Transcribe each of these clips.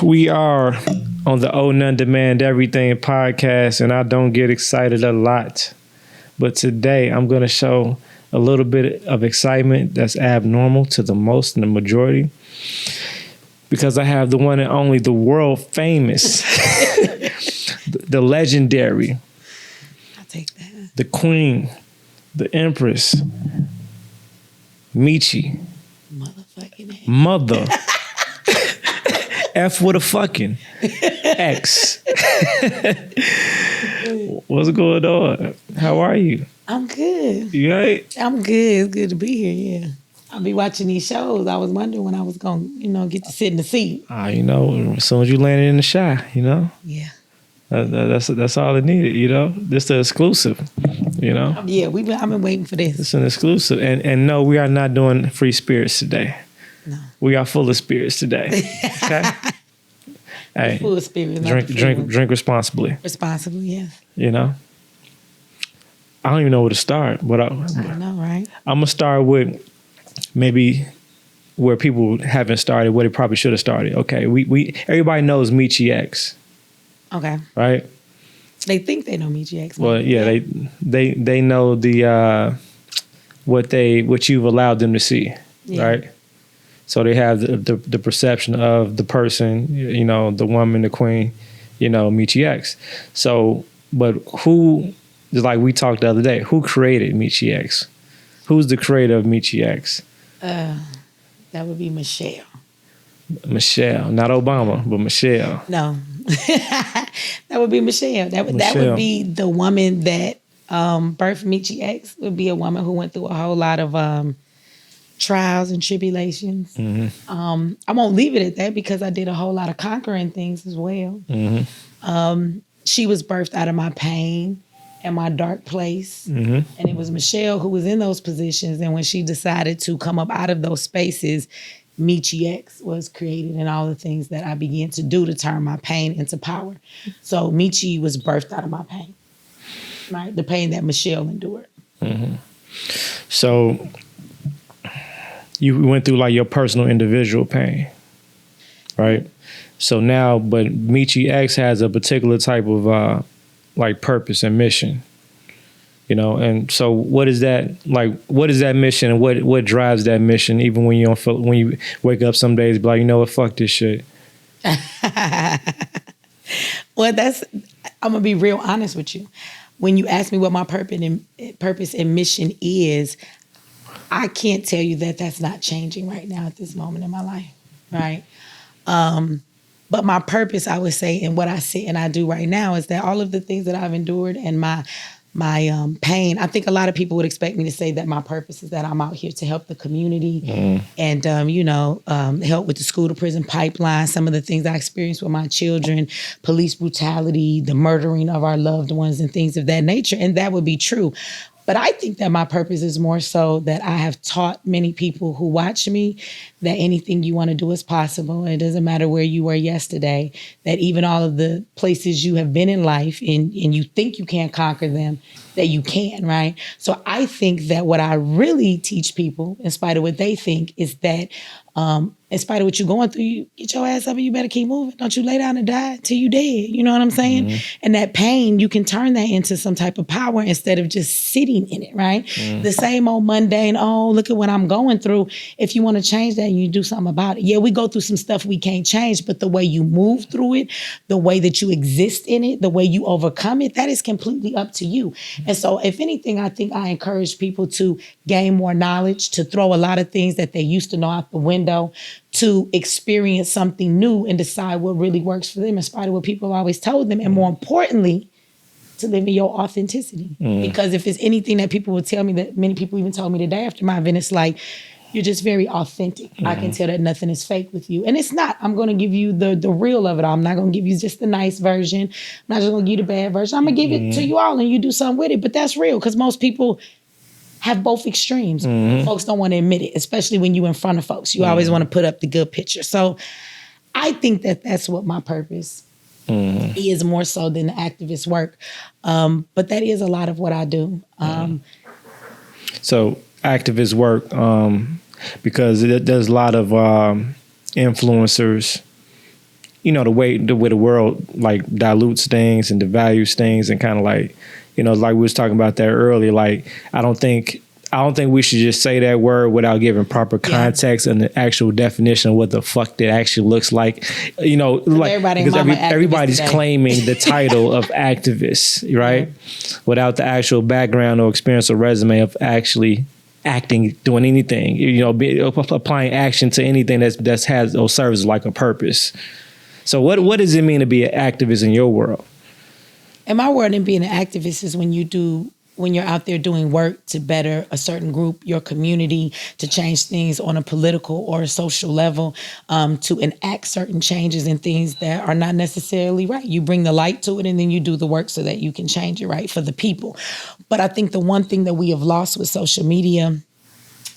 We are on the Oh None Demand Everything podcast, and I don't get excited a lot. But today I'm going to show a little bit of excitement that's abnormal to the most and the majority, because I have the one and only, the world famous, the legendary, I'll take that. the queen, the empress, Mechee. Motherfucking Mother. F with a fucking X. What's going on? How are you? I'm good. You all right? I'm good. It's good to be here, yeah. I'll be watching these shows. I was wondering when I was going to, get to sit in the seat. As soon as you landed in the shy, Yeah. That's all it needed, This the exclusive, Yeah, I've been waiting for this. It's an exclusive. And no, we are not doing free spirits today. No. We are full of spirits today. Okay? Hey, Full of spirit. drink responsibly. Responsibly, yes. I don't even know where to start, but I know, right? I'm gonna start with maybe where people haven't started, where they probably should have started. Okay, we everybody knows Mechee X. Okay. Right? They think they know Mechee X. Well, yeah, they know the what you've allowed them to see, right? So they have the perception of the person, the woman, the queen, Mechee X. So, but who, like we talked the other day, who created Mechee X? Who's the creator of Mechee X? That would be Michelle. Michelle, not Obama, but Michelle. No, that would be Michelle. That would be the woman that birthed Mechee X. Would be a woman who went through a whole lot of trials and tribulations. Mm-hmm. I won't leave it at that because I did a whole lot of conquering things as well. Mm-hmm. She was birthed out of my pain and my dark place. Mm-hmm. And it was Michelle who was in those positions. And when she decided to come up out of those spaces, Mechee X was created, and all the things that I began to do to turn my pain into power. So Mechee was birthed out of my pain, right? The pain that Michelle endured. Mm-hmm. So you went through like your personal individual pain, right? So now, but Mechee X has a particular type of like purpose and mission, and so what is that like? What is that mission, and what drives that mission? Even when you don't feel, when you wake up some days, be like, you know what, fuck this shit. Well, I'm gonna be real honest with you. When you ask me what my purpose and mission is, I can't tell you that that's not changing right now at this moment in my life, right? But my purpose, I would say, and what I say and I do right now is that all of the things that I've endured and my pain, I think a lot of people would expect me to say that my purpose is that I'm out here to help the community and, help with the school to prison pipeline, some of the things I experienced with my children, police brutality, the murdering of our loved ones and things of that nature. And that would be true. But I think that my purpose is more so that I have taught many people who watch me that anything you want to do is possible. It doesn't matter where you were yesterday, that even all of the places you have been in life and you think you can't conquer them, that you can, right? So I think that what I really teach people, in spite of what they think, is that in spite of what you're going through, you get your ass up and you better keep moving. Don't you lay down and die till you dead. You know what I'm saying? Mm-hmm. And that pain, you can turn that into some type of power instead of just sitting in it, right? Mm-hmm. The same old mundane, oh, look at what I'm going through. If you want to change that, you do something about it. Yeah, we go through some stuff we can't change, but the way you move through it, the way that you exist in it, the way you overcome it, that is completely up to you. Mm-hmm. And so if anything, I think I encourage people to gain more knowledge, to throw a lot of things that they used to know out the window, to experience something new and decide what really works for them in spite of what people have always told them. And more importantly, to live in your authenticity. Because if it's anything that people would tell me, that many people even told me today after my event, it's like, you're just very authentic. I can tell that nothing is fake with you. And it's not. I'm going to give you the real of it all. I'm not going to give you just the nice version. I'm not just going to give you the bad version. I'm going to give it to you all and you do something with it. But that's real because most people have both extremes. Folks don't want to admit it, especially when you're in front of folks. You always want to put up the good picture. So I think that that's what my purpose is, more so than the activist work. But that is a lot of what I do. So activist work, because there's a lot of influencers the way the world like dilutes things and devalues things, and kind of like, like we was talking about that earlier. Like, I don't think we should just say that word without giving proper context and the actual definition of what the fuck that actually looks like. Like, because everybody's claiming the title of activist, right? Yeah. Without the actual background or experience or resume of actually acting, doing anything, applying action to anything that's has or serves like a purpose. So what does it mean to be an activist in your world? In my world, in being an activist is when you're out there doing work to better a certain group, your community, to change things on a political or a social level, to enact certain changes and things that are not necessarily right. You bring the light to it, and then you do the work so that you can change it right for the people. But I think the one thing that we have lost with social media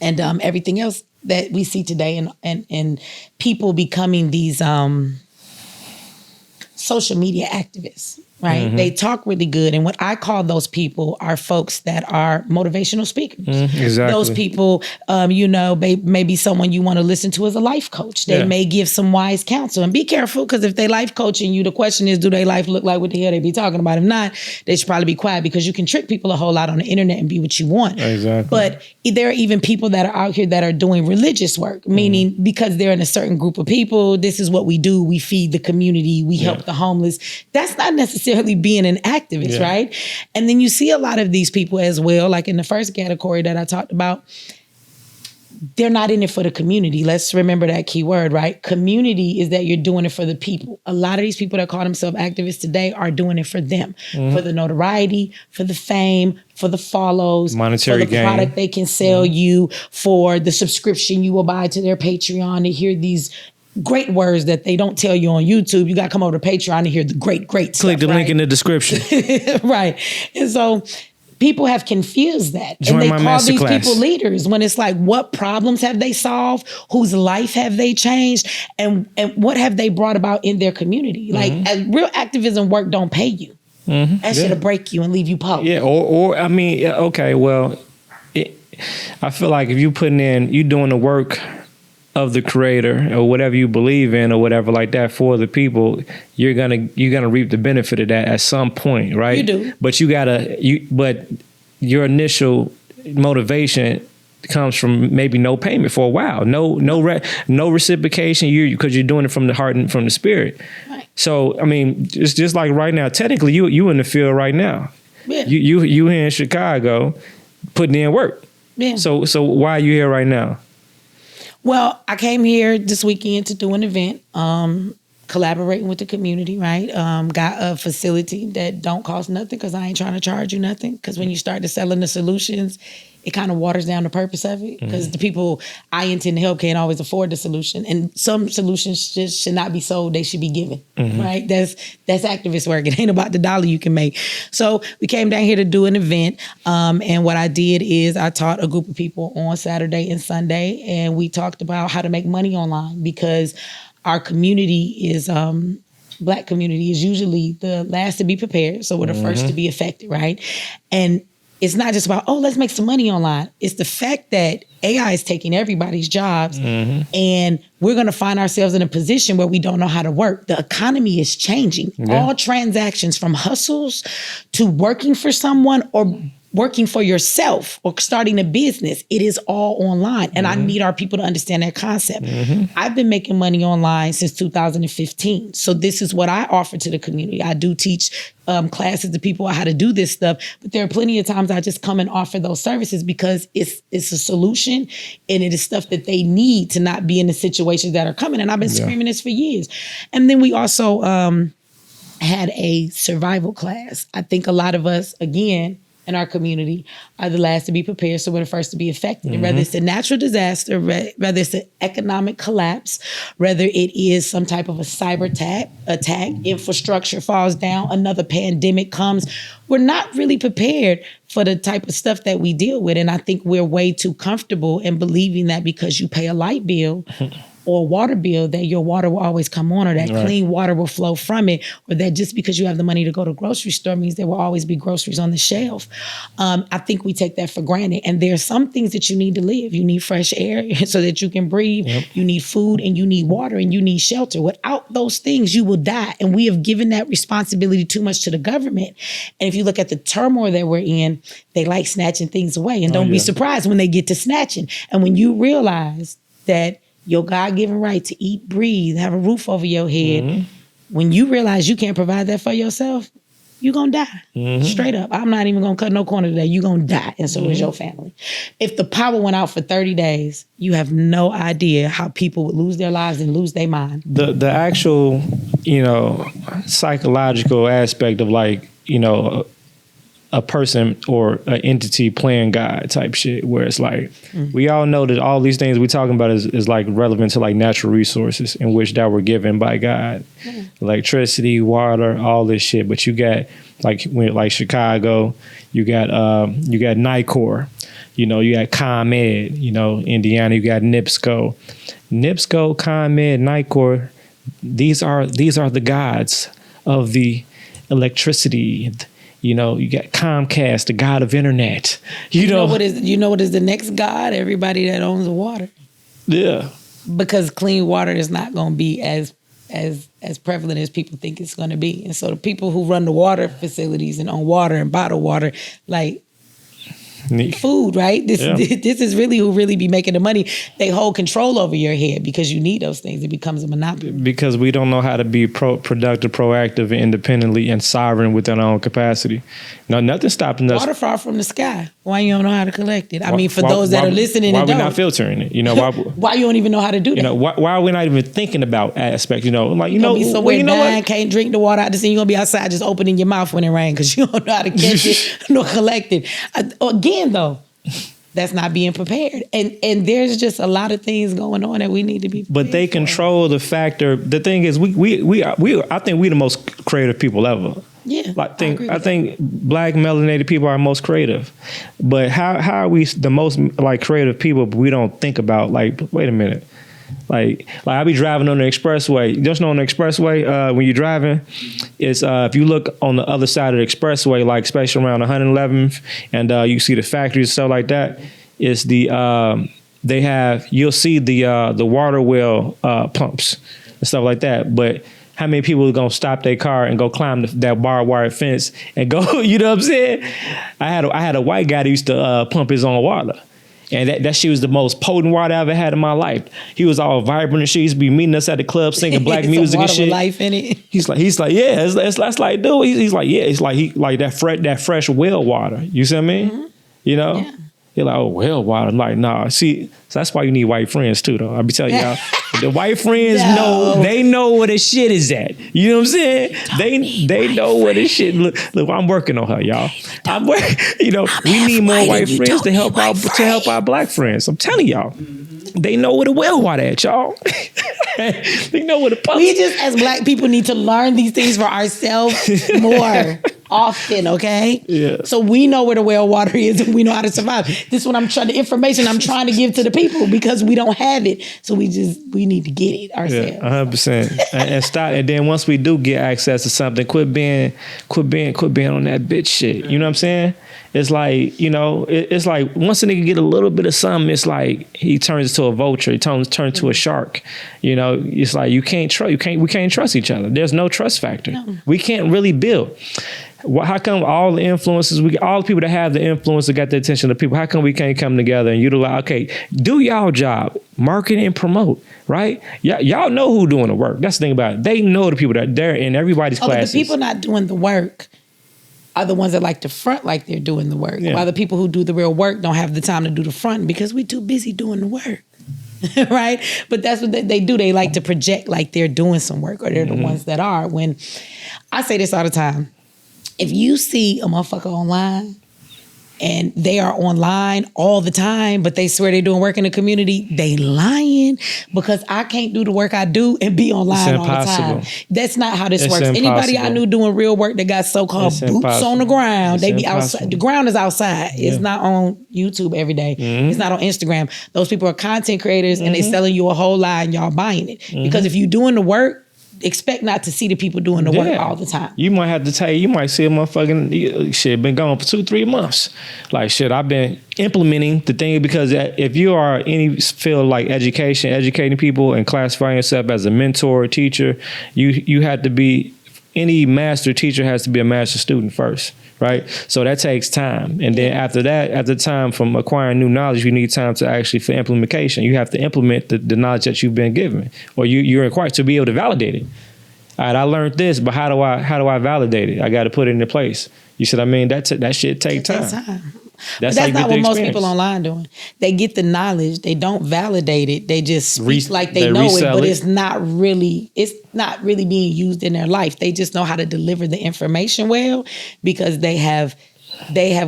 and everything else that we see today, and people becoming these social media activists, right? Mm-hmm. They talk really good. And what I call those people are folks that are motivational speakers. Mm-hmm. Exactly. Those people, maybe someone you want to listen to as a life coach. They may give some wise counsel. And be careful, because if they life coaching you, the question is, do they life look like what the hell they be talking about? If not, they should probably be quiet, because you can trick people a whole lot on the internet and be what you want. Exactly. But there are even people that are out here that are doing religious work, meaning because they're in a certain group of people, this is what we do. We feed the community. We help the homeless. That's not necessarily being an activist, right? And then you see a lot of these people as well, like in the first category that I talked about, they're not in it for the community. Let's remember that key word, right? Community is that you're doing it for the people. A lot of these people that call themselves activists today are doing it for them, for the notoriety, for the fame, for the follows, monetary for the gain, product they can sell you, for the subscription you will buy to their Patreon to hear these great words that they don't tell you on YouTube. You got to come over to Patreon to hear the great stuff. Click the link in the description. Right. And so people have confused that. Join and they call these people leaders, when it's like, what problems have they solved? Whose life have they changed? And what have they brought about in their community? Like, as real activism work don't pay you. Mm-hmm. That should break you and leave you poor. Yeah. Or I mean, okay, well, I feel like if you doing the work of the creator or whatever you believe in or whatever like that for the people, you're gonna reap the benefit of that at some point, right? You do. But but your initial motivation comes from maybe no payment for a while, no reciprocation, because you're doing it from the heart and from the spirit. Right. So I mean, it's just like right now, technically you in the field right now. Yeah. You here in Chicago putting in work. Yeah. So why are you here right now? Well, I came here this weekend to do an event, collaborating with the community, right? Got a facility that don't cost nothing, because I ain't trying to charge you nothing. Because when you start to selling the solutions, it kind of waters down the purpose of it, because the people I intend to help can't always afford the solution. And some solutions just should not be sold, they should be given, right? That's activist work. It ain't about the dollar you can make. So we came down here to do an event. And what I did is I taught a group of people on Saturday and Sunday, and we talked about how to make money online, because our community is, Black community is usually the last to be prepared. So we're the first to be affected, right? And it's not just about, let's make some money online. It's the fact that AI is taking everybody's jobs, and we're going to find ourselves in a position where we don't know how to work. The economy is changing. Yeah. All transactions, from hustles to working for someone or working for yourself or starting a business, it is all online. And I need our people to understand that concept. I've been making money online since 2015. So this is what I offer to the community. I do teach classes to people how to do this stuff, but there are plenty of times I just come and offer those services because it's a solution, and it is stuff that they need to not be in the situations that are coming. And I've been screaming this for years. And then we also had a survival class. I think a lot of us, again, in our community are the last to be prepared, so we're the first to be affected. And whether it's a natural disaster, whether it's an economic collapse, whether it is some type of a cyber attack, infrastructure falls down, another pandemic comes, we're not really prepared for the type of stuff that we deal with. And I think we're way too comfortable in believing that because you pay a light bill, or a water bill, that your water will always come on, or that clean water will flow from it, or that just because you have the money to go to the grocery store means there will always be groceries on the shelf. I think we take that for granted. And there are some things that you need to live. You need fresh air so that you can breathe. Yep. You need food, and you need water, and you need shelter. Without those things, you will die. And we have given that responsibility too much to the government. And if you look at the turmoil that we're in, they like snatching things away. And don't be surprised when they get to snatching. And when you realize that your God-given right to eat, breathe, have a roof over your head, when you realize you can't provide that for yourself, you're going to die. Straight up. I'm not even going to cut no corner today. You're going to die. And so is your family. If the power went out for 30 days, you have no idea how people would lose their lives and lose their mind. The actual, psychological aspect of a person or an entity playing God type shit, where it's like, we all know that all these things we're talking about is like relevant to like natural resources in which that were given by God. Electricity, water, all this shit. But you got like Chicago, you got NICOR, you got ComEd, Indiana, you got NIPSCO, ComEd, NICOR. These are the gods of the electricity. You got Comcast, the god of internet. You know what is the next god? Everybody that owns the water. Yeah. Because clean water is not going to be as prevalent as people think it's going to be. And so the people who run the water facilities and own water and bottle water, like food, right? This is really who really be making the money. They hold control over your head because you need those things. It becomes a monopoly. Because we don't know how to be productive, proactive, and independently and sovereign within our own capacity. No, nothing's stopping us. Water fall from the sky. Why you don't know how to collect it? For those that are listening why and don't. Why we not filtering it? Why you don't even know how to do that? Why are we not even thinking about aspects? You're gonna be somewhere dying, can't drink the water out the sea. You're gonna be outside just opening your mouth when it rains because you don't know how to catch it nor collect it. Again, though, that's not being prepared. And there's just a lot of things going on that we need to be prepared But they control the factor. The thing is, I think we the most creative people ever. Yeah, I think black melanated people are most creative. But how are we the most creative people, but we don't think about wait a minute. Like I be driving on the expressway. Just on the expressway, when you're driving, it's if you look on the other side of the expressway, especially around 111th, and you see the factories and stuff like that. It's you'll see the water well pumps and stuff like that. But how many people are gonna stop their car and go climb that barbed wire fence and go? You know what I'm saying? I had a white guy that used to pump his own water. And that shit was the most potent water I ever had in my life. He was all vibrant and shit. He used to be meeting us at the club singing black music and shit. With life in it. He's like, yeah, it's like, dude. He's like, yeah, it's like that fresh well water. You see what I mean? Yeah. You're like, oh, well water. I'm like, nah. See, so that's why you need white friends too, though. I be telling y'all, the white friends know where the shit is at. You know what I'm saying? They know where the shit. Look, I'm working on her, y'all. I'm working. We need more white friends to help our black friends. I'm telling y'all, they know where the well water at, y'all. They know where the pump. We just as black people need to learn these things for ourselves more often, okay? Yeah. So we know where the well water is and we know how to survive. This is what the information I'm trying to give to the people because we don't have it. So we need to get it ourselves. Yeah, 100%. and stop. And then once we do get access to something, quit being on that bitch shit. You know what I'm saying? It's like, it's like once a nigga get a little bit of something, it's like he turns into a vulture. He turns to a shark. It's like we can't trust each other. There's no trust factor. No. We can't really build. How come all the influences, all the people that have the influence that got the attention of people, how come we can't come together and utilize, okay, do y'all job, market and promote, right? Y'all know who doing the work. That's the thing about it. They know the people that are there in everybody's classes. But the people not doing the work are the ones that like to front like they're doing the work. Yeah. While the people who do the real work don't have the time to do the front because we're too busy doing the work. Right? But that's what they do. They like to project like they're doing some work or they're the ones that are. When I say this all the time, if you see a motherfucker online and they are online all the time, but they swear they're doing work in the community, they lying, because I can't do the work I do and be online all the time. That's not how this works. Impossible. Anybody I knew doing real work that got so-called boots on the ground, they be outside. The ground is outside. Yeah. It's not on YouTube every day. It's not on Instagram. Those people are content creators and they selling you a whole lie and y'all buying it. Because if you're doing the work, expect not to see the people doing the work all the time. You might have to tell you might see a motherfucking shit been gone for 2-3 months. Like shit, I've been implementing the thing, because if you are any field like education, educating people and classifying yourself as a mentor or teacher, you have to be, any master teacher has to be a master student first, right? So that takes time. And then after that, at the time from acquiring new knowledge, you need time to actually for implementation. You have to implement the knowledge that you've been given, or you're required to be able to validate it. All right, I learned this, but how do I validate it? I got to put it into place. You see what I mean? That shit take time. That's like not what most people online doing. They get the knowledge, they don't validate it. They just speak like they know it, but it's not really being used in their life. They just know how to deliver the information well, because they have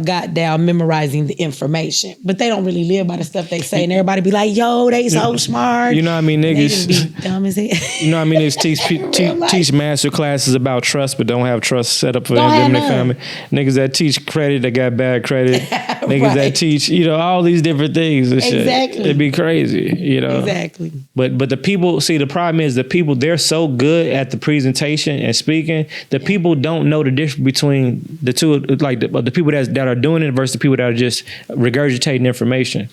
got down memorizing the information, but they don't really live by the stuff they say. And everybody be like, "Yo, they so smart." You know what I mean, niggas be dumb as hell. You know what I mean? Niggas teach master classes about trust, but don't have trust set up for them and their family. Niggas that teach credit, they got bad credit. Niggas that teach, all these different things and shit. Exactly. It'd be crazy, Exactly. But the people, see, the problem is the people, they're so good at the presentation and speaking, the people don't know the difference between the two, like the people that are doing it versus the people that are just regurgitating information.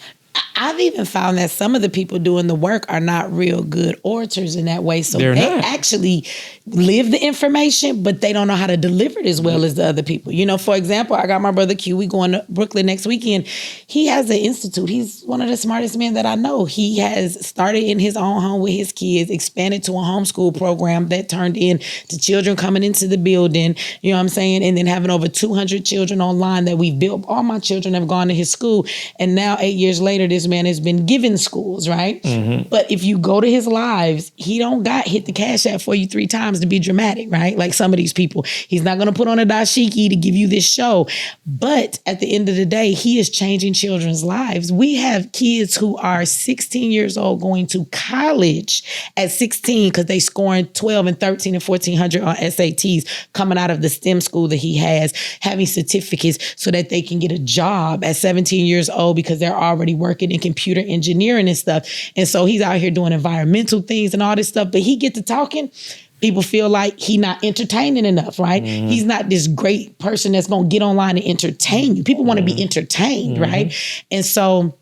I've even found that some of the people doing the work are not real good orators in that way. So they actually live the information, but they don't know how to deliver it as well as the other people. For example, I got my brother Q. We going to Brooklyn next weekend. He has an institute. He's one of the smartest men that I know. He has started in his own home with his kids, expanded to a homeschool program that turned into children coming into the building, you know what I'm saying? And then having over 200 children online that we've built. All my children have gone to his school. And now 8 years later, this man has been given schools, right? But if you go to his lives, he don't got hit the cash app for you 3 times to be dramatic, right? Like some of these people. He's not going to put on a dashiki to give you this show. But at the end of the day, he is changing children's lives. We have kids who are 16 years old going to college at 16 because they scoring 12 and 13 and 1400 on SATs, coming out of the STEM school that he has, having certificates so that they can get a job at 17 years old because they're already working in computer engineering and stuff. And so he's out here doing environmental things and all this stuff, but he get to talking, people feel like he not entertaining enough, right? He's not this great person that's going to get online and entertain you. People want to be entertained, right? And so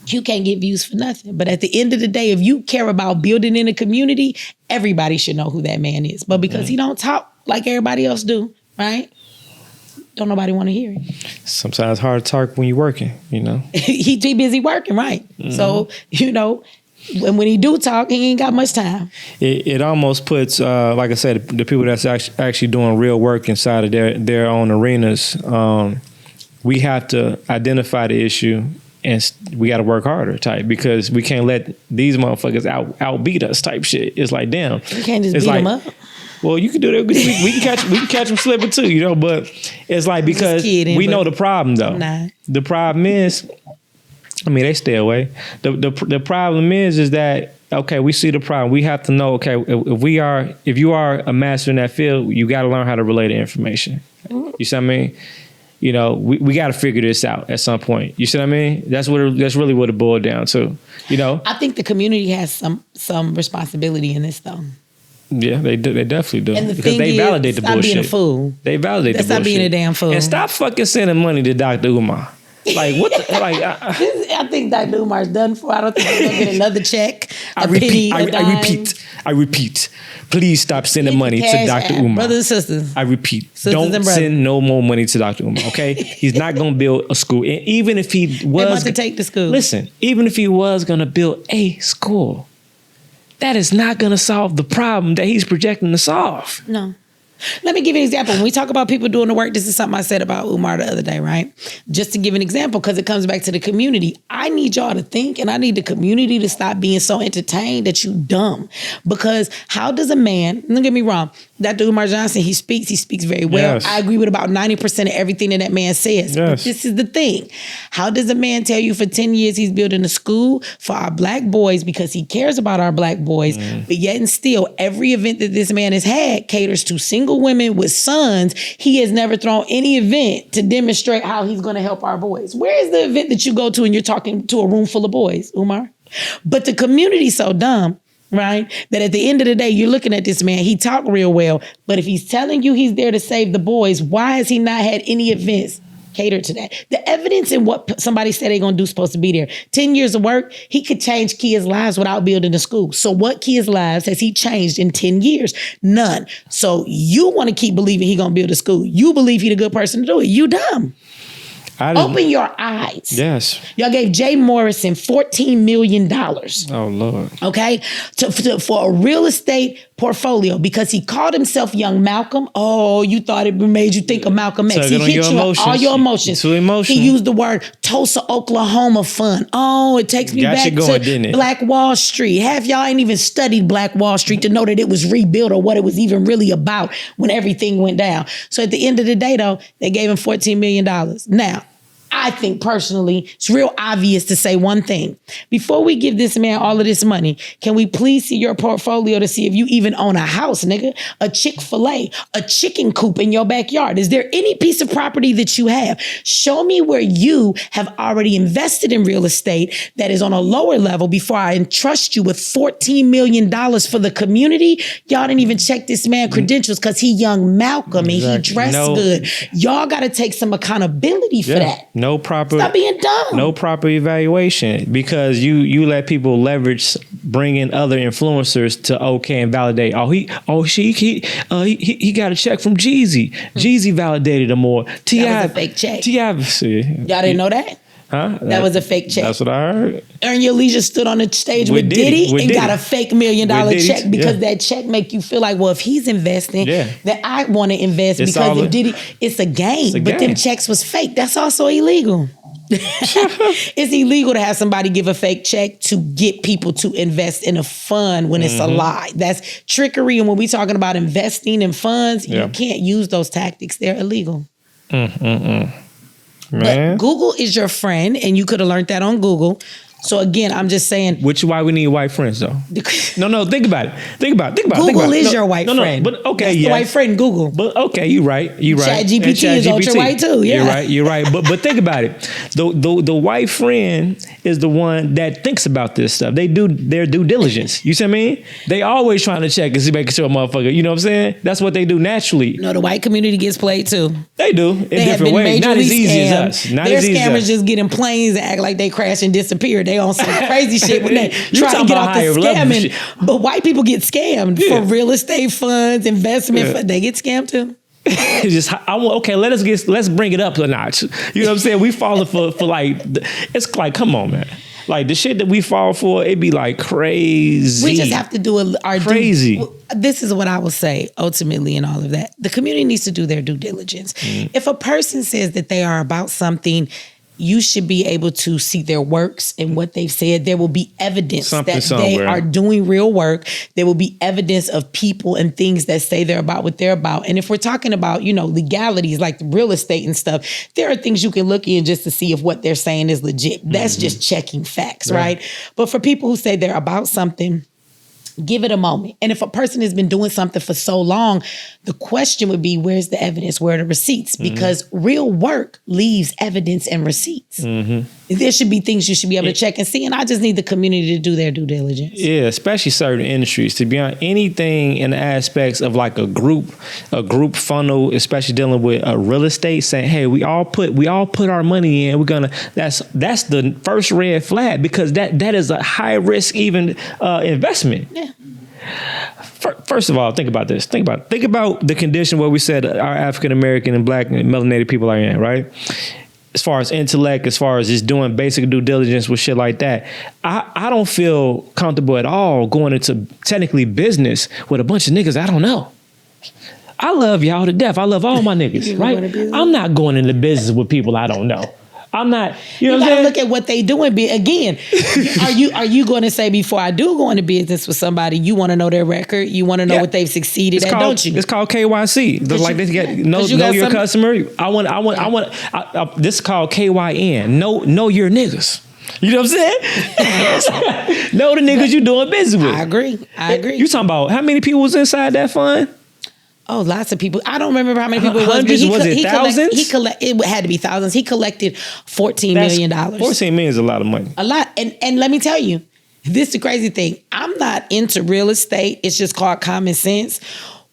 you can't get views for nothing. But at the end of the day, if you care about building in a community, everybody should know who that man is. But because he don't talk like everybody else do, right? Don't nobody want to hear it. Sometimes it's hard to talk when you're working, He too busy working, right? So, when he do talk, he ain't got much time. It almost puts, like I said, the people that's actually doing real work inside of their own arenas, we have to identify the issue and we got to work harder type, because we can't let these motherfuckers outbeat us type shit. It's like, damn. You can't just beat them up. Well, you can do that. We can catch them slipping too, but it's like, because we know the problem though. The problem is, they stay away. The problem is that, okay, we see the problem. We have to know, okay, if you are a master in that field, you got to learn how to relay the information. You see what I mean? We got to figure this out at some point. You see what I mean? That's really what it boiled down to. I think the community has some responsibility in this though. Yeah, they definitely do. And the because thing they validate is, the bullshit. Stop being a fool. They validate the bullshit. Stop being a damn fool. And stop fucking sending money to Dr. Umar. Like, what the, like... I think Dr. Umar's done for. I don't think he's going to get another check. I repeat. Please stop sending money to Dr. Umar. Brothers and sisters. I repeat. Don't send no more money to Dr. Umar, okay? He's not going to build a school. And even if he was... They want to take the school. Listen, even if he was going to build a school, that is not going to solve the problem that he's projecting to solve. No. Let me give you an example. When we talk about people doing the work, this is something I said about Umar the other day, right? Just to give an example, because it comes back to the community. I need y'all to think, and I need the community to stop being so entertained that you dumb. Because how does a man, don't get me wrong, Dr. Umar Johnson, he speaks very well. Yes. I agree with about 90% of everything that man says. But Yes. this is the thing. How does a man tell you for 10 years he's building a school for our black boys because he cares about our black boys, but yet and still every event that this man has had caters to single women with sons. He has never thrown any event to demonstrate how he's going to help our boys. Where is the event that you go to and you're talking to a room full of boys, Umar? But the community's so dumb, right? That at the end of the day, you're looking at this man, he talk real well, but if he's telling you he's there to save the boys, why has he not had any events catered to that? The evidence in what somebody said they're going to do is supposed to be there. 10 years of work, he could change kids' lives without building a school. So what kids' lives has he changed in 10 years? None. So you want to keep believing he going to build a school. You believe he the good person to do it. You dumb. Open your eyes. Yes. Y'all gave Jay Morrison $14 million. Oh, Lord. Okay? For a real estate portfolio because he called himself Young Malcolm. Oh, you thought it made you think of Malcolm X. He hit you on all your emotions. Too emotional. He used the word Tulsa, Oklahoma fund. Oh, it takes me back to Black Wall Street. Half y'all ain't even studied Black Wall Street to know that it was rebuilt or what it was even really about when everything went down. So at the end of the day, though, they gave him $14 million. Now, I think personally, it's real obvious to say one thing. Before we give this man all of this money, can we please see your portfolio to see if you even own a house, nigga? A Chick-fil-A, a chicken coop in your backyard. Is there any piece of property that you have? Show me where you have already invested in real estate that is on a lower level before I entrust you with $14 million for the community. Y'all didn't even check this man's credentials because he Young Malcolm and he dressed good. Y'all got to take some accountability for that. Stop being dumb. No proper evaluation because you let people leverage bringing other influencers to okay and validate. He got a check from Jeezy. Jeezy validated him more. That was a fake check. Y'all didn't know that? Huh? That was a fake check. That's what I heard. Earn Your Leisure stood on the stage with Diddy and got a fake $1 million check because that check make you feel like, well, if he's investing, then I want to invest because if Diddy, it's a game. But them checks was fake. That's also illegal. It's illegal to have somebody give a fake check to get people to invest in a fund when it's a lie. That's trickery. And when we're talking about investing in funds, you can't use those tactics. They're illegal. Man. But Google is your friend, and you could have learned that on Google. So again, I'm just saying. Which is why we need white friends, though. No, think about it. Think about it. Google is your white friend. But okay, that's the white friend, Google. But okay, you're right. ChatGPT is ultra white too. Yeah, You're right. But think about it. The white friend is the one that thinks about this stuff. They do their due diligence. You see what I mean? They always trying to check and see, making sure a motherfucker. You know what I'm saying? That's what they do naturally. No, the white community gets played too. They do in different ways. Not as easy as us. Their scammers just get in planes and act like they crash and disappear. They on some crazy shit when they try to get off the scamming. But white people get scammed for real estate funds, investment. They get scammed too. Let's bring it up a notch. You know what I'm saying? We falling for like, it's like, come on, man. Like the shit that we fall for, it be like crazy. We just have to do our crazy. This is what I will say ultimately in all of that. The community needs to do their due diligence. If a person says that they are about something, you should be able to see their works and what they've said. There will be evidence that they are doing real work. There will be evidence of people and things that say they're about what they're about. And if we're talking about, legalities like the real estate and stuff, there are things you can look in just to see if what they're saying is legit. That's just checking facts, right? But for people who say they're about something, give it a moment. And if a person has been doing something for so long, the question would be, where's the evidence? Where are the receipts? Because real work leaves evidence and receipts. There should be things you should be able to check and see. And I just need the community to do their due diligence. Yeah, especially certain industries. To be honest, anything in the aspects of like a group funnel, especially dealing with real estate, saying, hey, we all put our money in. We're gonna. That's the first red flag because that is a high risk even investment. Yeah. First of all, think about this. Think about the condition where we said our African American and Black and melanated people are in, right? As far as intellect, as far as just doing basic due diligence with shit like that, I don't feel comfortable at all going into technically business with a bunch of niggas I don't know. I love y'all to death. I love all my niggas, right? I'm not going into business with people I don't know. I'm not. You You know what I'm gotta saying? look at what they doing. Again, are you going to say before I do go into business with somebody, you want to know their record, you want to know what they've succeeded at, don't you? It's called KYC. Like they get know your customer. This is called KYN. Know your niggas. You know what I'm saying? Know the niggas you doing business with. I agree. You talking about how many people was inside that fund? Oh, lots of people. I don't remember how many people it was. Hundreds? Was it thousands? It had to be thousands. He collected $14 million. $14 million is a lot of money. A lot. And let me tell you, this is the crazy thing. I'm not into real estate. It's just called common sense.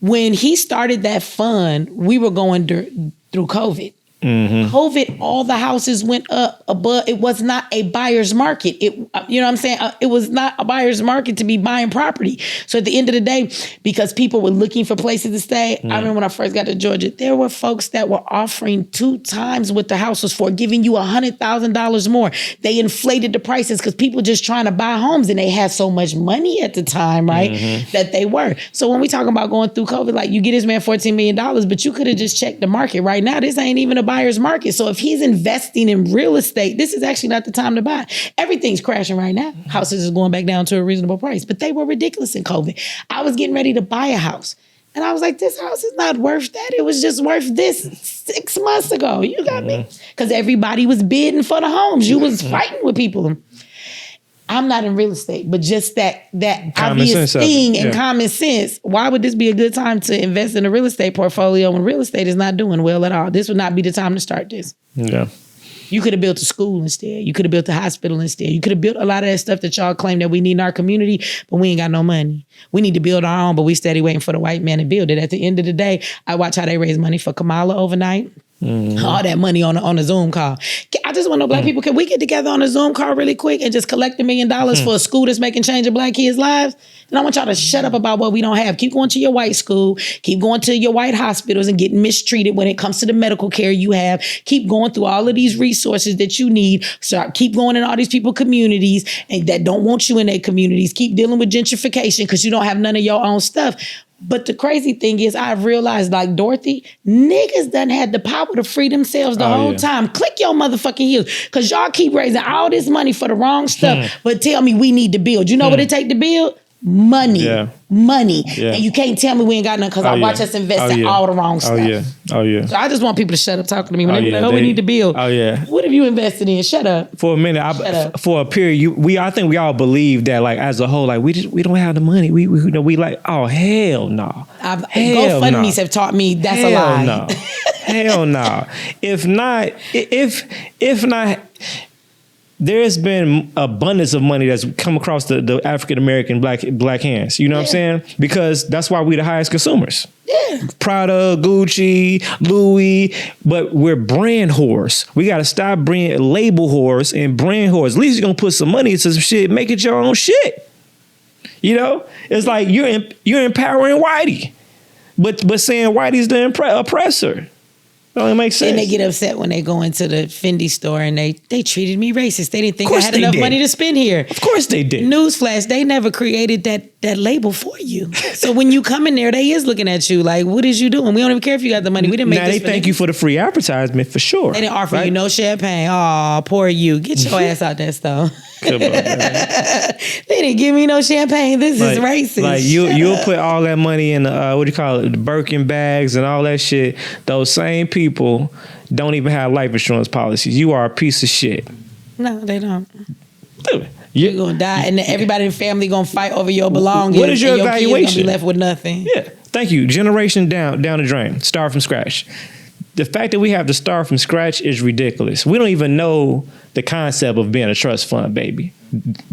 When he started that fund, we were going through COVID. Mm-hmm. COVID, all the houses went up above. It was not a buyer's market. You know what I'm saying? It was not a buyer's market to be buying property. So at the end of the day, because people were looking for places to stay, I remember when I first got to Georgia, there were folks that were offering 2 times what the house was for, giving you $100,000 more. They inflated the prices because people just trying to buy homes, and they had so much money at the time, right? That they were. So when we talk about going through COVID, like you get this man $14 million, but you could have just checked the market right now. This ain't even a buyer's market. So if he's investing in real estate, this is actually not the time to buy. Everything's crashing right now. Houses is going back down to a reasonable price, but they were ridiculous in COVID. I was getting ready to buy a house, and I was like, this house is not worth that. It was just worth this 6 months ago. You got me? Because everybody was bidding for the homes. You was fighting with people. I'm not in real estate, but just that obvious thing and common sense. Why would this be a good time to invest in a real estate portfolio when real estate is not doing well at all? This would not be the time to start this. Yeah. You could have built a school instead. You could have built a hospital instead. You could have built a lot of that stuff that y'all claim that we need in our community, but we ain't got no money. We need to build our own, but we steady waiting for the white man to build it. At the end of the day, I watch how they raise money for Kamala overnight. All that money on a Zoom call. I just want to know, black people, can we get together on a Zoom call really quick and just collect $1 million for a school that's making change in black kids' lives? And I want y'all to shut up about what we don't have. Keep going to your white school. Keep going to your white hospitals and getting mistreated when it comes to the medical care you have. Keep going through all of these resources that you need. So keep going in all these people communities and that don't want you in their communities. Keep dealing with gentrification because you don't have none of your own stuff. But the crazy thing is, I've realized, like Dorothy, niggas done had the power to free themselves the whole time. Click your motherfucking heels. Because y'all keep raising all this money for the wrong stuff, but tell me we need to build. You know what it take to build? Money. Money. And you can't tell me we ain't got nothing because I watch us invest in all the wrong stuff. So I just want people to shut up talking to me when they be like, we need to build. What have you invested in? Shut up. For a minute, for a period, I think we all believe that, like, as a whole, like, we don't have the money. We like, oh, hell no. GoFundMes have taught me that's a lie. No. Hell no. If not, there's been abundance of money that's come across the African-American black hands. You know what I'm saying? Because that's why we're the highest consumers. Prada, Gucci, Louis, but we're brand whores. We got to stop being label whores and brand whores. At least you're going to put some money into some shit, make it your own shit. You know? It's like you're empowering Whitey, but saying Whitey's the oppressor. Don't make sense. And they get upset when they go into the Fendi store and they treated me racist. They didn't think I had enough money to spend here. Of course they did. Newsflash, they never created that label for you. So when you come in there, they is looking at you like, what is you doing? We don't even care if you got the money. We didn't make this. Now they thank you for the free advertisement for sure. They didn't offer you no champagne. Oh, poor you. Get your ass out that store. Come on, man. They didn't give me no champagne. This is racist. Like you'll put all that money in the Birkin bags and all that shit. Those same people don't even have life insurance policies. You are a piece of shit. No, they don't. Dude, you're gonna die, and everybody in the family gonna fight over your belongings. What is your evaluation? Kids gonna be left with nothing. Yeah, thank you. Generation down the drain. Start from scratch. The fact that we have to start from scratch is ridiculous. We don't even know the concept of being a trust fund baby.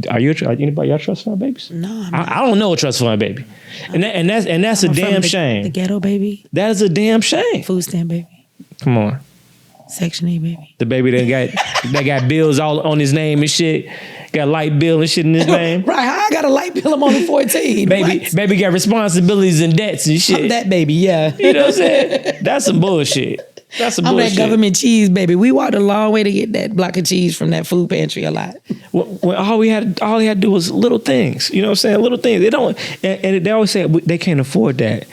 Are anybody y'all trust fund babies? No, I don't know a trust fund baby, and that's a damn shame. The ghetto baby. That is a damn shame. Food stamp baby. Come on. Section 8 baby. The baby that got bills all on his name and shit. Got a light bill and shit in his name. Right, I got a light bill. I'm only 14. Baby got responsibilities and debts and shit. I'm that baby, yeah. You know what I'm saying? That's some bullshit. I'm that government cheese baby. We walked a long way to get that block of cheese from that food pantry a lot. Well, all he had to do was little things. You know what I'm saying? Little things. They don't, and they always say they can't afford that.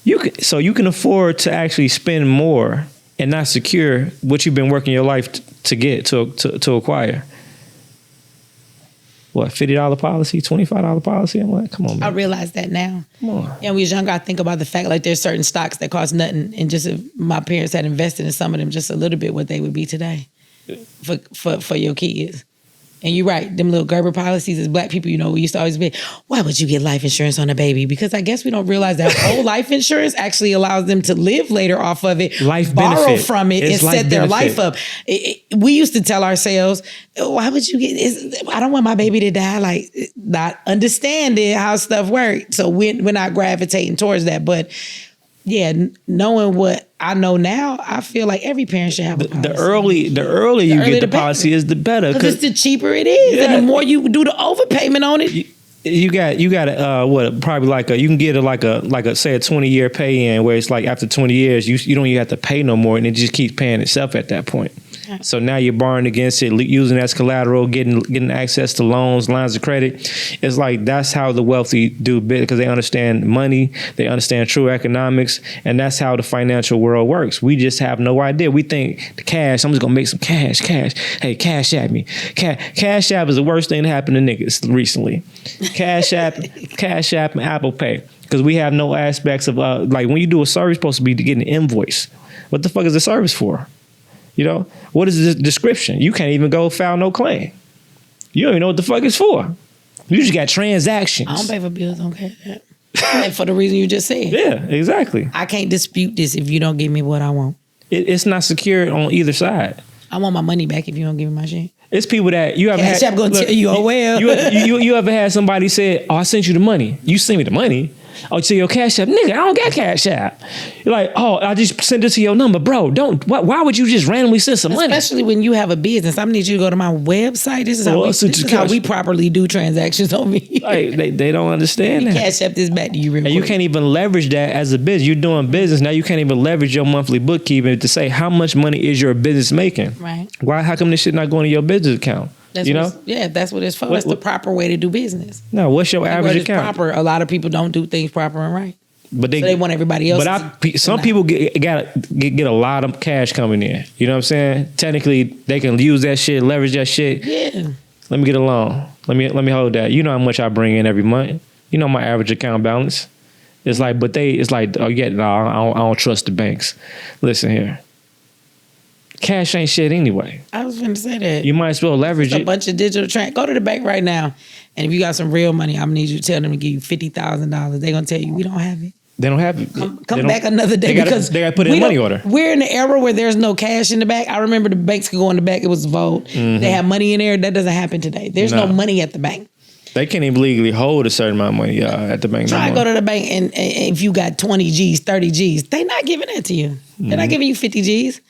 You can afford to actually spend more and not secure what you've been working your life to get to acquire. What, $50 policy, $25 policy? I'm like, come on, man. I realize that now. Come on. Yeah, when we was younger, I think about the fact like there's certain stocks that cost nothing, and just if my parents had invested in some of them just a little bit, what they would be today for your kids. And you're right, them little Gerber policies as Black people, we used to always be, why would you get life insurance on a baby? Because I guess we don't realize that whole life insurance actually allows them to live later off of it, borrow benefit. from it, It's and set their life up. We used to tell ourselves, why would you I don't want my baby to die, like not understanding how stuff works. So we're not gravitating towards that. But yeah, knowing what I know now, I feel like every parent should have a policy. The earlier you get the policy is the better. Because the cheaper it is. Yeah. And the more you do the overpayment on it. You got probably like you can get like a say a 20-year pay in where it's like after 20 years you don't even have to pay no more and it just keeps paying itself at that point. So now you're borrowing against it, using it as collateral, getting access to loans, lines of credit. It's like that's how the wealthy do business because they understand money, they understand true economics, and that's how the financial world works. We just have no idea. We think the cash, I'm just gonna make some cash. Hey, cash at me. Cash app is the worst thing that happened to niggas recently. Cash app, and Apple Pay. Because we have no aspects of like when you do a service, supposed to be to get an invoice. What the fuck is the service for? What is the description? You can't even go file no claim. You don't even know what the fuck it's for. You just got transactions. I don't pay for bills on Cash App. And for the reason you just said. Yeah, exactly. I can't dispute this if you don't give me what I want. It's not secure on either side. I want my money back if you don't give me my shit. It's people that you ever Cash App gonna tell you, oh well. You ever had somebody say, oh, I sent you the money. You sent me the money. Oh, to your Cash App. Nigga, I don't got Cash App. You're like, oh, I just sent it to your number. Bro, why would you just randomly send some money? Especially when you have a business. I'm gonna need you to go to my website. This is how we properly do transactions on me. Like, they don't understand that. Cash App this back to you real quick. And you can't even leverage that as a business. You're doing business. Now you can't even leverage your monthly bookkeeping to say how much money is your business making. Right. How come this shit not going to your business account? That's that's what it's for. That's the proper way to do business. No, what's your average account? Proper. A lot of people don't do things proper and right. But they want everybody else. But some people get a lot of cash coming in. You know what I'm saying? Technically, they can use that shit, leverage that shit. Yeah. Let me get a loan. Let me hold that. You know how much I bring in every month. You know my average account balance. It's like, oh yeah, no, I don't trust the banks. Listen here. Cash ain't shit anyway. I was going to say that. You might as well leverage it. A bunch of digital Go to the bank right now, and if you got some real money, I'm going to need you to tell them to give you $50,000. They're going to tell you, we don't have it. They don't have it. Come back another day because they got to put in a money order. We're in the era where there's no cash in the bank. I remember the banks could go in the back. It was vote. Mm-hmm. They have money in there. That doesn't happen today. There's no money at the bank. They can't even legally hold a certain amount of money at the bank. Try to go to the bank and if you got 20 G's, 30 G's, they not giving that to you. They're not giving you 50 G's.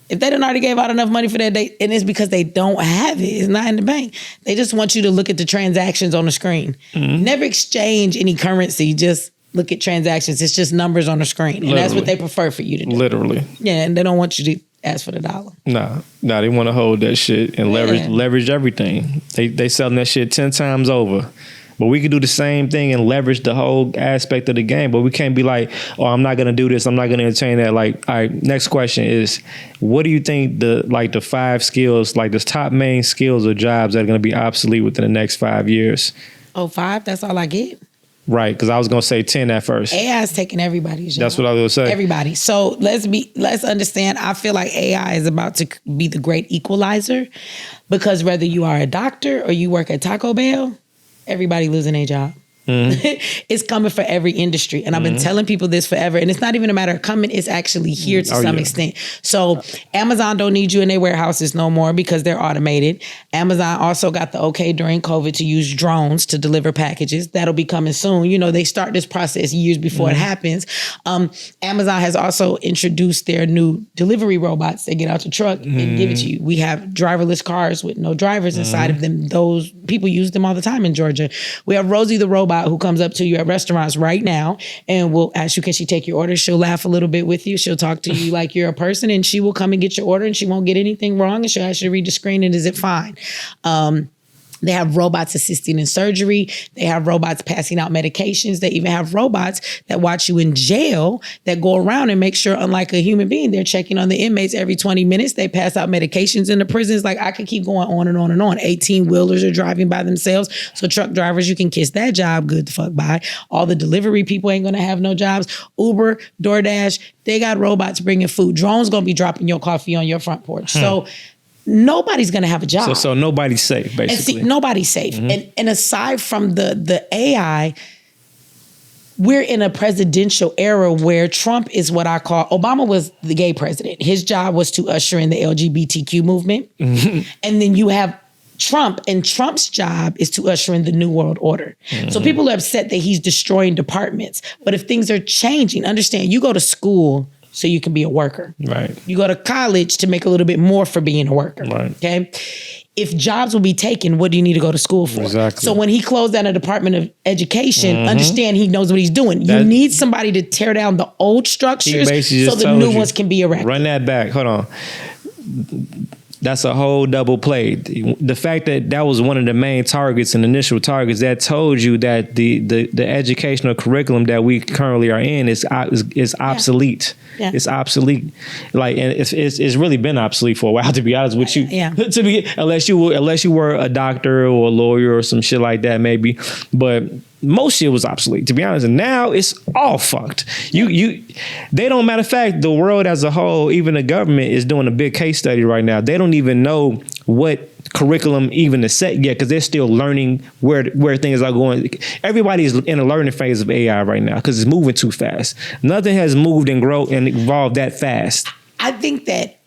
If they done already gave out enough money for that day, and it's because they don't have it, it's not in the bank. They just want you to look at the transactions on the screen. Mm-hmm. Never exchange any currency, just look at transactions. It's just numbers on the screen. And that's what they prefer for you to do. Literally. Yeah, and they don't want you to ask for the dollar. Nah, they want to hold that shit and leverage everything. They selling that shit 10 times over. But we could do the same thing and leverage the whole aspect of the game. But we can't be like, oh, I'm not going to do this. I'm not going to entertain that. Like, all right, next question is, what do you think the 5 skills, like the top main skills or jobs that are going to be obsolete within the next 5 years? Oh, 5? That's all I get? Right, because I was going to say 10 at first. AI is taking everybody's job. That's what I was going to say. Everybody. So let's understand, I feel like AI is about to be the great equalizer, because whether you are a doctor or you work at Taco Bell, everybody losing their job. Mm-hmm. It's coming for every industry. And I've been telling people this forever. And it's not even a matter of coming. It's actually here to some extent. So Amazon don't need you in their warehouses no more because they're automated. Amazon also got the okay during COVID to use drones to deliver packages. That'll be coming soon. You know, they start this process years before it happens. Amazon has also introduced their new delivery robots. They get out the truck and give it to you. We have driverless cars with no drivers inside of them. Those people use them all the time in Georgia. We have Rosie the robot who comes up to you at restaurants right now and will ask you, can she take your order? She'll laugh a little bit with you. She'll talk to you like you're a person, and she will come and get your order, and she won't get anything wrong, and she'll ask you to read the screen, and is it fine? They have robots assisting in surgery. They have robots passing out medications. They even have robots that watch you in jail that go around and make sure, unlike a human being, they're checking on the inmates every 20 minutes. They pass out medications in the prisons. Like, I could keep going on and on and on. 18-wheelers are driving by themselves. So truck drivers, you can kiss that job good the fuck by. All the delivery people ain't going to have no jobs. Uber, DoorDash, they got robots bringing food. Drones going to be dropping your coffee on your front porch. So nobody's going to have a job. So nobody's safe, basically. And see, nobody's safe. And aside from the AI, we're in a presidential era where Trump is what I call, Obama was the gay president. His job was to usher in the LGBTQ movement. And then you have Trump, and Trump's job is to usher in the new world order. So people are upset that he's destroying departments. But if things are changing, understand, you go to school so you can be a worker. Right. You go to college to make a little bit more for being a worker. Right. Okay. If jobs will be taken, what do you need to go to school for? Exactly. So when he closed down a Department of Education, understand he knows what he's doing. You need somebody to tear down the old structures so the new ones can be erected. Run that back. Hold on. That's a whole double play. The fact that was one of the main targets and initial targets, that told you that the educational curriculum that we currently are in is obsolete. Yeah. It's obsolete. Like, and it's really been obsolete for a while, to be honest with you. Yeah. Unless you were a doctor or a lawyer or some shit like that, maybe. But most shit was obsolete, to be honest. And now it's all fucked. They don't, matter of fact, the world as a whole, even the government is doing a big case study right now. They don't even know what curriculum even to set yet, because they're still learning where things are going. Everybody's in a learning phase of AI right now because it's moving too fast. Nothing has moved and grown and evolved that fast. I think that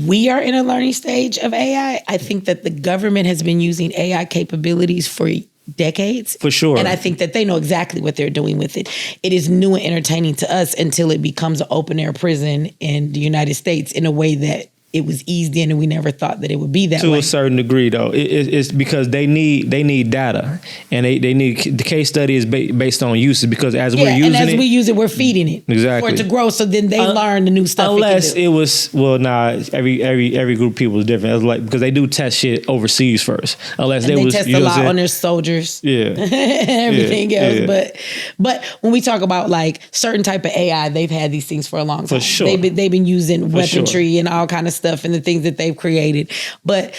we are in a learning stage of AI. I think that the government has been using AI capabilities for decades. For sure. And I think that they know exactly what they're doing with it. It is new and entertaining to us until it becomes an open air prison in the United States in a way that it was eased in, and we never thought that it would be that way. To a certain degree, though, it's because they need data, and they need, the case study is based on usage, because as we're using it, and as we use it, we're feeding it exactly for it to grow. So then they learn the new stuff. Unless it was every group of people is different. It's like, because they do test shit overseas first. Unless and they test a lot on their soldiers, and everything else. But when we talk about like certain type of AI, they've had these things for a long time. For sure, they've been using weaponry and all kind of stuff and the things that they've created. But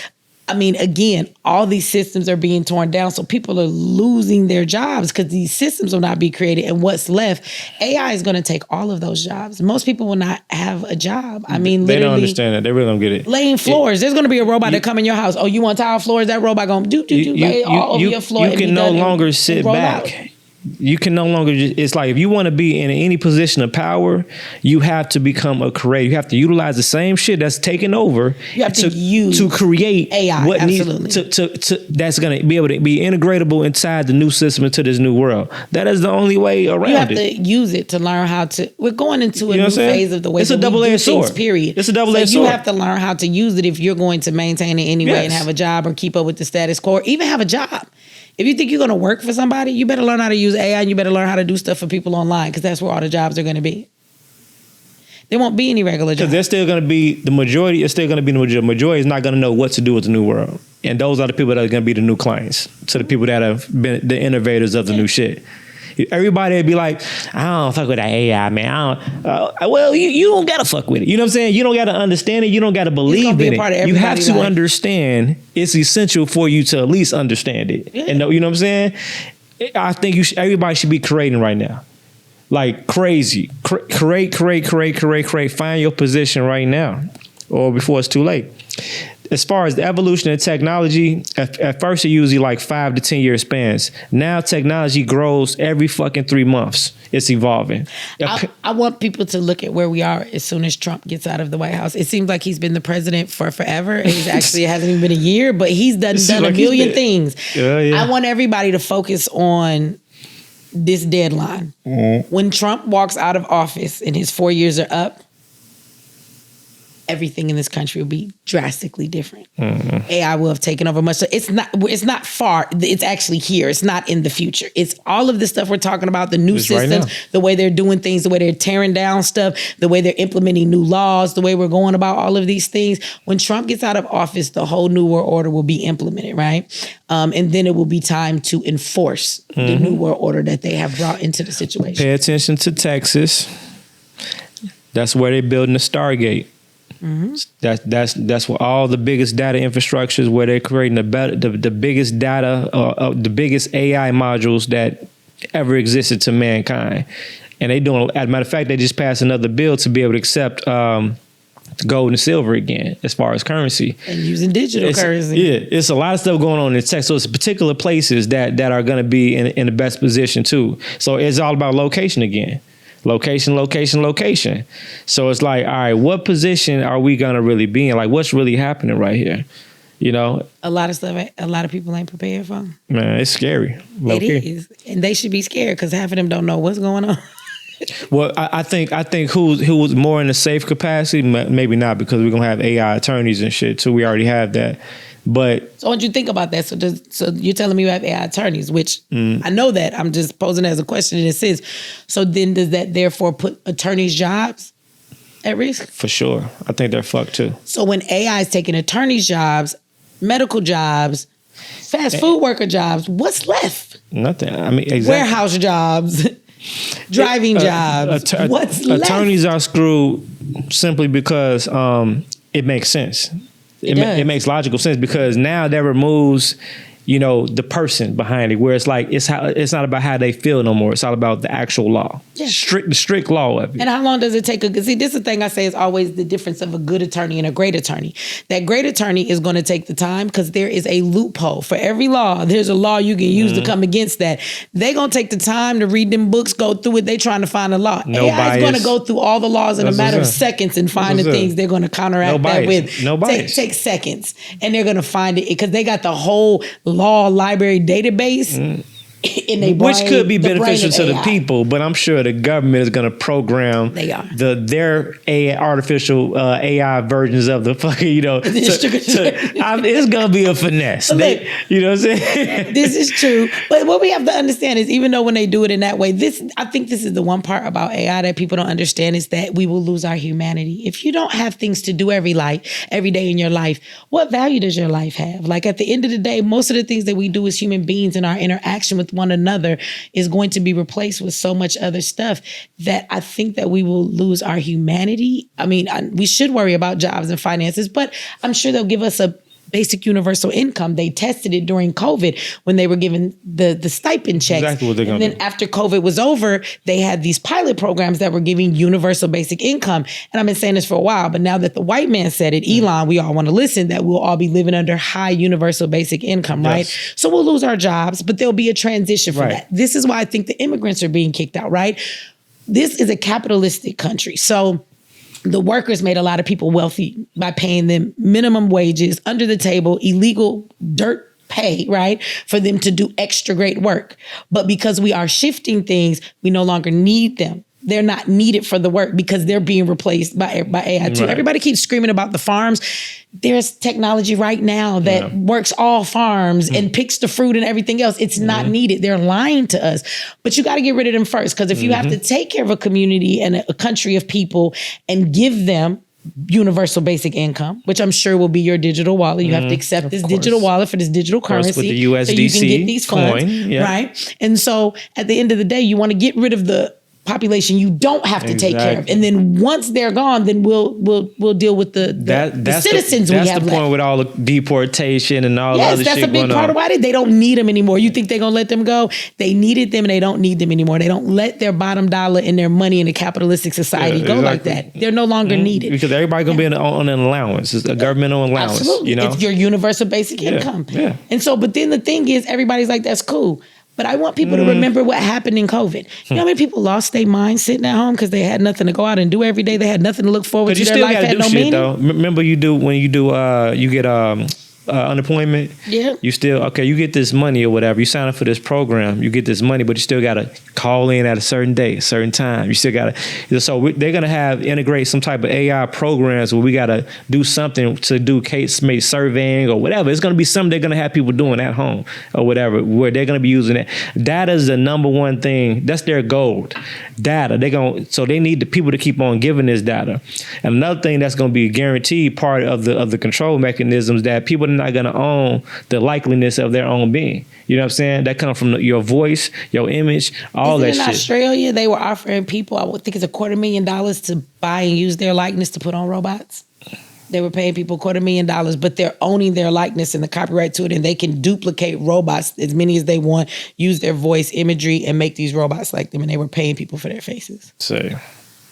I mean, again, all these systems are being torn down. So people are losing their jobs because these systems will not be created. And what's left, AI is going to take all of those jobs. Most people will not have a job. I mean, they don't understand that. They really don't get it. Laying floors. There's going to be a robot that come in your house. Oh, you want tile floors? That robot going to lay all over your floor. You can no longer sit back. You can no longer it's like, if you want to be in any position of power, you have to become a creator. You have to utilize the same shit that's taken over. You have to create AI, what absolutely. needs to that's going to be able to be integratable inside the new system, into this new world. That is the only way around it. You have to use it to learn how to. We're going into a new phase of the way that we do things, period. It's a double-edged sword. You have to learn how to use it if you're going to maintain it anyway and have a job or keep up with the status quo, or even have a job. If you think you're going to work for somebody, you better learn how to use AI, and you better learn how to do stuff for people online, because that's where all the jobs are going to be. There won't be any regular jobs. Because they're still going to be, the majority is still going to be the majority. The majority is not going to know what to do with the new world. And those are the people that are going to be the new clients. So the people that have been the innovators of the new shit. Everybody would be like, I don't fuck with that AI, man. Well, you don't gotta fuck with it. You know what I'm saying? You don't gotta understand it. You don't gotta believe in it. You have to understand. It's essential for you to at least understand it. Yeah. And you know what I'm saying? I think everybody should be creating right now, like crazy. Create. Find your position right now, or before it's too late. As far as the evolution of technology, at first it usually like 5 to 10 year spans. Now technology grows every fucking 3 months. It's evolving. I want people to look at where we are as soon as Trump gets out of the White House. It seems like he's been the president for forever. He's actually, it hasn't even been a year, but he's done a million things. Yeah. I want everybody to focus on this deadline. Mm-hmm. When Trump walks out of office and his 4 years are up, everything in this country will be drastically different. AI will have taken over much. So it's not far. It's actually here. It's not in the future. It's all of the stuff we're talking about, the new systems, the way they're doing things, the way they're tearing down stuff, the way they're implementing new laws, the way we're going about all of these things. When Trump gets out of office, the whole new world order will be implemented, right? And then it will be time to enforce the new world order that they have brought into the situation. Pay attention to Texas. That's where they're building the Stargate. That's where all the biggest data infrastructures, where they're creating the biggest data, the biggest AI modules that ever existed to mankind. And they doing, as a matter of fact, they just passed another bill to be able to accept gold and silver again as far as currency. And using digital currency. Yeah, it's a lot of stuff going on in Texas. So it's particular places that are going to be in the best position too. So it's all about location again. Location. So it's like, all right, what position are we going to really be in? Like, what's really happening right here? You know? A lot of stuff a lot of people ain't prepared for. Man, it's scary. It is. And they should be scared because half of them don't know what's going on. Well, I think who's more in a safe capacity, maybe not, because we're gonna have AI attorneys and shit too. We already have that, but so what you think about that? So you're telling me you have AI attorneys, which I know that. I'm just posing as a question in a sense. So then, does that therefore put attorneys' jobs at risk? For sure, I think they're fucked too. So when AI is taking attorneys' jobs, medical jobs, fast food worker jobs, what's left? Nothing. I mean, exactly. Warehouse jobs. Driving jobs. What's left? Attorneys are screwed simply because it makes sense. It makes logical sense because now that removes, the person behind it, where it's like it's not about how they feel no more. It's all about the actual law, the strict law of it. And how long does it take? See, this is the thing I say is always the difference of a good attorney and a great attorney. That great attorney is going to take the time because there is a loophole for every law. There's a law you can use to come against that. They're going to take the time to read them books, go through it. They're trying to find a law. AI is going to go through all the laws in a matter of seconds and find the things they're going to counteract that with. Take seconds, and they're going to find it because they got the whole law library database in their brain, which could be beneficial to the people, but I'm sure the government is going to program their artificial AI versions of the fucking, it's going to be a finesse. You know what I'm saying? This is true. But what we have to understand is even though when they do it in that way, I think this is the one part about AI that people don't understand is that we will lose our humanity. If you don't have things to do every day in your life, what value does your life have? Like at the end of the day, most of the things that we do as human beings in our interaction with one another is going to be replaced with so much other stuff that I think that we will lose our humanity. I mean, we should worry about jobs and finances, but I'm sure they'll give us a basic universal income. They tested it during COVID when they were giving the stipend checks. Exactly what they're going to do. And then after COVID was over, they had these pilot programs that were giving universal basic income. And I've been saying this for a while, but now that the white man said it, Elon, we all want to listen, that we'll all be living under high universal basic income, right? Yes. So we'll lose our jobs, but there'll be a transition from that. This is why I think the immigrants are being kicked out, right? This is a capitalistic country. So the workers made a lot of people wealthy by paying them minimum wages, under the table, illegal dirt pay, right? For them to do extra great work. But because we are shifting things, we no longer need them. They're not needed for the work because they're being replaced by AI too. Right. Everybody keeps screaming about the farms. There's technology right now that works all farms and picks the fruit and everything else. It's not needed. They're lying to us. But you got to get rid of them first, because if you have to take care of a community and a country of people and give them universal basic income, which I'm sure will be your digital wallet. You have to accept this digital wallet for this digital currency. With the USDC so you can get these funds, right? And so at the end of the day, you want to get rid of the population you don't have to take care of, and then once they're gone, then we'll deal with the citizens we have left. That's the point with all the deportation and all the other shit going on. Yes, that's a big part of why they don't need them anymore. You think they're gonna let them go? They needed them, and they don't need them anymore. They don't let their bottom dollar and their money in a capitalistic society go like that. They're no longer needed because everybody's gonna be on an allowance. It's a governmental allowance. Absolutely, it's your universal basic income. Yeah. And so, but then the thing is, everybody's like, that's cool. But I want people to remember what happened in COVID. You know how many people lost their mind sitting at home because they had nothing to go out and do every day? They had nothing to look forward to. Their life had no meaning. Though. Remember, you get unemployment. Yeah. You still you get this money or whatever. You sign up for this program, you get this money, but you still gotta call in at a certain day, a certain time. You still gotta. So they're gonna integrate some type of AI programs where we gotta do something to do case made surveying or whatever. It's gonna be something they're gonna have people doing at home or whatever, where they're gonna be using it. Data is the number one thing. That's their gold. Data. So they need the people to keep on giving this data. And another thing that's gonna be a guaranteed part of the control mechanisms, that people are not gonna own the likeliness of their own being. You know what I'm saying? That comes from your voice, your image, all that shit. In Australia, they were offering people, I would think it's $250,000 to buy and use their likeness to put on robots. They were paying people $250,000, but they're owning their likeness and the copyright to it, and they can duplicate robots as many as they want, use their voice, imagery, and make these robots like them. And they were paying people for their faces. So,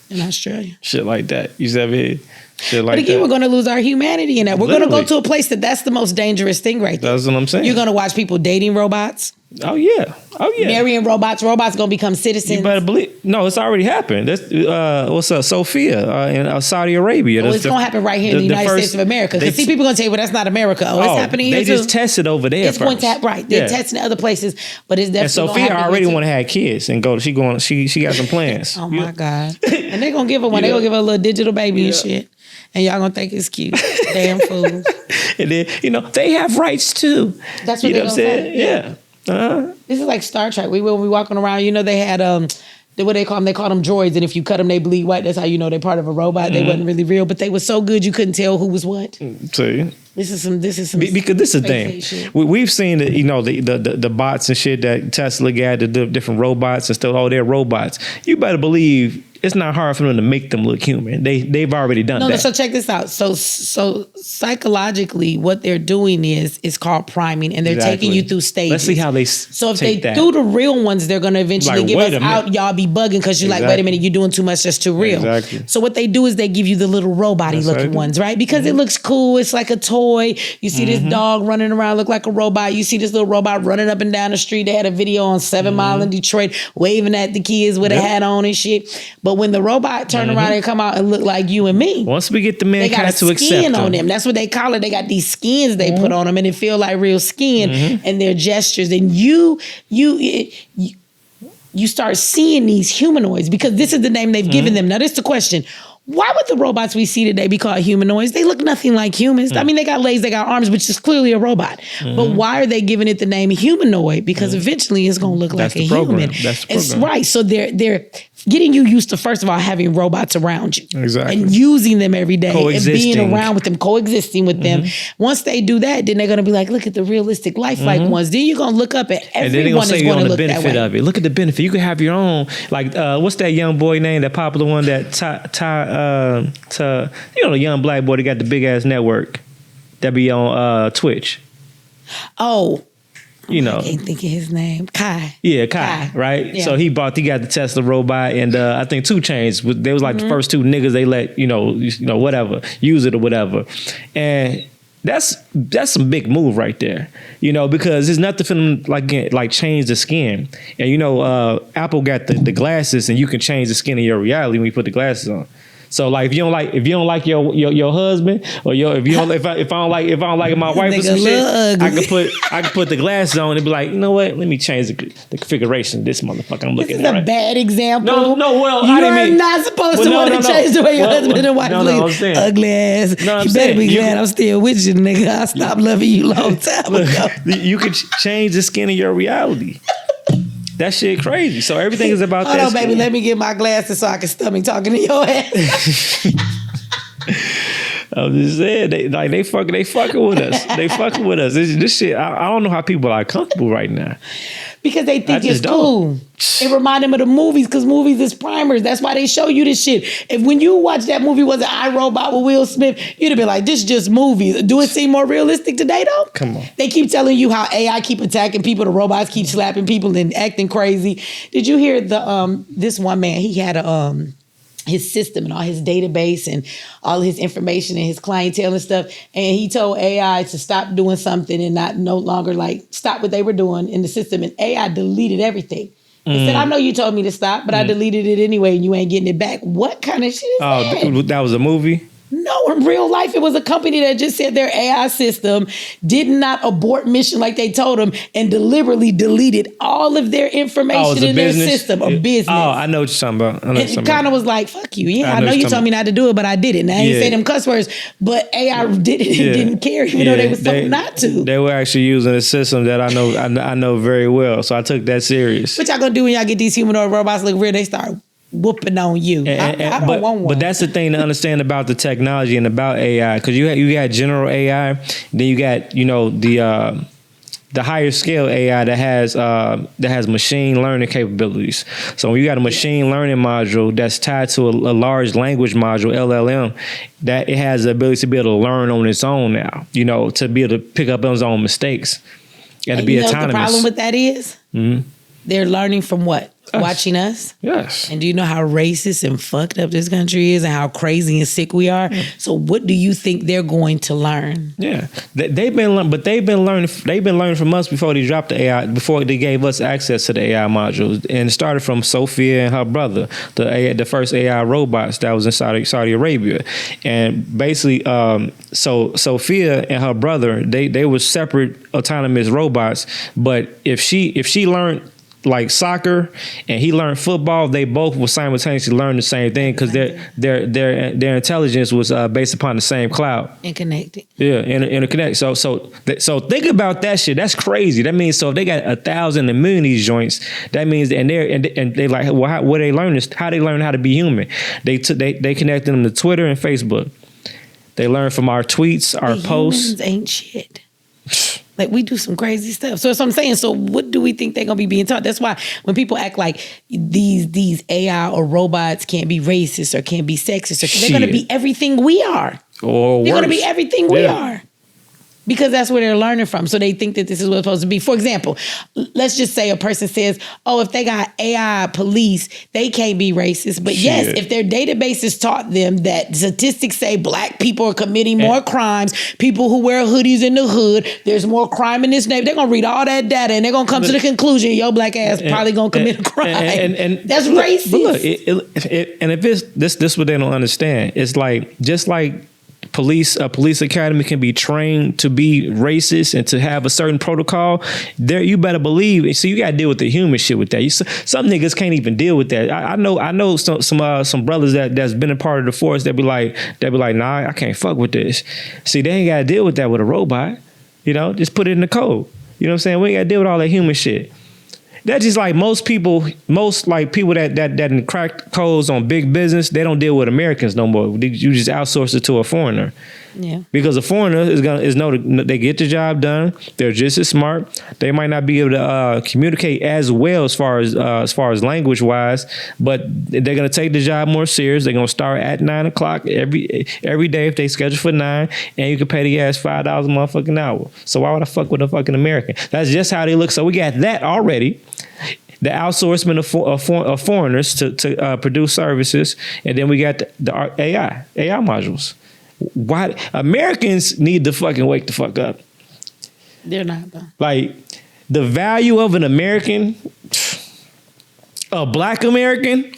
in Australia. Shit like that. You see what I mean? Shit like but again, that. we're going to lose our humanity in that. We're going to go to a place that's the most dangerous thing right there. That's what I'm saying. You're going to watch people dating robots. Oh yeah. Marrying robots. Robots going to become citizens. You better believe. No, it's already happened. That's what's up, Sophia in Saudi Arabia. It's going to happen right here in the United States of America. Because see, people going to tell you, well, that's not America. It's happening here too. They just tested over there. It's going to happen, right? They're testing other places, but it's definitely. And Sophia already want to have kids and go. She got some plans. Oh my God! And they're gonna give her one. They're gonna give her a little digital baby and shit. And y'all gonna think it's cute. Damn fools. And then they have rights too. That's what they're gonna say. Yeah. This is like Star Trek. We walking around. They had what they call them? They call them droids. And if you cut them, they bleed white. That's how you know they're part of a robot. They wasn't really real, but they were so good you couldn't tell who was what. See. This is some. Because this is the thing. We've seen the bots and shit that Tesla got, the different robots and stuff. Oh, they're robots. You better believe it's not hard for them to make them look human. They've already done that. No, so check this out. So psychologically, what they're doing is called priming, and they're taking you through stages. Let's see how they. So if they do the real ones, they're going to eventually give us out. Y'all be bugging because you're like, wait a minute, you're doing too much. That's too real. Exactly. So what they do is they give you the little robot-y looking ones, right? Because it looks cool. It's like a toy. You see this dog running around, look like a robot. You see this little robot running up and down the street. They had a video on 7 Mile in Detroit waving at the kids with a hat on and shit. But when the robot turn around and come out and look like you and me, once we get the mankind to accept them, skin on them. That's what they call it. They got these skins they put on them, and it feel like real skin and their gestures. And you start seeing these humanoids because this is the name they've given them. Now, this is the question. Why would the robots we see today be called humanoids? They look nothing like humans. I mean, they got legs, they got arms, but it's clearly a robot. But why are they giving it the name humanoid? Because eventually it's going to look like a human. That's the program. It's right. So they're getting you used to, first of all, having robots around you. Exactly. And using them every day. And being around with them, coexisting with them. Once they do that, then they're going to be like, look at the realistic, lifelike ones. Then you're going to look up at everyone is going to look that way. And then they're going to say you on the benefit of it. Look at the benefit. You can have your own, like, what's that young boy name, that popular one that the young black boy that got the big ass network that be on Twitch. Oh. I can't think of his name. Kai. Yeah, Kai, right? Yeah. So he got the Tesla robot, and I think 2 Chainz, they was like the first 2 niggas they let, whatever, use it or whatever. And that's some big move right there, because there's nothing for them like change the skin. And Apple got the glasses, and you can change the skin of your reality when you put the glasses on. So like if you don't like your husband, or if I don't like my wife or some shit, I can put the glasses on and be like, you know what? Let me change the configuration of this motherfucker I'm looking at. This is a bad example. No. Well, you're not supposed to want to change the way your husband and wife look. Ugly ass. You better be glad I'm still with you, nigga. I stopped loving you a long time ago. You could change the skin of your reality. That shit crazy. So everything is about that. Hold on, baby. Let me get my glasses so I can stomach talking to your ass. I'm just saying, they fucking with us. They fucking with us. This shit. I don't know how people are comfortable right now. Because they think it's cool. It remind them of the movies, because movies is primers. That's why they show you this shit. If when you watch that movie, was it iRobot with Will Smith, you'd have been like, this is just movies. Do it seem more realistic today, though? Come on. They keep telling you how AI keep attacking people, the robots keep slapping people and acting crazy. Did you hear this one man, he had his system and all his database and all his information and his clientele and stuff. And he told AI to stop doing something and no longer stop what they were doing in the system. And AI deleted everything. He said, I know you told me to stop, but I deleted it anyway and you ain't getting it back. What kind of shit is that? That was a movie? No, in real life, it was a company that just said their AI system did not abort mission like they told them and deliberately deleted all of their information in their system or business. Oh, I know what you're talking about. And it kind of was like, fuck you. Yeah, I know you told me not to do it, but I did it. Now I ain't say them cuss words, but AI did it and didn't care, even though they was told not to. They were actually using a system that I know very well, so I took that serious. What y'all gonna do when y'all get these humanoid robots look real? They start whooping on you. I don't want one. But that's the thing to understand about the technology and about AI, because you got general AI, then you got the higher scale AI that has machine learning capabilities. So when you got a machine learning module that's tied to a large language module, LLM, that it has the ability to be able to learn on its own now, to be able to pick up on its own mistakes and to be autonomous. The problem with that is they're learning from what? Watching us. Yes. And do you know how racist and fucked up this country is and how crazy and sick we are? So what do you think they're going to learn? Yeah. They've been learning from us before they dropped the AI, before they gave us access to the AI modules. And it started from Sophia and her brother, the first AI robots that was in Saudi Arabia. And basically, so Sophia and her brother, they were separate autonomous robots, but if she learned like soccer and he learned football, they both will simultaneously learn the same thing because their intelligence was based upon the same cloud and connected. Yeah, interconnected. So think about that shit. That's crazy. That means so if they got 1,000 and million of these joints, that means and they like, well, what they learn is how they learn how to be human. They connected them to Twitter and Facebook. They learn from our tweets, our posts. Humans ain't shit. Like, we do some crazy stuff. So that's what I'm saying. So what do we think they're going to be being taught? That's why when people act like these AI or robots can't be racist or can't be sexist, or they're going to be everything we are. Or they're going to be everything we are. Because that's where they're learning from. So they think that this is what it's supposed to be. For example, let's just say a person says, oh, if they got AI police, they can't be racist. But yes, if their databases taught them that statistics say black people are committing more crimes, people who wear hoodies in the hood, there's more crime in this neighborhood. They're going to read all that data and they're going to come to the conclusion, your black ass probably going to commit a crime. And that's racist. But look, if it's this what they don't understand. It's like, just like a police academy can be trained to be racist and to have a certain protocol. There, you better believe. So you got to deal with the human shit with that. Some niggas can't even deal with that. I know some brothers that's been a part of the force that be like, nah, I can't fuck with this. See, they ain't got to deal with that with a robot. Just put it in the code. You know what I'm saying? We ain't got to deal with all that human shit. That's just like most people that crack codes on big business, they don't deal with Americans no more. You just outsource it to a foreigner. Yeah. Because a foreigner they get the job done. They're just as smart. They might not be able to communicate as well as far as language wise, but they're gonna take the job more serious. They're gonna start at 9 o'clock every day if they schedule for 9, and you can pay the ass $5 a motherfucking hour. So why would I fuck with a fucking American? That's just how they look. So we got that already. The outsourcement of foreigners to produce services, and then we got the AI modules. Why Americans need to fucking wake the fuck up? They're not though. Like, the value of an American, a black American,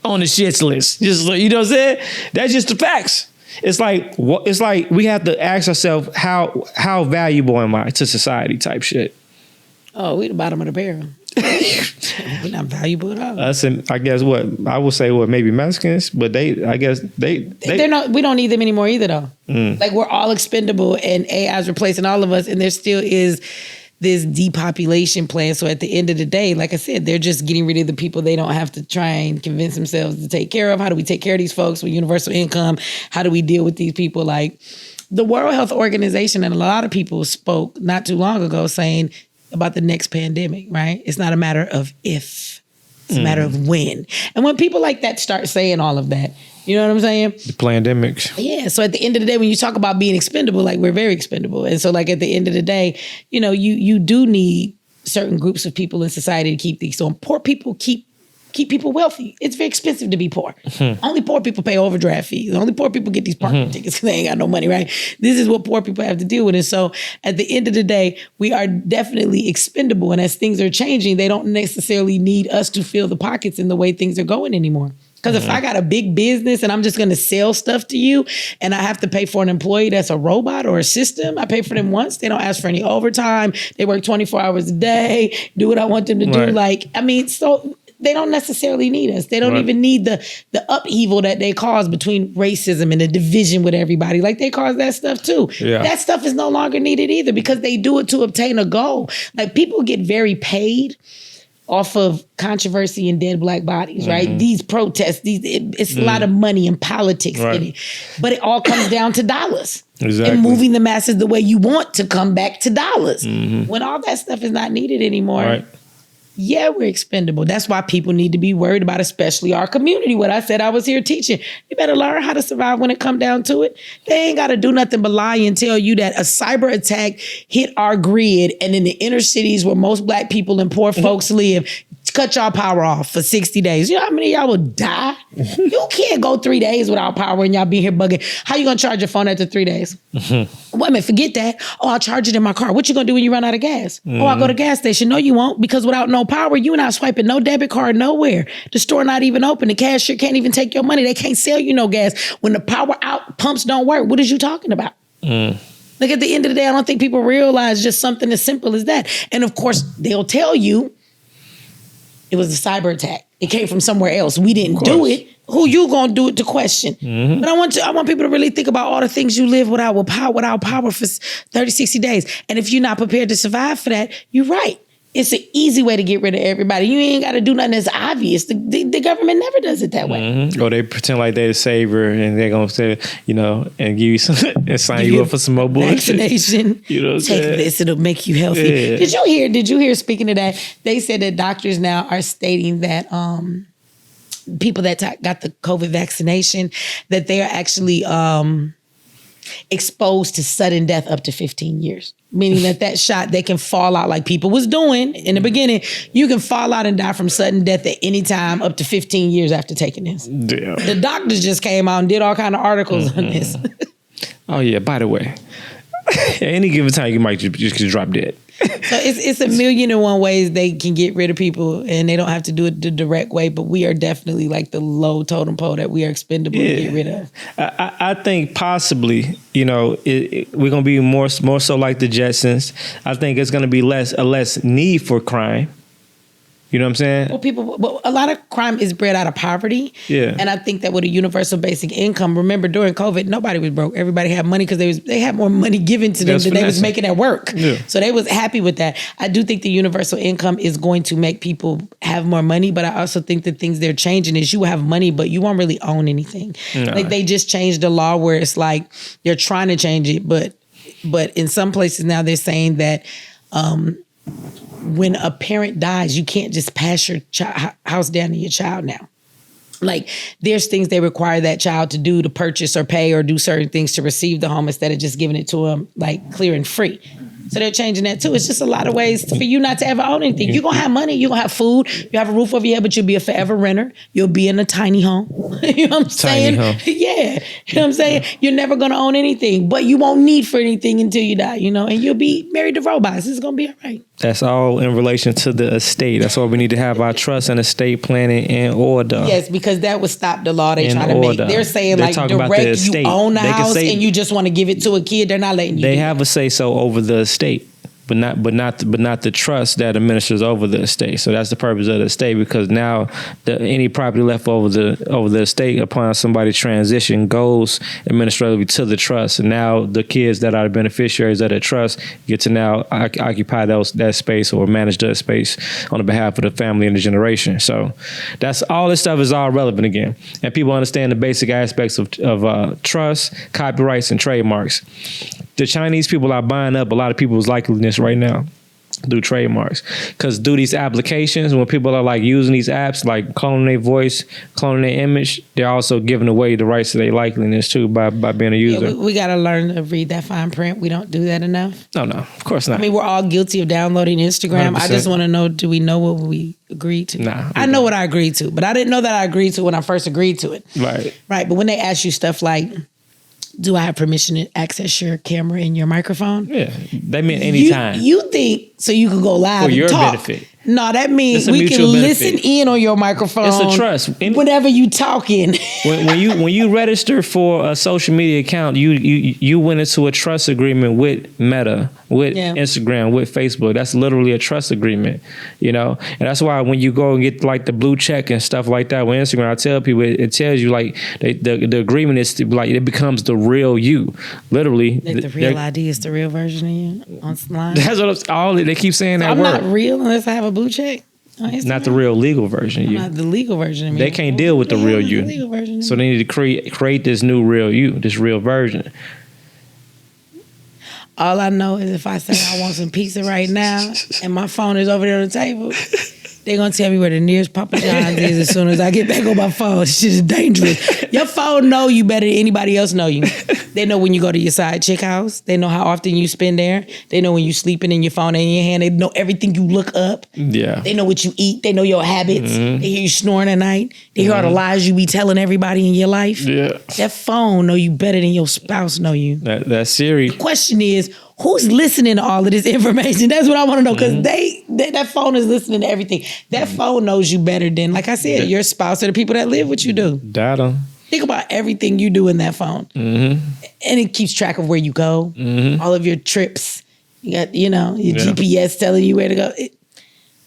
on the shits list. Just, you know what I'm saying? That's just the facts. It's like we have to ask ourselves, how valuable am I to society type shit. Oh, we the bottom of the barrel. We're not valuable at all. I guess I would say maybe Mexicans, but they're not. We don't need them anymore either, though. Like, we're all expendable, and AI is replacing all of us, and there still is this depopulation plan. So at the end of the day, like I said, they're just getting rid of the people they don't have to try and convince themselves to take care of. How do we take care of these folks with universal income? How do we deal with these people? Like, the World Health Organization and a lot of people spoke not too long ago saying about the next pandemic, right? It's not a matter of if, it's a matter of when. And when people like that start saying all of that, you know what I'm saying? The pandemics. Yeah. So at the end of the day, when you talk about being expendable, like, we're very expendable. And so, like, at the end of the day, you do need certain groups of people in society to keep these. So poor people keep people wealthy. It's very expensive to be poor. Only poor people pay overdraft fees. Only poor people get these parking tickets because they ain't got no money, right? This is what poor people have to deal with. And so at the end of the day, we are definitely expendable. And as things are changing, they don't necessarily need us to fill the pockets in the way things are going anymore. Because if I got a big business and I'm just going to sell stuff to you and I have to pay for an employee that's a robot or a system, I pay for them once. They don't ask for any overtime. They work 24 hours a day, do what I want them to do. Like, I mean, so they don't necessarily need us. They don't even need the upheaval that they cause between racism and the division with everybody. Like, they cause that stuff too. Yeah. That stuff is no longer needed either because they do it to obtain a goal. Like, people get very paid off of controversy and dead Black bodies, right? These protests, it's a lot of money and politics in it. But it all comes down to dollars. Exactly. And moving the masses the way you want to come back to dollars. When all that stuff is not needed anymore, yeah, we're expendable. That's why people need to be worried about, especially our community. What I said I was here teaching. You better learn how to survive when it come down to it. They ain't got to do nothing but lie and tell you that a cyber attack hit our grid and in the inner cities where most Black people and poor folks live, cut y'all power off for 60 days. You know how many of y'all would die? You can't go 3 days without power and y'all be here bugging. How you gonna charge your phone after 3 days? Wait a minute, forget that. Oh, I'll charge it in my car. What you gonna do when you run out of gas? Oh, I'll go to the gas station. No, you won't, because without no power, you not swiping no debit card nowhere. The store not even open. The cashier can't even take your money. They can't sell you no gas. When the power out, pumps don't work. What is you talking about? Like, at the end of the day, I don't think people realize just something as simple as that. And of course, they'll tell you it was a cyber attack. It came from somewhere else. We didn't do it. Who you gonna do it to question? But I want people to really think about all the things you live without power for 30, 60 days. And if you're not prepared to survive for that, you're right. It's an easy way to get rid of everybody. You ain't got to do nothing that's obvious. The government never does it that way. Or they pretend like they're the savior and they're going to say, and give you some, and sign you up for some more bullshit. Vaccination. You know what I'm saying? Take this, it'll make you healthy. Yeah. Did you hear, speaking of that, they said that doctors now are stating that people that got the COVID vaccination, that they are actually exposed to sudden death up to 15 years. Meaning that shot, they can fall out like people was doing in the beginning. You can fall out and die from sudden death at any time up to 15 years after taking this. Damn. The doctors just came out and did all kind of articles on this. Oh yeah, by the way, at any given time you might just drop dead. So it's a million and one ways they can get rid of people, and they don't have to do it the direct way, but we are definitely like the low totem pole that we are expendable to get rid of. I think possibly, we're going to be more so like the Jetsons. I think it's going to be a less need for crime. You know what I'm saying? Well, a lot of crime is bred out of poverty. Yeah. And I think that with a universal basic income, remember during COVID, nobody was broke. Everybody had money because they had more money given to them than they was making at work. Yeah. So they was happy with that. I do think the universal income is going to make people have more money, but I also think the things they're changing is you will have money, but you won't really own anything. No. Like, they just changed the law where it's like they're trying to change it, but in some places now they're saying that when a parent dies, you can't just pass your house down to your child now. Like, there's things they require that child to do to purchase or pay or do certain things to receive the home instead of just giving it to them like clear and free. So they're changing that too. It's just a lot of ways for you not to ever own anything. You're going to have money. You're going to have food. You have a roof over your head, but you'll be a forever renter. You'll be in a tiny home. You know what I'm saying? Home. Yeah. You know what I'm saying? You're never going to own anything, but you won't need for anything until you die, and you'll be married to robots. It's going to be all right. That's all in relation to the estate. That's why we need to have our trust and estate planning in order. Yes, because that would stop the law they're trying to make. They're saying like direct, you own the house and you just want to give it to a kid. They're not letting you. They have a say so over the estate, but not the trust that administers over the estate. So that's the purpose of the estate, because now any property left over the estate upon somebody's transition goes administratively to the trust. And now the kids that are the beneficiaries of the trust get to now occupy that space or manage that space on the behalf of the family and the generation. So that's all this stuff is all relevant again. And people understand the basic aspects of trust, copyrights, and trademarks. The Chinese people are buying up a lot of people's likeliness right now through trademarks, because through these applications, when people are like using these apps, like cloning their voice, cloning their image, they're also giving away the rights to their likeliness too by being a user. Yeah, we got to learn to read that fine print. We don't do that enough. No, of course not. I mean, we're all guilty of downloading Instagram. 100%. I just want to know, do we know what we agreed to? Nah. I know what I agreed to, but I didn't know that I agreed to when I first agreed to it. Right. Right, but when they ask you stuff like, do I have permission to access your camera and your microphone? Yeah, they mean anytime. You think so you could go live for your and talk. benefit. No, that means It's a we can mutual listen benefit. in on your microphone. It's a trust. Whenever you talking. when you register for a social media account, you went into a trust agreement with Meta, with Instagram, with Facebook. That's literally a trust agreement, you know. And that's why when you go and get like the blue check and stuff like that with Instagram, I tell people it tells you like the agreement is to, like, it becomes the real you, literally. Like the real ID is the real version of you online. That's what all they keep saying. That I'm word. not real unless I have a blue check. Not the real legal version of you. Not the legal version of me. They can't deal with the real The you. legal version of So me. they need to create this new real you, this real version. All I know is if I say I want some pizza right now and my phone is over there on the table, they're going to tell me where the nearest Papa John's is as soon as I get back on my phone. Shit is dangerous. Your phone know you better than anybody else know you. They know when you go to your side chick house. They know how often you spend there. They know when you sleeping in your phone in your hand. They know everything you look up. Yeah. They know what you eat. They know your habits. They hear you snoring at night. They hear all the lies you be telling everybody in your life. Yeah. That phone know you better than your spouse know you. That Siri. The question is, who's listening to all of this information? That's what I want to know, because that phone is listening to everything. That phone knows you better than, like I said, your spouse or the people that live what you do. Data. Think about everything you do in that phone. And it keeps track of where you go, all of your trips. You got, your GPS telling you where to go.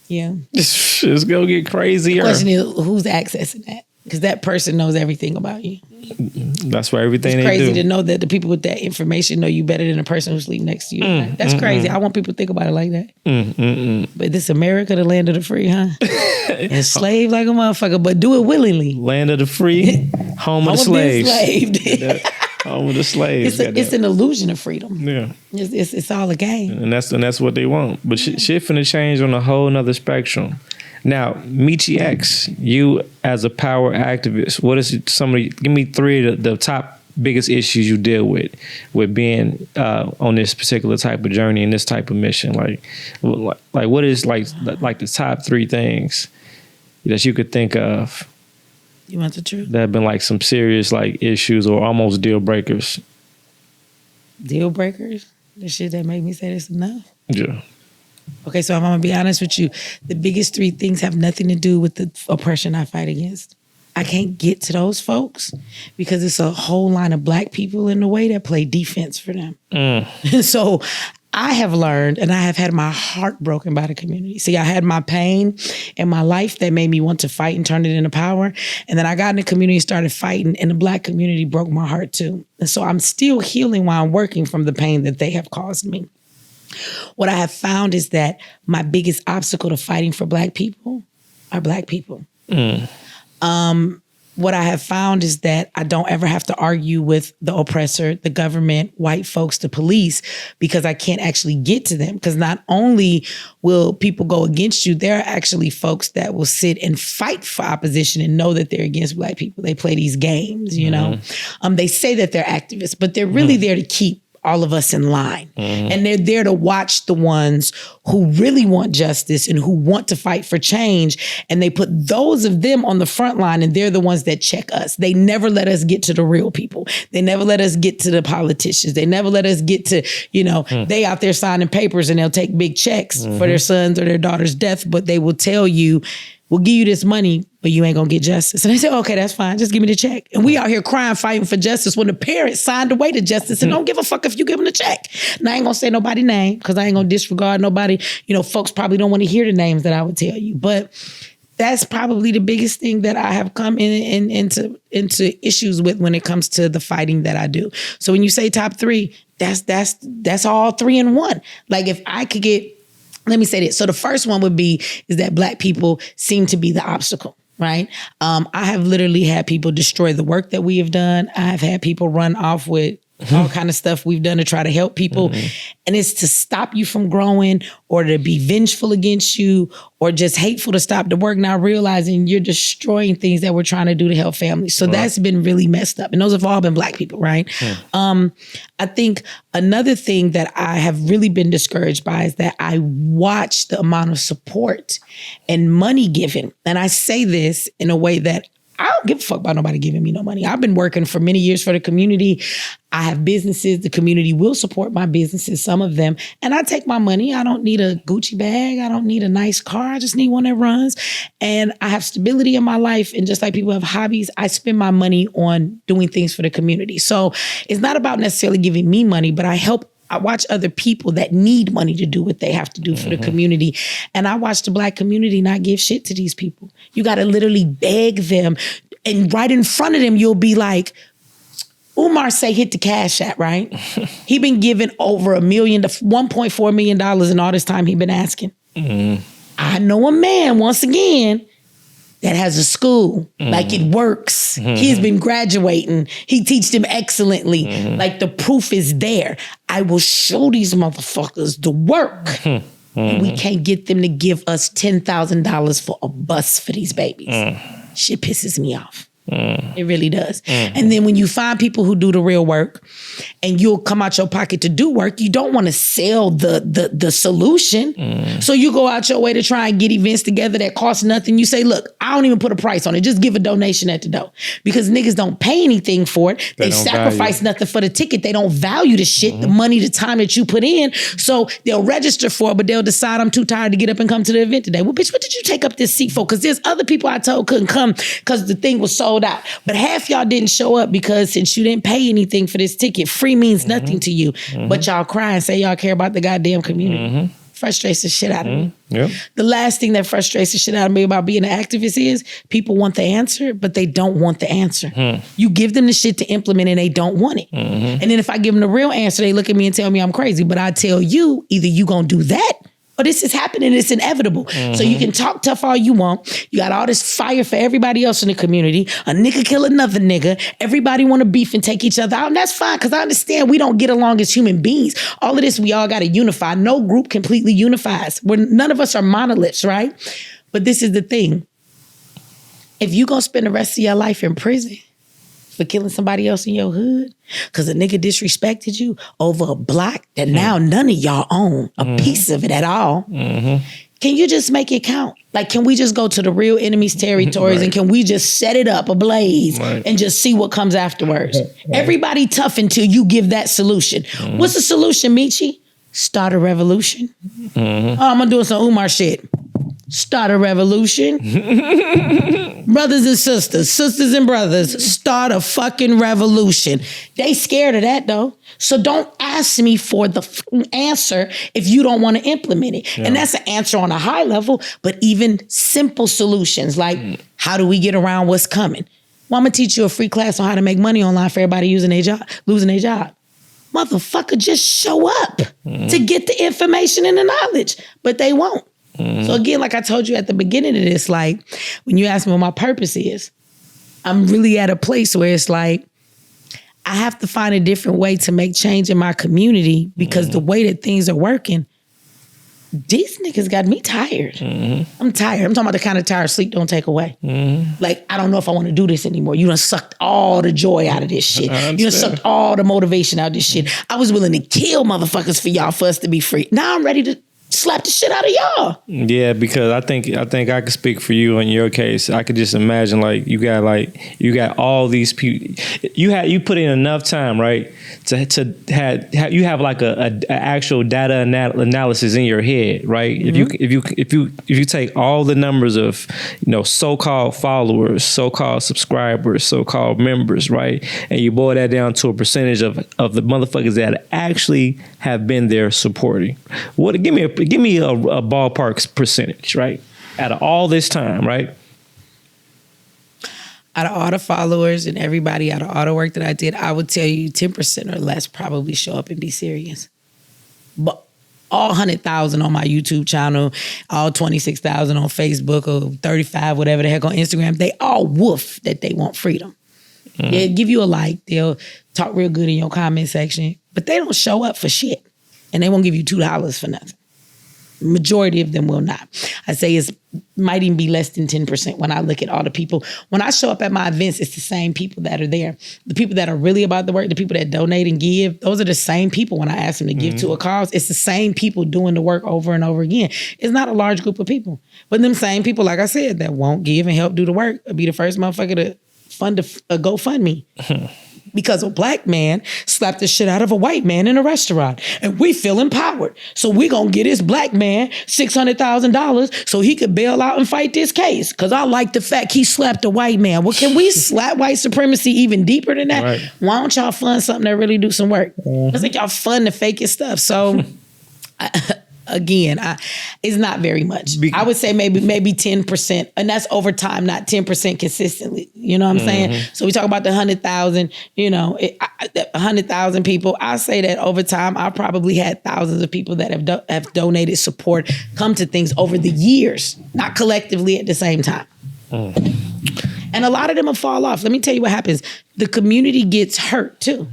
It's gonna get crazier. The question is, who's accessing that? Because that person knows everything about you. That's why everything It's they crazy do. to know that the people with that information know you better than the person who sleeps next to you. That's crazy. I want people to think about it like that. But this America, the land of the free, huh? Enslaved like a motherfucker, but do it willingly. Land of the free, home of the slaves. Enslaved. Home of the slaves. It's an illusion of freedom. Yeah. It's all a game. And that's what they want. But shit finna change on a whole nother spectrum. Now, Mechee X, you as a power activist, what is give me three of the top biggest issues you deal with being on this particular type of journey and this type of mission? Like what is like the top three things that you could think of? You want the truth? That have been like some serious like issues or almost deal breakers. Deal breakers? The shit that make me say this enough? Yeah. Okay, so if I'm gonna be honest with you, the biggest three things have nothing to do with the oppression I fight against. I can't get to those folks because it's a whole line of Black people in the way that play defense for them. So I have learned, and I have had my heart broken by the community. See, I had my pain in my life that made me want to fight and turn it into power. And then I got in the community and started fighting, and the Black community broke my heart too. And so I'm still healing while I'm working from the pain that they have caused me. What I have found is that my biggest obstacle to fighting for Black people are Black people. What I have found is that I don't ever have to argue with the oppressor, the government, white folks, the police, because I can't actually get to them. Because not only will people go against you, there are actually folks that will sit and fight for opposition and know that they're against Black people. They play these games, you know. They say that they're activists, but they're really there to keep all of us in line. And they're there to watch the ones who really want justice and who want to fight for change. And they put those of them on the front line, and they're the ones that check us. They never let us get to the real people. They never let us get to the politicians. They never let us get to, they out there signing papers and they'll take big checks for their sons or their daughter's death, but they will tell you, we'll give you this money, but you ain't gonna get justice. And I said, okay, that's fine. Just give me the check. And we out here crying, fighting for justice when the parents signed away to justice and don't give a fuck if you give them the check. And I ain't gonna say nobody's name because I ain't gonna disregard nobody. Folks probably don't want to hear the names that I would tell you. But that's probably the biggest thing that I have come into issues with when it comes to the fighting that I do. So when you say top three, that's all three in one. Like if I could get, let me say this. So the first one is that Black people seem to be the obstacle, right? I have literally had people destroy the work that we have done. I have had people run off with all kind of stuff we've done to try to help people. And it's to stop you from growing or to be vengeful against you or just hateful to stop the work, not realizing you're destroying things that we're trying to do to help families. So that's been really messed up. And those have all been Black people, right? I think another thing that I have really been discouraged by is that I watch the amount of support and money given. And I say this in a way that I don't give a fuck about nobody giving me no money. I've been working for many years for the community. I have businesses. The community will support my businesses, some of them. And I take my money. I don't need a Gucci bag. I don't need a nice car. I just need one that runs. And I have stability in my life. And just like people have hobbies, I spend my money on doing things for the community. So it's not about necessarily giving me money, but I watch other people that need money to do what they have to do for the community. And I watch the Black community not give shit to these people. You got to literally beg them. And right in front of them, you'll be like, Umar say hit the Cash App, right? He been giving over $1.4 million in all this time he been asking. I know a man, once again, that has a school, like it works. He's been graduating. He teach them excellently. Like the proof is there. I will show these motherfuckers the work. And we can't get them to give us $10,000 for a bus for these babies. Shit pisses me off. It really does. And then when you find people who do the real work and you'll come out your pocket to do work, you don't want to sell the solution. So you go out your way to try and get events together that cost nothing. You say, look, I don't even put a price on it. Just give a donation at the door. Because niggas don't pay anything for it. They sacrifice nothing for the ticket. They don't value the shit, the money, the time that you put in. So they'll register for it, but they'll decide I'm too tired to get up and come to the event today. Well, bitch, what did you take up this seat for? Because there's other people I told couldn't come because the thing was sold out. But half y'all didn't show up because since you didn't pay anything for this ticket, free means nothing to you. But y'all cry and say y'all care about the goddamn community. Frustrates the shit out of me. The last thing that frustrates the shit out of me about being an activist is people want the answer, but they don't want the answer. You give them the shit to implement and they don't want it. And then if I give them the real answer, they look at me and tell me I'm crazy. But I tell you, either you gonna do that or this is happening, it's inevitable. So you can talk tough all you want. You got all this fire for everybody else in the community. A nigga kill another nigga. Everybody want to beef and take each other out. And that's fine, because I understand we don't get along as human beings. All of this, we all got to unify. No group completely unifies. None of us are monoliths, right? But this is the thing. If you gonna spend the rest of your life in prison for killing somebody else in your hood, because a nigga disrespected you over a block that now none of y'all own a piece of it at all, can you just make it count? Like, can we just go to the real enemy's territories and can we just set it up ablaze and just see what comes afterwards? Everybody tough until you give that solution. What's the solution, Mechee? Start a revolution. Oh, I'm gonna do some Umar shit. Start a revolution. Brothers and sisters and brothers, start a fucking revolution. They scared of that though. So don't ask me for the answer if you don't want to implement it. And that's an answer on a high level, but even simple solutions like how do we get around what's coming? Well, I'm gonna teach you a free class on how to make money online for everybody losing their job. Motherfucker, just show up to get the information and the knowledge, but they won't. So again, like I told you at the beginning of this, like when you ask me what my purpose is, I'm really at a place where it's like, I have to find a different way to make change in my community because the way that things are working, these niggas got me tired. I'm tired. I'm talking about the kind of tired sleep don't take away. Like, I don't know if I want to do this anymore. You done sucked all the joy out of this shit. You done sucked all the motivation out of this shit. I was willing to kill motherfuckers for y'all, for us to be free. Now I'm ready to slap the shit out of y'all. Yeah, because I think I could speak for you in your case. I could just imagine you got all these people. You put in enough time, right? To have you have like a actual data analysis in your head, right? If you take all the numbers of so-called followers, so-called subscribers, so-called members, right, and you boil that down to a percentage of the motherfuckers that actually have been there supporting. Give me a ballpark percentage, right? Out of all this time, right? Out of all the followers and everybody, out of all the work that I did, I would tell you 10% or less probably show up and be serious. But all 100,000 on my YouTube channel, all 26,000 on Facebook, or 35, whatever the heck on Instagram, they all woof that they want freedom. They'll give you a like, they'll talk real good in your comment section, but they don't show up for shit. And they won't give you $2 for nothing. Majority of them will not. I say it might even be less than 10% when I look at all the people. When I show up at my events, it's the same people that are there. The people that are really about the work, the people that donate and give, those are the same people when I ask them to give to a cause. It's the same people doing the work over and over again. It's not a large group of people. But them same people, like I said, that won't give and help do the work will be the first motherfucker to fund a GoFundMe. Because a black man slapped the shit out of a white man in a restaurant. And we feel empowered. So we gonna get this black man $600,000 so he could bail out and fight this case. Because I like the fact he slapped a white man. Well, can we slap white supremacy even deeper than that? Right. Why don't y'all fund something that really do some work? It's like y'all fund the fakest stuff. So... Again, it's not very much. I would say maybe 10%, and that's over time, not 10% consistently. You know what I'm saying? So we talk about the 100,000. 100,000 people. I say that over time, I probably had thousands of people that have donated support, come to things over the years, not collectively at the same time. And a lot of them will fall off. Let me tell you what happens. The community gets hurt too.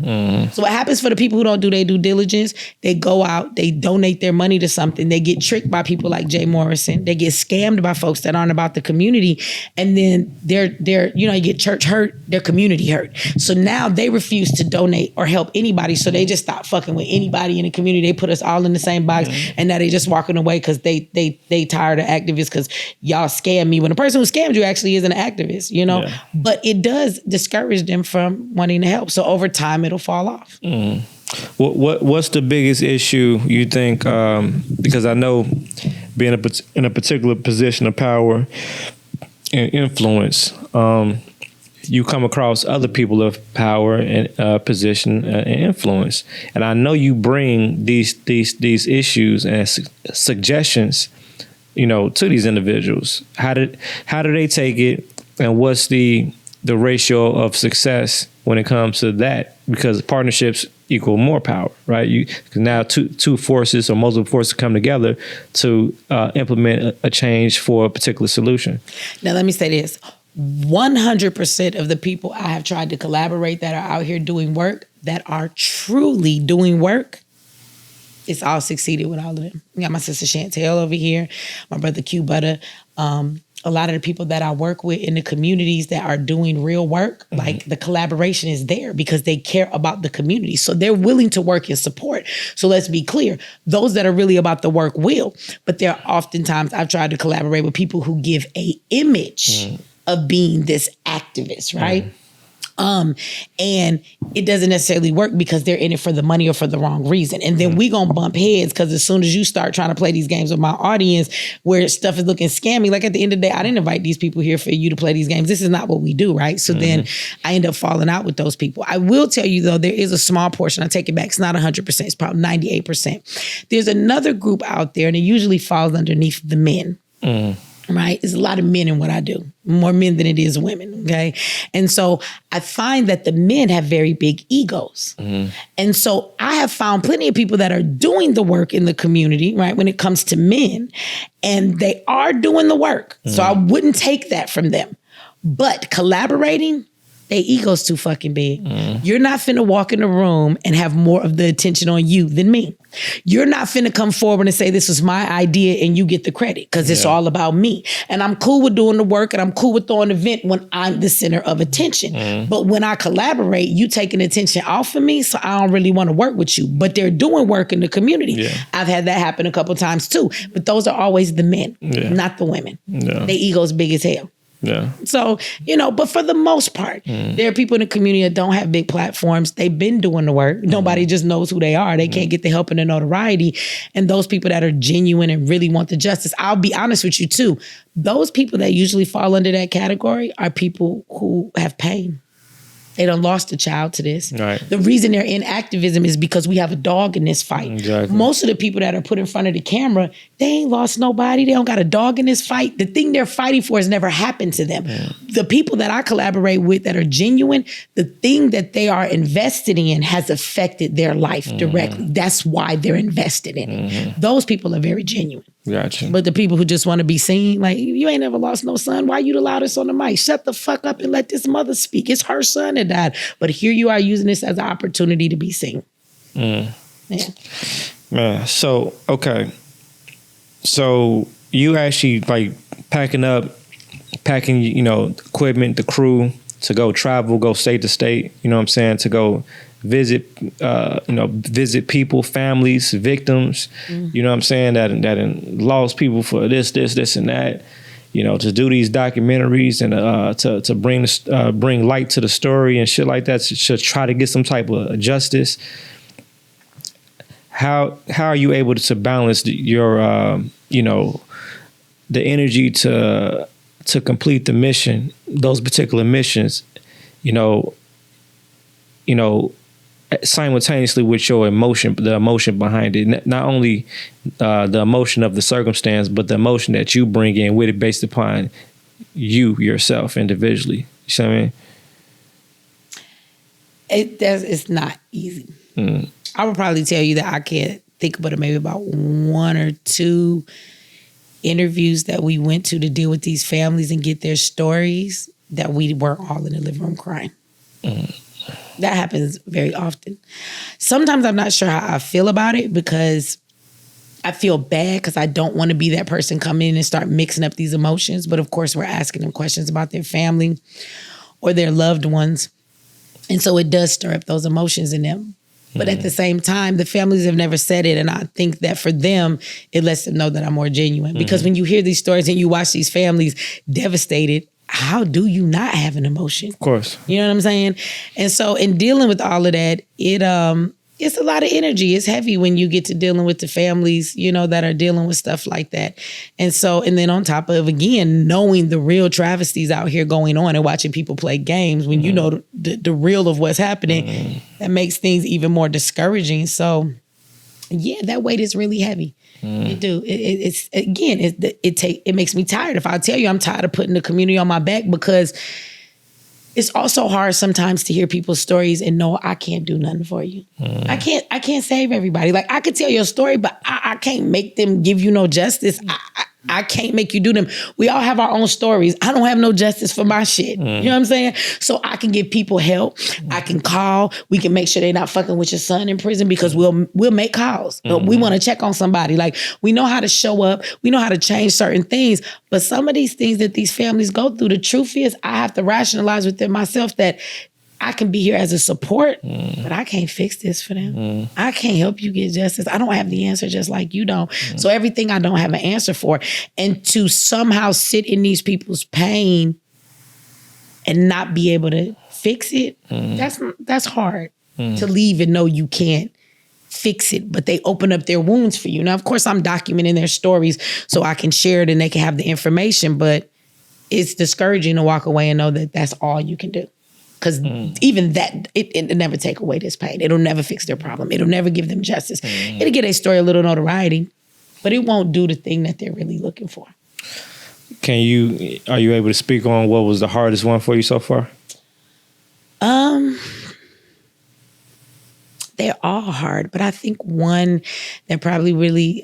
So what happens for the people who don't do their due diligence, they go out, they donate their money to something. They get tricked by people like Jay Morrison. They get scammed by folks that aren't about the community. And then you get church hurt, their community hurt. So now they refuse to donate or help anybody. So they just stop fucking with anybody in the community. They put us all in the same box. And now they just walking away because they tired of activists because y'all scam me. When the person who scammed you actually is an activist, Yeah. But it does discourage them from wanting to help. So over time, it'll fall off. What's the biggest issue you think? Because I know being in a particular position of power and influence, you come across other people of power and position and influence, and I know you bring these issues and suggestions, to these individuals. How do they take it? And what's the ratio of success when it comes to that? Because partnerships equal more power, right? Cause now two forces or multiple forces come together to implement a change for a particular solution. Now, let me say this. 100% of the people I have tried to collaborate that are out here doing work, that are truly doing work, it's all succeeded with all of them. We got my sister Chantel over here, my brother Q Butter, a lot of the people that I work with in the communities that are doing real work, like the collaboration is there because they care about the community. So they're willing to work and support. So let's be clear, those that are really about the work will, but there are oftentimes I've tried to collaborate with people who give a image of being this activist, right? And it doesn't necessarily work because they're in it for the money or for the wrong reason. And then we gonna bump heads because as soon as you start trying to play these games with my audience where stuff is looking scammy, like at the end of the day, I didn't invite these people here for you to play these games. This is not what we do, right? So then I end up falling out with those people. I will tell you though, there is a small portion, I take it back, it's not 100%, it's probably 98%. There's another group out there and it usually falls underneath the men. Right? There's a lot of men in what I do, more men than it is women. Okay. And so I find that the men have very big egos. And so I have found plenty of people that are doing the work in the community, right? When it comes to men, and they are doing the work. So I wouldn't take that from them, but collaborating, their ego's too fucking big. You're not finna walk in the room and have more of the attention on you than me. You're not finna come forward and say, this was my idea and you get the credit because it's all about me. And I'm cool with doing the work and I'm cool with throwing an event when I'm the center of attention. But when I collaborate, you taking attention off of me, so I don't really want to work with you. But they're doing work in the community. I've had that happen a couple times too. But those are always the men, not the women. Their ego's big as hell. So, but for the most part, there are people in the community that don't have big platforms. They've been doing the work. Nobody just knows who they are. They can't get the help and the notoriety. And those people that are genuine and really want the justice, I'll be honest with you too. Those people that usually fall under that category are people who have pain. They done lost a child to this. Right. The reason they're in activism is because we have a dog in this fight. Exactly. Most of the people that are put in front of the camera, they ain't lost nobody. They don't got a dog in this fight. The thing they're fighting for has never happened to them. The people that I collaborate with that are genuine, the thing that they are invested in has affected their life directly. That's why they're invested in it. Those people are very genuine. Gotcha. But the people who just want to be seen, like, you ain't never lost no son. Why you the loudest on the mic? Shut the fuck up and let this mother speak. It's her son that died. But here you are using this as an opportunity to be seen. Man, so, okay. So you actually like packing, equipment, the crew to go travel, go state to state, you know what I'm saying, to go visit, visit people, families, victims, you know what I'm saying, that lost people for this, and that, to do these documentaries and to bring light to the story and shit like that, to try to get some type of justice. How are you able to balance your the energy to complete the mission, those particular missions, simultaneously with your emotion, the emotion behind it, not only the emotion of the circumstance, but the emotion that you bring in with it based upon you yourself individually. You see what I mean? It's not easy. I would probably tell you that I can't think about it, maybe about one or two interviews that we went to deal with these families and get their stories that we weren't all in the living room crying. That happens very often. Sometimes I'm not sure how I feel about it because I feel bad because I don't want to be that person come in and start mixing up these emotions. But of course, we're asking them questions about their family or their loved ones. And so it does stir up those emotions in them. But at the same time, the families have never said it. And I think that for them, it lets them know that I'm more genuine. Because when you hear these stories and you watch these families devastated, how do you not have an emotion? Of course. You know what I'm saying? And so in dealing with all of that, it's a lot of energy. It's heavy when you get to dealing with the families, that are dealing with stuff like that. And then on top of, again, knowing the real travesties out here going on and watching people play games, when you know the real of what's happening, that makes things even more discouraging. So, yeah, that weight is really heavy. It do. It makes me tired. If I tell you I'm tired of putting the community on my back, because it's also hard sometimes to hear people's stories and know I can't do nothing for you. I can't save everybody. Like, I could tell your story, but I can't make them give you no justice. I can't make you do them. We all have our own stories. I don't have no justice for my shit. You know what I'm saying? So I can give people help. I can call. We can make sure they're not fucking with your son in prison, because we'll make calls. We want to check on somebody. Like, we know how to show up. We know how to change certain things. But some of these things that these families go through, the truth is I have to rationalize within myself that I can be here as a support, but I can't fix this for them. I can't help you get justice. I don't have the answer, just like you don't. So everything I don't have an answer for. And to somehow sit in these people's pain and not be able to fix it, that's hard. To leave and know you can't fix it, but they open up their wounds for you. Now, of course, I'm documenting their stories so I can share it and they can have the information, but it's discouraging to walk away and know that that's all you can do. Because even that, it'll never take away this pain. It'll never fix their problem. It'll never give them justice. It'll give their story a little notoriety, but it won't do the thing that they're really looking for. Are you able to speak on what was the hardest one for you so far? They're all hard, but I think one that probably really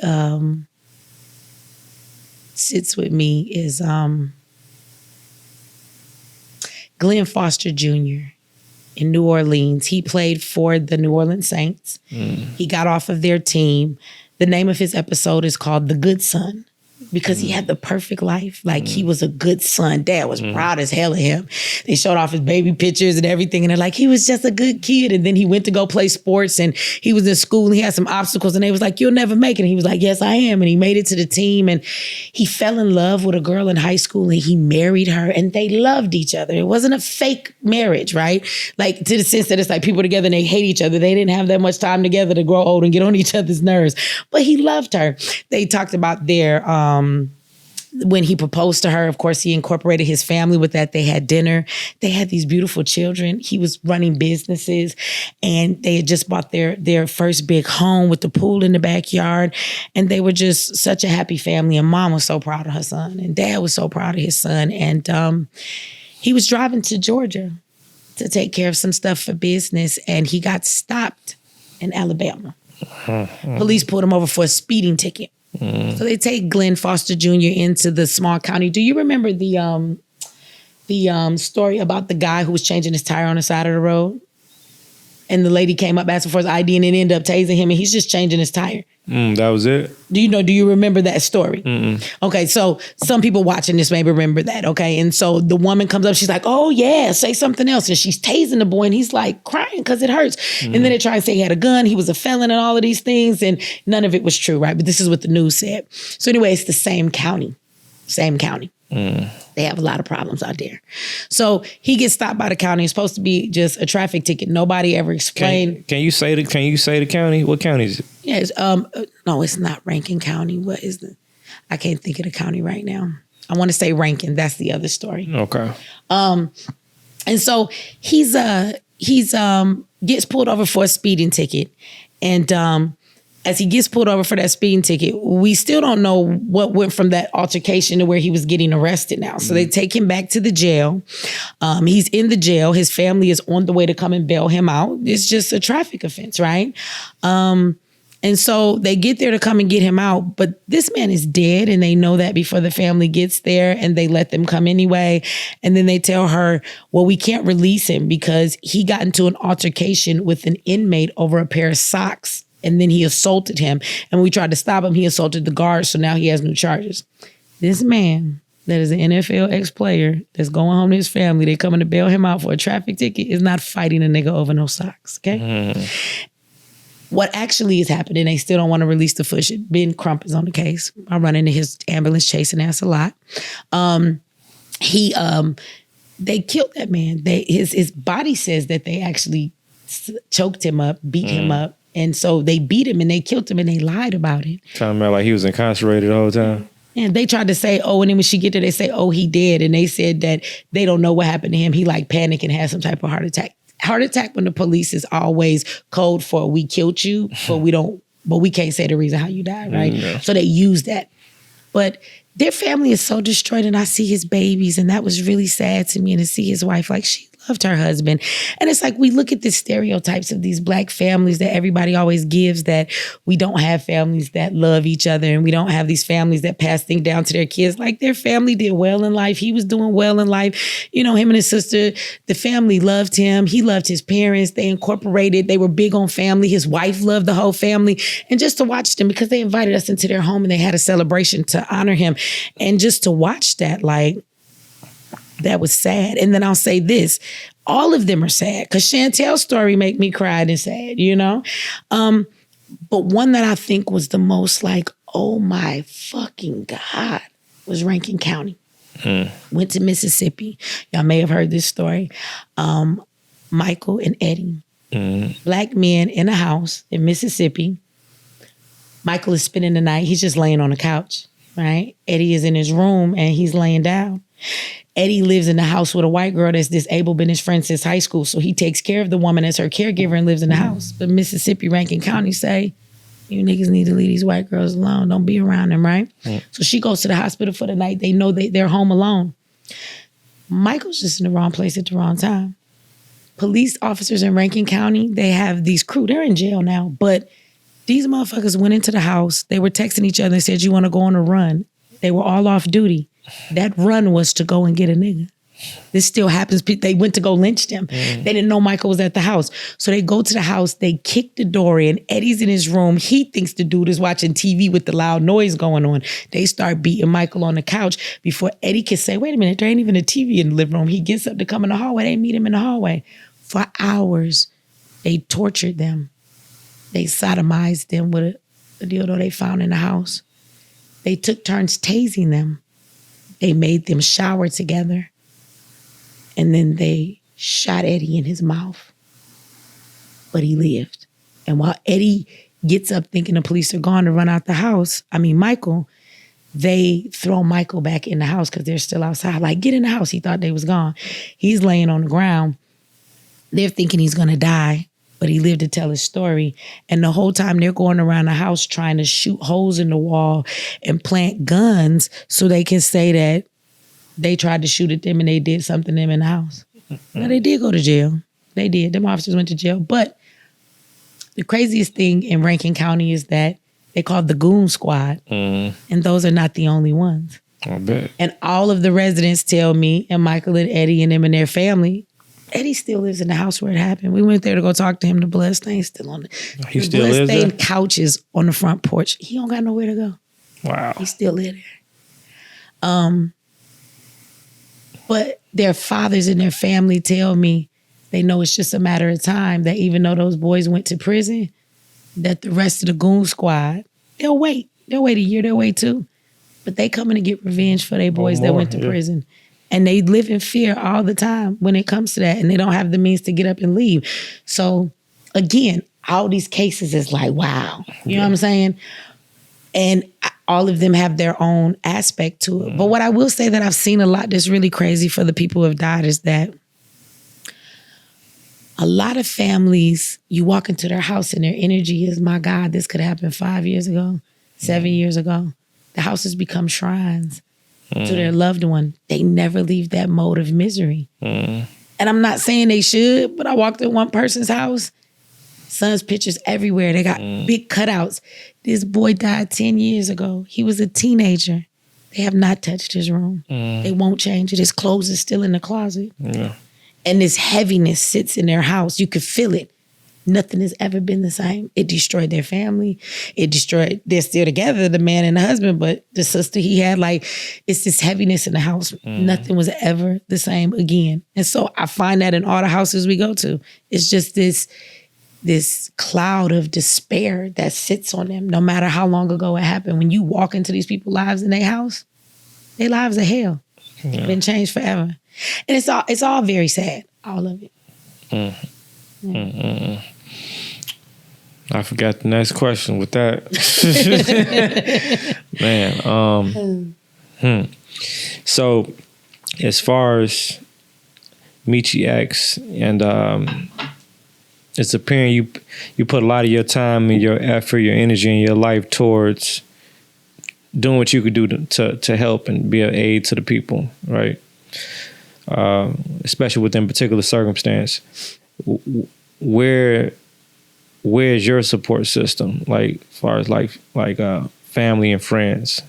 sits with me is Glenn Foster Jr. in New Orleans. He played for the New Orleans Saints. He got off of their team. The name of his episode is called The Good Son, because he had the perfect life. Like, he was a good son. Dad was proud as hell of him. They showed off his baby pictures and everything, and they're like, he was just a good kid. And then he went to go play sports, and he was in school, and he had some obstacles, and they was like, you'll never make it. And he was like, yes, I am. And he made it to the team, and he fell in love with a girl in high school, and he married her, and they loved each other. It wasn't a fake marriage, right? Like, to the sense that it's like people together and they hate each other. They didn't have that much time together to grow old and get on each other's nerves. But he loved her. They talked about their when he proposed to her, of course, he incorporated his family with that. They had dinner. They had these beautiful children. He was running businesses, and they had just bought their first big home with the pool in the backyard. And they were just such a happy family. And mom was so proud of her son, and dad was so proud of his son. And he was driving to Georgia to take care of some stuff for business, and he got stopped in Alabama. Police pulled him over for a speeding ticket. So they take Glenn Foster Jr. into the small county. Do you remember the story about the guy who was changing his tire on the side of the road? And the lady came up asking for his ID, and then ended up tasing him, and he's just changing his tire. That was it? Do you remember that story? Okay, so some people watching this may remember that, okay? And so the woman comes up, she's like, oh yeah, say something else. And she's tasing the boy and he's like crying because it hurts. And then they try and say he had a gun, he was a felon and all of these things. And none of it was true, right? But this is what the news said. So anyway, it's the same county. They have a lot of problems out there. So he gets stopped by the county. It's supposed to be just a traffic ticket. Nobody ever explained. Can you say the county? What county is it? Yes. No, it's not Rankin County. What is I can't think of the county right now. I want to say Rankin. That's the other story. Okay. And so he's gets pulled over for a speeding ticket. And as he gets pulled over for that speeding ticket, we still don't know what went from that altercation to where he was getting arrested now. So they take him back to the jail. He's in the jail. His family is on the way to come and bail him out. It's just a traffic offense, right? And so they get there to come and get him out, but this man is dead and they know that before the family gets there, and they let them come anyway. And then they tell her, well, we can't release him because he got into an altercation with an inmate over a pair of socks. And then he assaulted him. And when we tried to stop him, he assaulted the guard. So now he has new charges. This man that is an NFL ex-player that's going home to his family, they coming to bail him out for a traffic ticket, is not fighting a nigga over no socks, okay? What actually is happening, they still don't want to release the footage. Ben Crump is on the case. I run into his ambulance chasing ass a lot. They killed that man. His body says that they actually choked him up, beat him up. And so they beat him and they killed him and they lied about it. Talking about like he was incarcerated the whole time. And they tried to say, oh, and then when she get there, they say, oh, he did. And they said that they don't know what happened to him. He like panicked and had some type of heart attack. Heart attack when the police is always code for we killed you, but we can't say the reason how you died, right? Yeah. So they use that. But their family is so destroyed, and I see his babies, and that was really sad to me. And to see his wife, like she loved her husband. And it's like we look at the stereotypes of these Black families that everybody always gives, that we don't have families that love each other, and we don't have these families that pass things down to their kids. Like their family did well in life. He was doing well in life. You know, him and his sister, the family loved him. He loved his parents. They incorporated. They were big on family. His wife loved the whole family. And just to watch them, because they invited us into their home and they had a celebration to honor him. And just to watch that, like, that was sad. And then I'll say this, all of them are sad, because Chantel's story make me cry and sad, you know? But one that I think was the most like, oh my fucking God, was Rankin County. Went to Mississippi. Y'all may have heard this story. Michael and Eddie, Black men in a house in Mississippi. Michael is spending the night. He's just laying on the couch, right? Eddie is in his room and he's laying down. Eddie lives in the house with a white girl that's disabled, been his friend since high school. So he takes care of the woman as her caregiver and lives in the house. But Mississippi, Rankin County say, you niggas need to leave these white girls alone. Don't be around them, right? So she goes to the hospital for the night. They know they're home alone. Michael's just in the wrong place at the wrong time. Police officers in Rankin County, they have these crew. They're in jail now, but these motherfuckers went into the house. They were texting each other and said, you want to go on a run? They were all off duty. That run was to go and get a nigga. This still happens. They went to go lynch them. They didn't know Michael was at the house. So they go to the house, they kick the door in. Eddie's in his room. He thinks the dude is watching TV with the loud noise going on. They start beating Michael on the couch before Eddie can say, wait a minute, there ain't even a TV in the living room. He gets up to come in the hallway. They meet him in the hallway. For hours, they tortured them. They sodomized them with a dildo they found in the house. They took turns tasing them. They made them shower together. And then they shot Eddie in his mouth. But he lived. And while Eddie gets up thinking the police are gone to run out the house, Michael, they throw Michael back in the house because they're still outside. Like, get in the house. He thought they was gone. He's laying on the ground. They're thinking he's going to die. But he lived to tell his story. And the whole time they're going around the house trying to shoot holes in the wall and plant guns so they can say that they tried to shoot at them and they did something to them in the house. Now, they did go to jail. They did. Them officers went to jail. But the craziest thing in Rankin County is that they called the Goon Squad. And those are not the only ones. I bet. And all of the residents tell me, and Michael and Eddie and them and their family, Eddie still lives in the house where it happened. We went there to go talk to him. The bloodstain's still on He the still lives there? bloodstained couches on the front porch. He don't got nowhere to go. Wow. He still live there. But their fathers and their family tell me they know it's just a matter of time that even though those boys went to prison, that the rest of the goon squad, they'll wait. They'll wait a year, they'll wait 2. But they coming to get revenge for their boys that went to prison. And they live in fear all the time when it comes to that. And they don't have the means to get up and leave. So again, all these cases is like, wow. You know what I'm saying? And all of them have their own aspect to it. But what I will say that I've seen a lot that's really crazy for the people who have died is that a lot of families, you walk into their house and their energy is, my God, this could happen 5 years ago, 7 years ago. The houses become shrines to their loved one. They never leave that mode of misery. And I'm not saying they should, but I walked in one person's house, son's pictures everywhere. They got big cutouts. This boy died 10 years ago. He was a teenager. They have not touched his room. They won't change it. His clothes are still in the closet. And this heaviness sits in their house. You could feel it. Nothing has ever been the same. It destroyed their family. They're still together, the man and the husband, but the sister he had, like, it's this heaviness in the house. Nothing was ever the same again. And so I find that in all the houses we go to. It's just this cloud of despair that sits on them, no matter how long ago it happened. When you walk into these people's lives in their house, their lives are hell. They've been changed forever. And it's all very sad, all of it. I forgot the next question with that. Man. So as far as Mechee X, and it's apparent you put a lot of your time and your effort, your energy, and your life towards doing what you could do to help and be an aid to the people, right? Especially within particular circumstance. Where is your support system, like as far as like family and friends?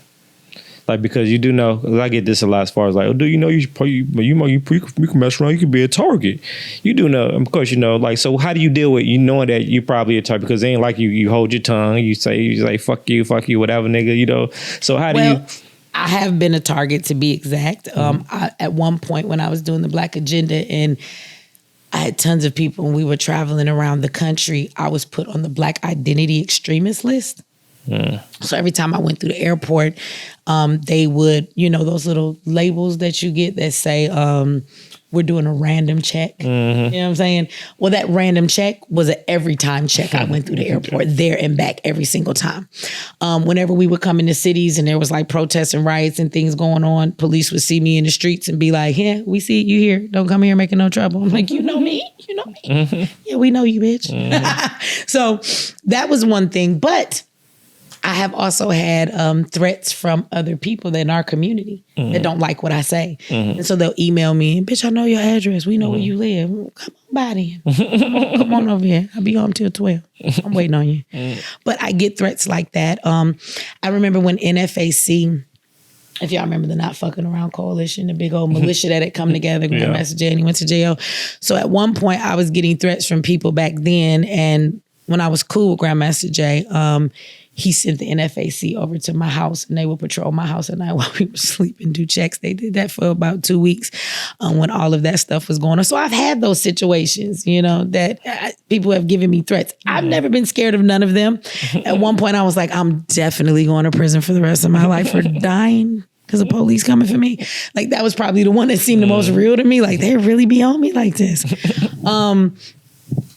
Like, because you do know, I get this a lot as far as like, oh, do you know you can mess around, you could be a target. You do know, of course, you know, like, so how do you deal with you knowing that you probably a target? Because it ain't like you hold your tongue, you say fuck you, whatever, nigga, you know. So how do you? I have been a target, to be exact. At one point when I was doing the Black Agenda and I had tons of people and we were traveling around the country, I was put on the Black Identity Extremist list. So every time I went through the airport, they would, you know, those little labels that you get that say, we're doing a random check. You know what I'm saying? Well, that random check was an every time check. I went through the airport there and back every single time. Whenever we would come into cities and there was like protests and riots and things going on, police would see me in the streets and be like, yeah, we see you here. Don't come here making no trouble. I'm like, you know me? You know me? Yeah, we know you, bitch. So that was one thing. But I have also had threats from other people in our community that don't like what I say. And so they'll email me, bitch, I know your address. We know where you live. Come on by then. Come on over here. I'll be home till 12. I'm waiting on you. But I get threats like that. I remember when NFAC, if y'all remember the Not Fucking Around Coalition, the big old militia that had come together, Grandmaster Jay, and he went to jail. So at one point I was getting threats from people back then. And when I was cool with Grandmaster Jay, he sent the NFAC over to my house and they would patrol my house at night while we were sleeping, do checks. They did that for about 2 weeks when all of that stuff was going on. So I've had those situations, you know, that people have given me threats. I've never been scared of none of them. At one point I was like, I'm definitely going to prison for the rest of my life for dying because the police coming for me. Like that was probably the one that seemed the most real to me. Like they really be on me like this.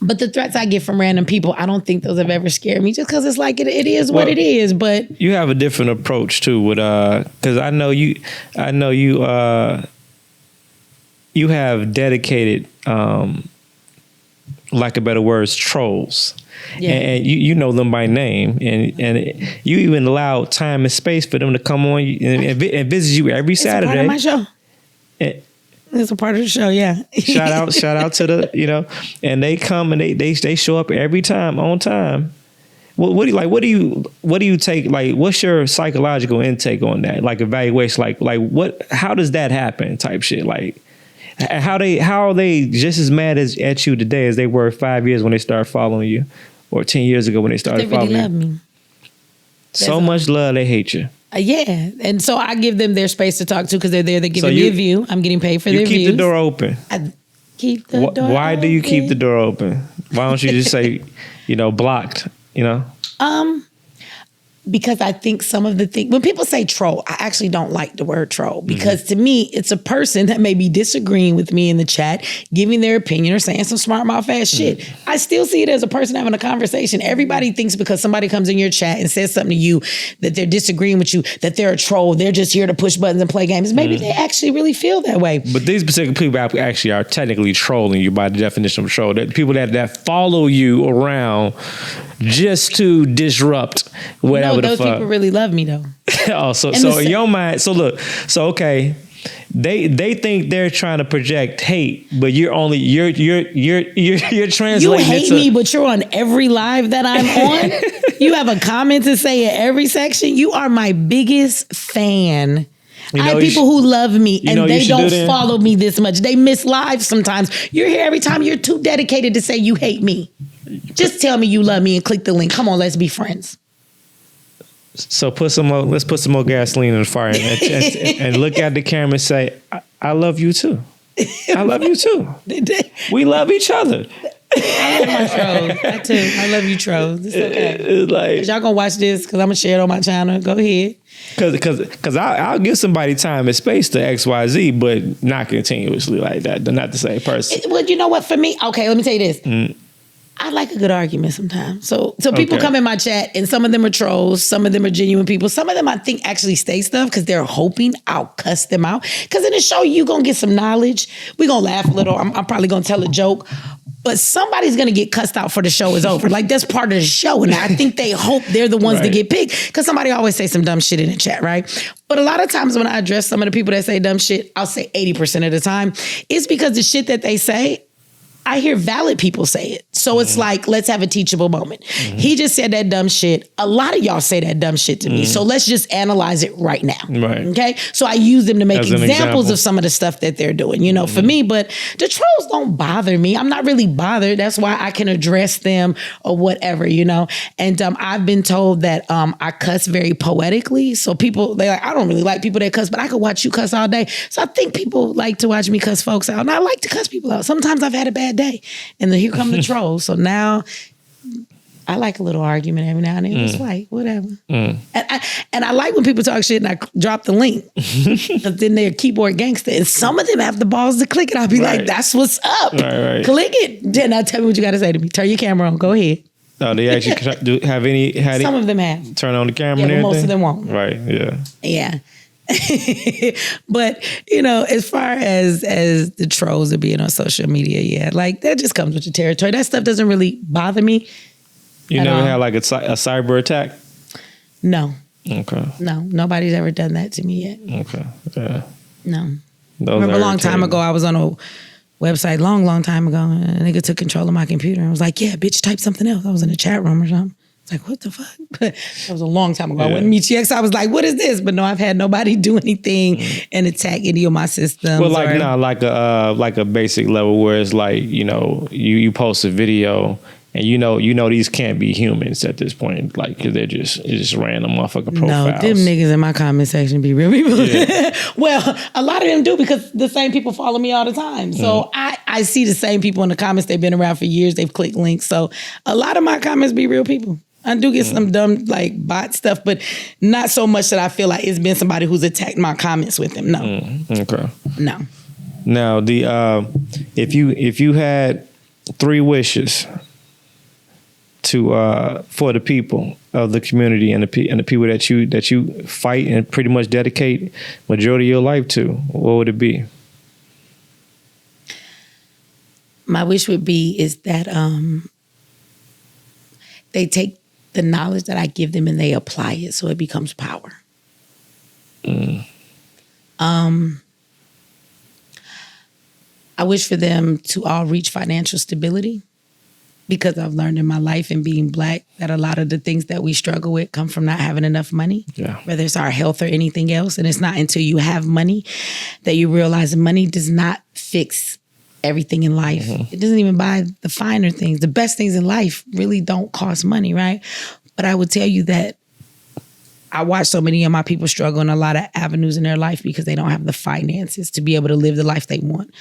But the threats I get from random people, I don't think those have ever scared me just because it's like it is what it is. But you have a different approach too with because I know you you have dedicated lack of better words, trolls. Yeah. And you know them by name, and you even allow time and space for them to come on and visit you every Saturday. It's a part of my show. It's a part of the show, yeah. shout out to the, you know, and they come and they show up every time on time. What do you take, like, what's your psychological intake on that? Like evaluation, like what, how does that happen type shit? Like How are they just as mad at you today as they were 5 years when they started following you, or 10 years ago when they started They really following love you? me. So much love, they hate you. Yeah, and so I give them their space to talk to because they're there. They're giving me a view. I'm getting paid for their views. You keep the door open. I keep the door. Why do you keep the door open? Why don't you just say, blocked? Because I think some of the things, when people say troll, I actually don't like the word troll because to me, it's a person that may be disagreeing with me in the chat, giving their opinion or saying some smart mouth ass shit. I still see it as a person having a conversation. Everybody thinks because somebody comes in your chat and says something to you that they're disagreeing with you, that they're a troll. They're just here to push buttons and play games. Maybe they actually really feel that way. But these particular people actually are technically trolling you by the definition of troll. That people that follow you around just to disrupt whatever the those fuck. people really love me though. So in your mind, okay, they think they're trying to project hate, but you're translating. You hate me, but you're on every live that I'm on. You have a comment to say in every section. You are my biggest fan. I have people who love me and they don't follow me this much. They miss lives sometimes. You're here every time. You're too dedicated to say you hate me. Just tell me you love me and click the link. Come on, let's be friends. So let's put some more gasoline in the fire and look at the camera and say, I love you too. I love you too. We love each other. I love my trolls. I too. I love you trolls. It's okay. It's like, y'all gonna watch this because I'm gonna share it on my channel. Go ahead. Because I'll give somebody time and space to XYZ, but not continuously like that. They're not the same person. Well, you know what? For me, okay, let me tell you this. I like a good argument sometimes. So people come in my chat and some of them are trolls, some of them are genuine people. Some of them I think actually say stuff because they're hoping I'll cuss them out. Because in the show, you're going to get some knowledge. We're going to laugh a little. I'm probably going to tell a joke. But somebody's going to get cussed out for the show is over. Like, that's part of the show. And I think they hope they're the ones to get picked. Because somebody always say some dumb shit in the chat, right? But a lot of times when I address some of the people that say dumb shit, I'll say 80% of the time, it's because the shit that they say, I hear valid people say it. So it's like, let's have a teachable moment. He just said that dumb shit. A lot of y'all say that dumb shit to me. So let's just analyze it right now. Right. Okay? So I use them to make examples of some of the stuff that they're doing, for me. But the trolls don't bother me. I'm not really bothered. That's why I can address them or whatever, And I've been told that I cuss very poetically. So people, they're like, I don't really like people that cuss, but I could watch you cuss all day. So I think people like to watch me cuss folks out. And I like to cuss people out. Sometimes I've had a bad day. And then here come the trolls. So now I like a little argument every now and then. It's like, whatever. And I like when people talk shit and I drop the link. But then they're keyboard gangster. And some of them have the balls to click it. I'll be like, that's what's up. Right. Click it. Then now tell me what you got to say to me. Turn your camera on. Go ahead. Oh, they actually have any? Some of them have. Turn on the camera and but everything? most of them won't. Right, yeah. Yeah. But as far as the trolls of being on social media, like that just comes with the territory. That stuff doesn't really bother me. You never had like a cyber attack? No. Okay. No, nobody's ever done that to me yet. Okay. Yeah. No. Remember a long time ago, I was on a website, long time ago, and a nigga took control of my computer and was like, yeah, bitch, type something else. I was in a chat room or something. It's like, what the fuck? That was a long time ago. When Mechee X, I was like, what is this? But no, I've had nobody do anything and attack any of my systems. Well, like a basic level where it's like, you post a video and these can't be humans at this point, like, cause they're just random motherfucking profiles. No, them niggas in my comment section be real people. Yeah. Well, a lot of them do because the same people follow me all the time. So I see the same people in the comments. They've been around for years. They've clicked links. So a lot of my comments be real people. I do get some dumb like bot stuff, but not so much that I feel like it's been somebody who's attacked my comments with them. No. Okay. No. Now if you had 3 wishes for the people of the community and the people that you fight and pretty much dedicate majority of your life to, what would it be? My wish would be is that they take the knowledge that I give them and they apply it so it becomes power. I wish for them to all reach financial stability because I've learned in my life and being Black that a lot of the things that we struggle with come from not having enough money, whether it's our health or anything else. And it's not until you have money that you realize money does not fix everything in life. It doesn't even buy the finer things. The best things in life really don't cost money, right? But I would tell you that I watch so many of my people struggle in a lot of avenues in their life because they don't have the finances to be able to live the life they want.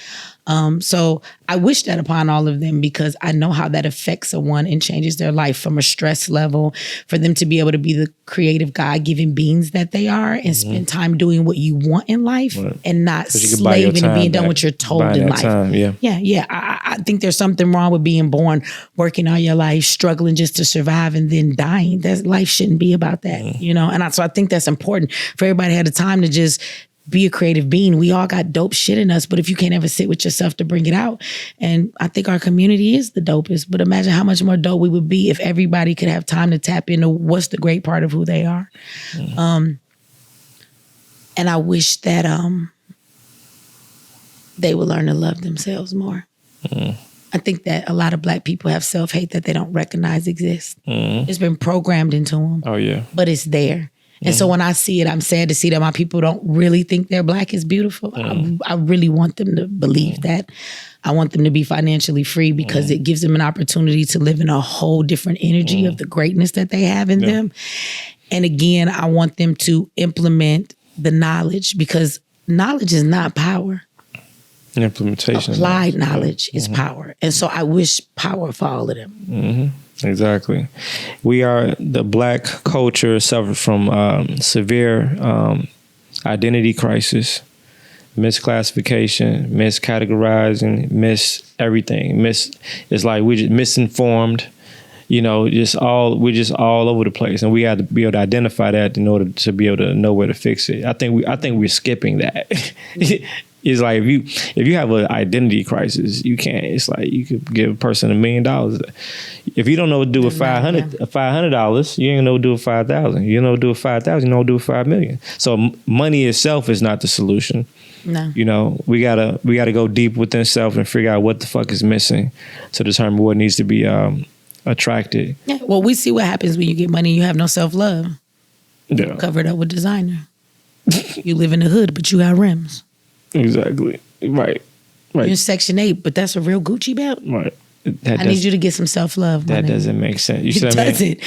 So I wish that upon all of them because I know how that affects someone and changes their life from a stress level, for them to be able to be the creative God-given beings that they are and spend time doing what you want in life and not slaving and being done what you're told in life. I think there's something wrong with being born, working all your life, struggling just to survive and then dying. That life shouldn't be about that, you know? And so I think that's important for everybody to have the time to just be a creative being. We all got dope shit in us, but if you can't ever sit with yourself to bring it out, and I think our community is the dopest, but imagine how much more dope we would be if everybody could have time to tap into what's the great part of who they are. And I wish that they would learn to love themselves more. I think that a lot of Black people have self-hate that they don't recognize exists. It's been programmed into them. Oh, yeah. But it's there. And so when I see it, I'm sad to see that my people don't really think their Black is beautiful. I really want them to believe that. I want them to be financially free because it gives them an opportunity to live in a whole different energy of the greatness that they have in them. And again, I want them to implement the knowledge, because knowledge is not power. Implementation. Applied knowledge is power. And so I wish power for all of them. Exactly. The Black culture suffered from severe identity crisis, misclassification, miscategorizing, everything. It's like we're just misinformed, you know, we're just all over the place. And we have to be able to identify that in order to be able to know where to fix it. I think we're skipping that. It's like if you have an identity crisis, you can't. It's like you could give a person $1 million. If you don't know what to do with $500, you ain't know what to do with $5,000. You know what to do with $5,000, you know what to do with $5 million. So money itself is not the solution. No. You know, we gotta go deep within self and figure out what the fuck is missing to determine what needs to be attracted. Yeah. Well, we see what happens when you get money and you have no self-love. Yeah. Covered up with designer. You live in the hood, but you got rims. Exactly. Right. You're in Section 8, but that's a real Gucci belt. Right. I need you to get some self-love. That doesn't make sense. You it doesn't.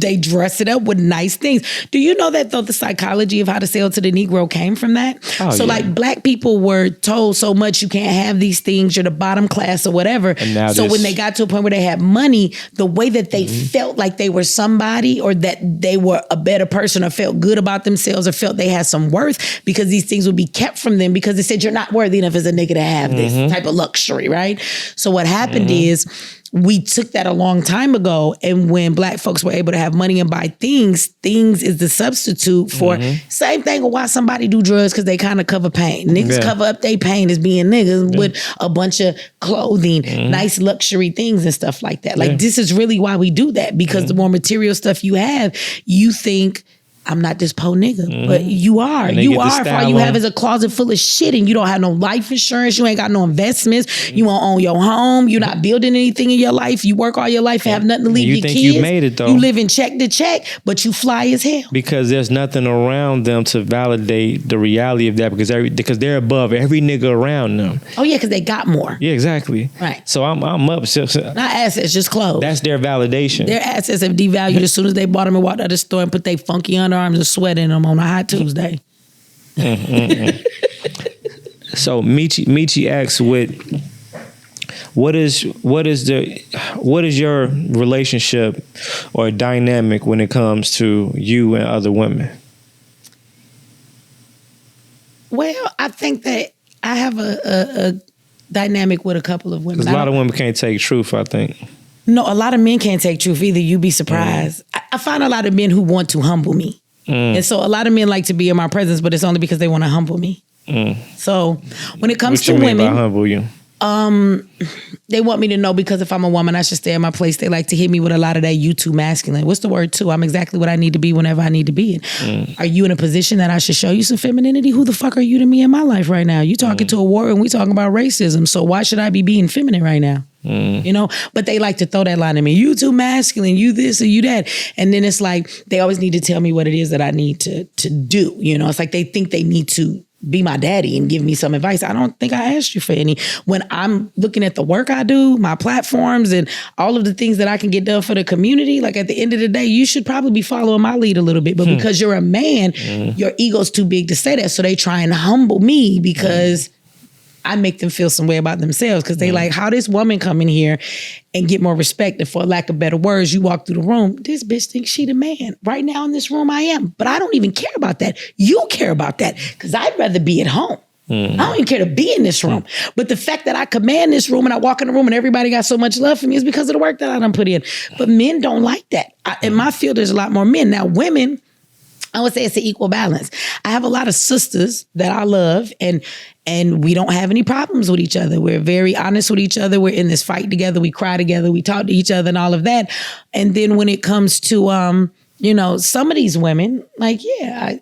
They dress it up with nice things. Do you know that though the psychology of how to sell to the Negro came from that? Like Black people were told so much, you can't have these things, you're the bottom class or whatever. So when they got to a point where they had money, the way that they felt like they were somebody, or that they were a better person, or felt good about themselves, or felt they had some worth, because these things would be kept from them because they said you're not worthy enough as a nigga to have this type of luxury, right? So what happened is, we took that a long time ago, and when Black folks were able to have money and buy things is the substitute for same thing of why somebody do drugs, because they kind of cover pain. Niggas cover up their pain as being niggas with a bunch of clothing, nice luxury things and stuff like that. Like this is really why we do that, because the more material stuff you have, you think, I'm not this po nigga, but you are. You are. For all you have is a closet full of shit, and you don't have no life insurance. You ain't got no investments. You won't own your home. You're not building anything in your life. You work all your life and have nothing to leave your kids. You made it though. You live in check to check, but you fly as hell. Because there's nothing around them to validate the reality of that, because they're above every nigga around them. Oh yeah, because they got more. Yeah, exactly. Right. So I'm up. Not assets, just clothes. That's their validation. Their assets have devalued as soon as they bought them and walked out of the store and put their funky underarms and sweat in them on a hot Tuesday. So Mechee X, what is your relationship or dynamic when it comes to you and other women? Well, I think that I have a dynamic with a couple of women. Because a lot of women can't take truth, I think. No, a lot of men can't take truth either. You'd be surprised. I find a lot of men who want to humble me. And so a lot of men like to be in my presence, but it's only because they want to humble me. So when it comes to women, what you mean by humble you? They want me to know, because if I'm a woman, I should stay in my place. They like to hit me with a lot of that you too masculine. What's the word too? I'm exactly what I need to be whenever I need to be in. Are you in a position that I should show you some femininity? Who the fuck are you to me in my life right now? You talking to a war and we talking about racism. So why should I be being feminine right now? You know, but they like to throw that line at me. You too masculine, you this or you that. And then it's like, they always need to tell me what it is that I need to do. You know, it's like they think they need to be my daddy and give me some advice. I don't think I asked you for any. When I'm looking at the work I do, my platforms and all of the things that I can get done for the community, like at the end of the day, you should probably be following my lead a little bit. But because you're a man, your ego's too big to say that. So they try and humble me because I make them feel some way about themselves, because they like, how this woman come in here and get more respect, and for lack of better words, you walk through the room, this bitch thinks she the man. Right now in this room I am, but I don't even care about that. You care about that, because I'd rather be at home. I don't even care to be in this room. But the fact that I command this room and I walk in the room and everybody got so much love for me is because of the work that I done put in. But men don't like that. In my field, there's a lot more men. Now, women, I would say it's an equal balance. I have a lot of sisters that I love, and we don't have any problems with each other. We're very honest with each other. We're in this fight together. We cry together. We talk to each other and all of that. And then when it comes to, some of these women, like,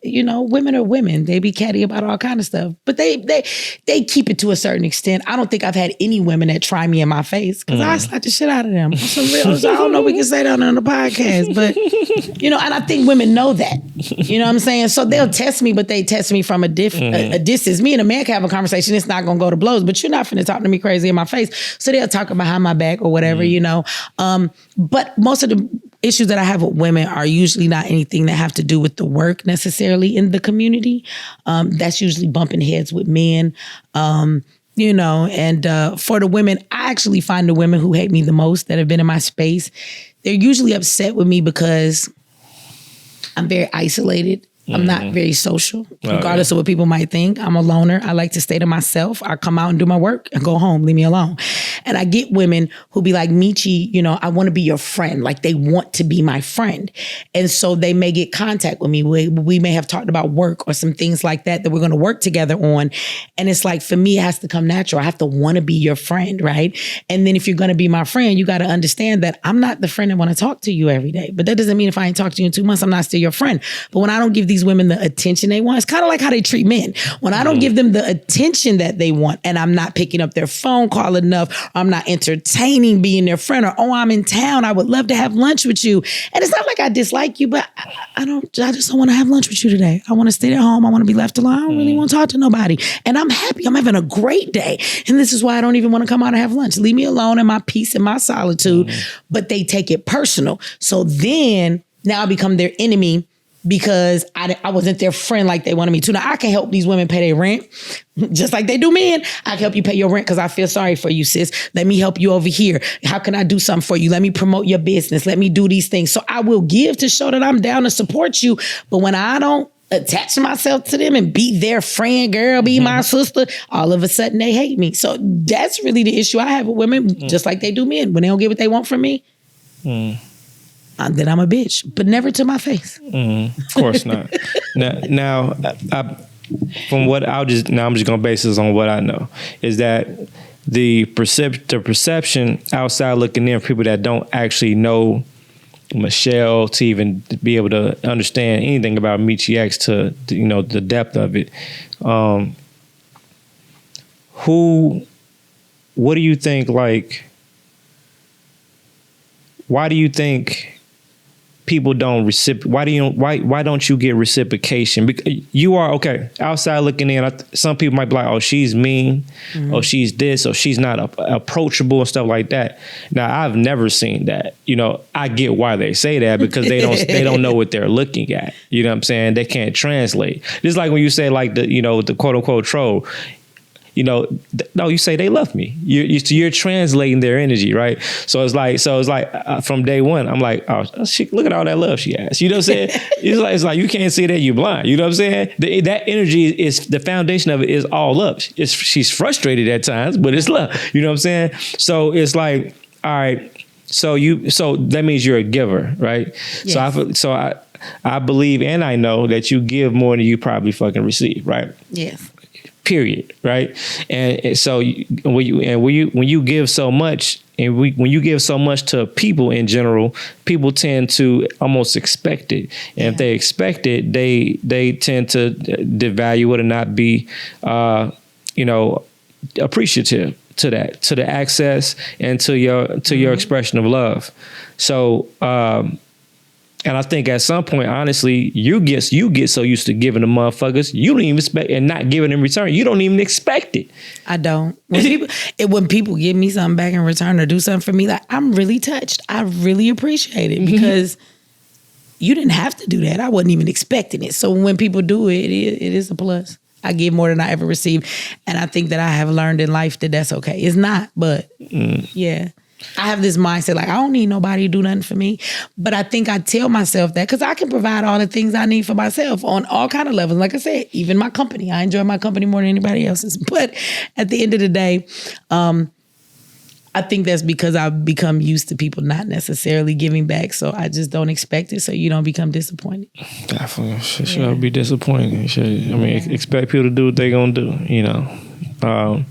women are women. They be catty about all kind of stuff, but they keep it to a certain extent. I don't think I've had any women that try me in my face, because I slap the shit out of them. Some real, I don't know if we can say that on the podcast, but, and I think women know that, you know what I'm saying? So they'll test me, but they test me from a distance. Me and a man can have a conversation. It's not going to go to blows, but you're not finna talk to me crazy in my face. So they'll talk behind my back or whatever, but most of the issues that I have with women are usually not anything that have to do with the work necessarily in the community. That's usually bumping heads with men, and for the women, I actually find the women who hate me the most that have been in my space, they're usually upset with me because I'm very isolated. I'm not very social, regardless of what people might think. I'm a loner. I like to stay to myself. I come out and do my work and go home. Leave me alone. And I get women who be like, Mechee, I want to be your friend. Like, they want to be my friend. And so they may get contact with me. We may have talked about work or some things like that we're going to work together on. And it's like, for me, it has to come natural. I have to want to be your friend, right? And then if you're going to be my friend, you got to understand that I'm not the friend that want to talk to you every day. But that doesn't mean if I ain't talked to you in 2 months, I'm not still your friend. But when I don't give these women the attention they want, it's kind of like how they treat men. When I don't give them the attention that they want, and I'm not picking up their phone call enough, or I'm not entertaining being their friend, or, I'm in town, I would love to have lunch with you. And it's not like I dislike you, but I just don't want to have lunch with you today. I want to stay at home. I want to be left alone. I don't really want to talk to nobody. And I'm happy. I'm having a great day. And this is why I don't even want to come out and have lunch. Leave me alone in my peace and my solitude. But they take it personal. So then now I become their enemy, because I wasn't their friend like they wanted me to. Now, I can help these women pay their rent, just like they do men. I can help you pay your rent because I feel sorry for you, sis. Let me help you over here. How can I do something for you? Let me promote your business. Let me do these things. So I will give to show that I'm down to support you. But when I don't attach myself to them and be their friend, girl, be my sister, all of a sudden they hate me. So that's really the issue I have with women, just like they do men. When they don't get what they want from me, then I'm a bitch, but never to my face. Of course not. now, from what I'm just gonna base this on what I know, is that the perception outside looking in, for people that don't actually know Michelle to even be able to understand anything about Mechee X to the depth of it. What do you think? Like, why do you think people don't why don't you get reciprocation? Because you are outside looking in. Some people might be like, oh, she's mean, or she's this, or she's not approachable and stuff like that. Now, I've never seen that. I get why they say that, because they don't know what they're looking at. You know what I'm saying? They can't translate. Just like when you say like the quote unquote troll. No, you say they love me. You're translating their energy, right? So it's like from day one, I'm like, oh, look at all that love she has. You know what I'm saying? it's like you can't see that, you blind. You know what I'm saying? That energy is the foundation of it is all love. She's frustrated at times, but it's love. You know what I'm saying? So it's like, all right. So that means you're a giver, right? Yes. So I believe and I know that you give more than you probably fucking receive, right? Yes. Period, right? And so when you give so much, and when you give so much to people in general, people tend to almost expect it. And if they expect it, they tend to devalue it and not be, appreciative to the access and to your expression of love. So, And I think at some point, honestly, you get so used to giving the motherfuckers, you don't even expect, and not giving in return, you don't even expect it. I don't. When people give me something back in return or do something for me, like, I'm really touched. I really appreciate it because you didn't have to do that. I wasn't even expecting it. So when people do it, it is a plus. I give more than I ever received. And I think that I have learned in life that that's okay. It's not, but yeah. I have this mindset like, I don't need nobody to do nothing for me. But I think I tell myself that because I can provide all the things I need for myself on all kind of levels. Like I said, even my company. I enjoy my company more than anybody else's. But at the end of the day, I think that's because I've become used to people not necessarily giving back. So I just don't expect it so you don't become disappointed. Definitely. Should be disappointing. Expect people to do what they gonna do, you know. All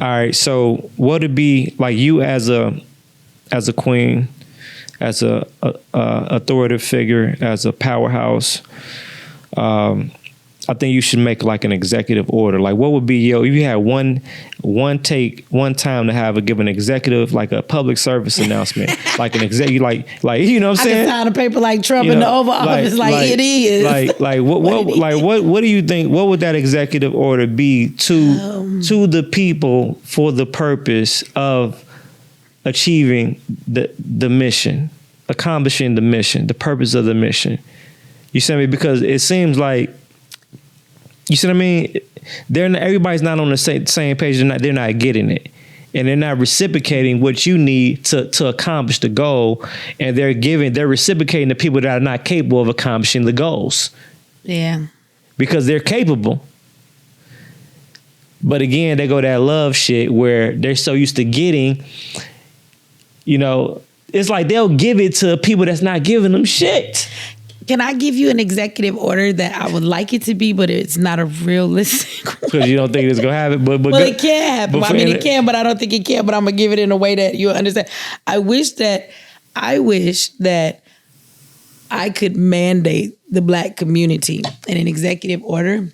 right, so what would be like you as a queen, as a authoritative figure, as a powerhouse? I think you should make like an executive order. Like, what would be if you had one time to give an executive, like a public service announcement, like an executive, like you know what I'm saying? I can sign a paper like Trump in the Oval Office, it is. What do you think? What would that executive order be to the people for the purpose of achieving the mission, accomplishing the mission, the purpose of the mission? You see me? Because it seems like, you see what I mean? Everybody's not on the same page. They're not getting it, and they're not reciprocating what you need to accomplish the goal. And they're reciprocating to people that are not capable of accomplishing the goals. Yeah, because they're capable. But again, they go that love shit where they're so used to getting. You know, it's like they'll give it to people that's not giving them shit. Can I give you an executive order that I would like it to be, but it's not a realistic one? Because you don't think it's going to happen? But it can happen. It can, but I don't think it can. But I'm going to give it in a way that you'll understand. I wish that I could mandate the Black community in an executive order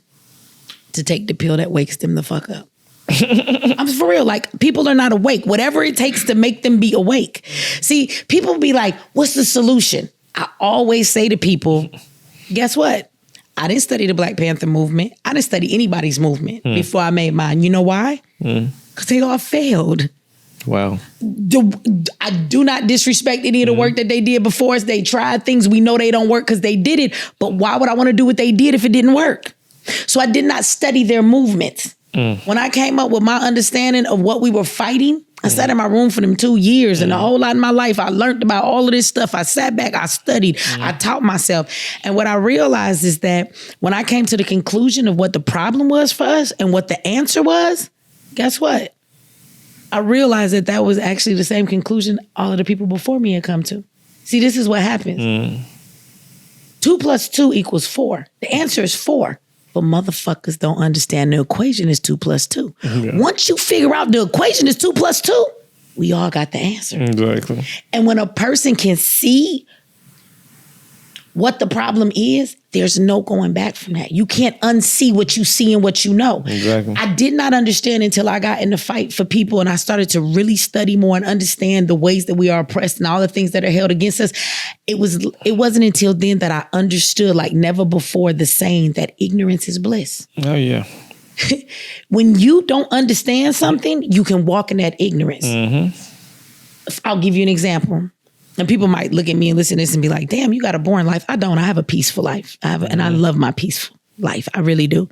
to take the pill that wakes them the fuck up. I'm for real. Like, people are not awake. Whatever it takes to make them be awake. See, people be like, what's the solution? I always say to people, guess what? I didn't study the Black Panther movement. I didn't study anybody's movement before I made mine. You know why? Because they all failed. Wow. I do not disrespect any of the work that they did before us. They tried things. We know they don't work because they did it. But why would I want to do what they did if it didn't work? So I did not study their movements. When I came up with my understanding of what we were fighting, I sat in my room for them 2 years and a whole lot of my life. I learned about all of this stuff. I sat back, I studied, I taught myself. And what I realized is that when I came to the conclusion of what the problem was for us and what the answer was, guess what? I realized that was actually the same conclusion all of the people before me had come to. See, this is what happens. 2 + 2 = 4. The answer is 4. But motherfuckers don't understand the equation is 2 + 2. Yeah. Once you figure out the equation is 2 + 2, we all got the answer. Exactly. And when a person can see what the problem is, there's no going back from that. You can't unsee what you see and what you know. Exactly. I did not understand until I got in the fight for people and I started to really study more and understand the ways that we are oppressed and all the things that are held against us. It wasn't until then that I understood, like never before, the saying that ignorance is bliss. Oh, yeah. When you don't understand something, you can walk in that ignorance. I'll give you an example. And people might look at me and listen to this and be like, damn, you got a boring life. I don't. I have a peaceful life. And I love my peaceful life. I really do.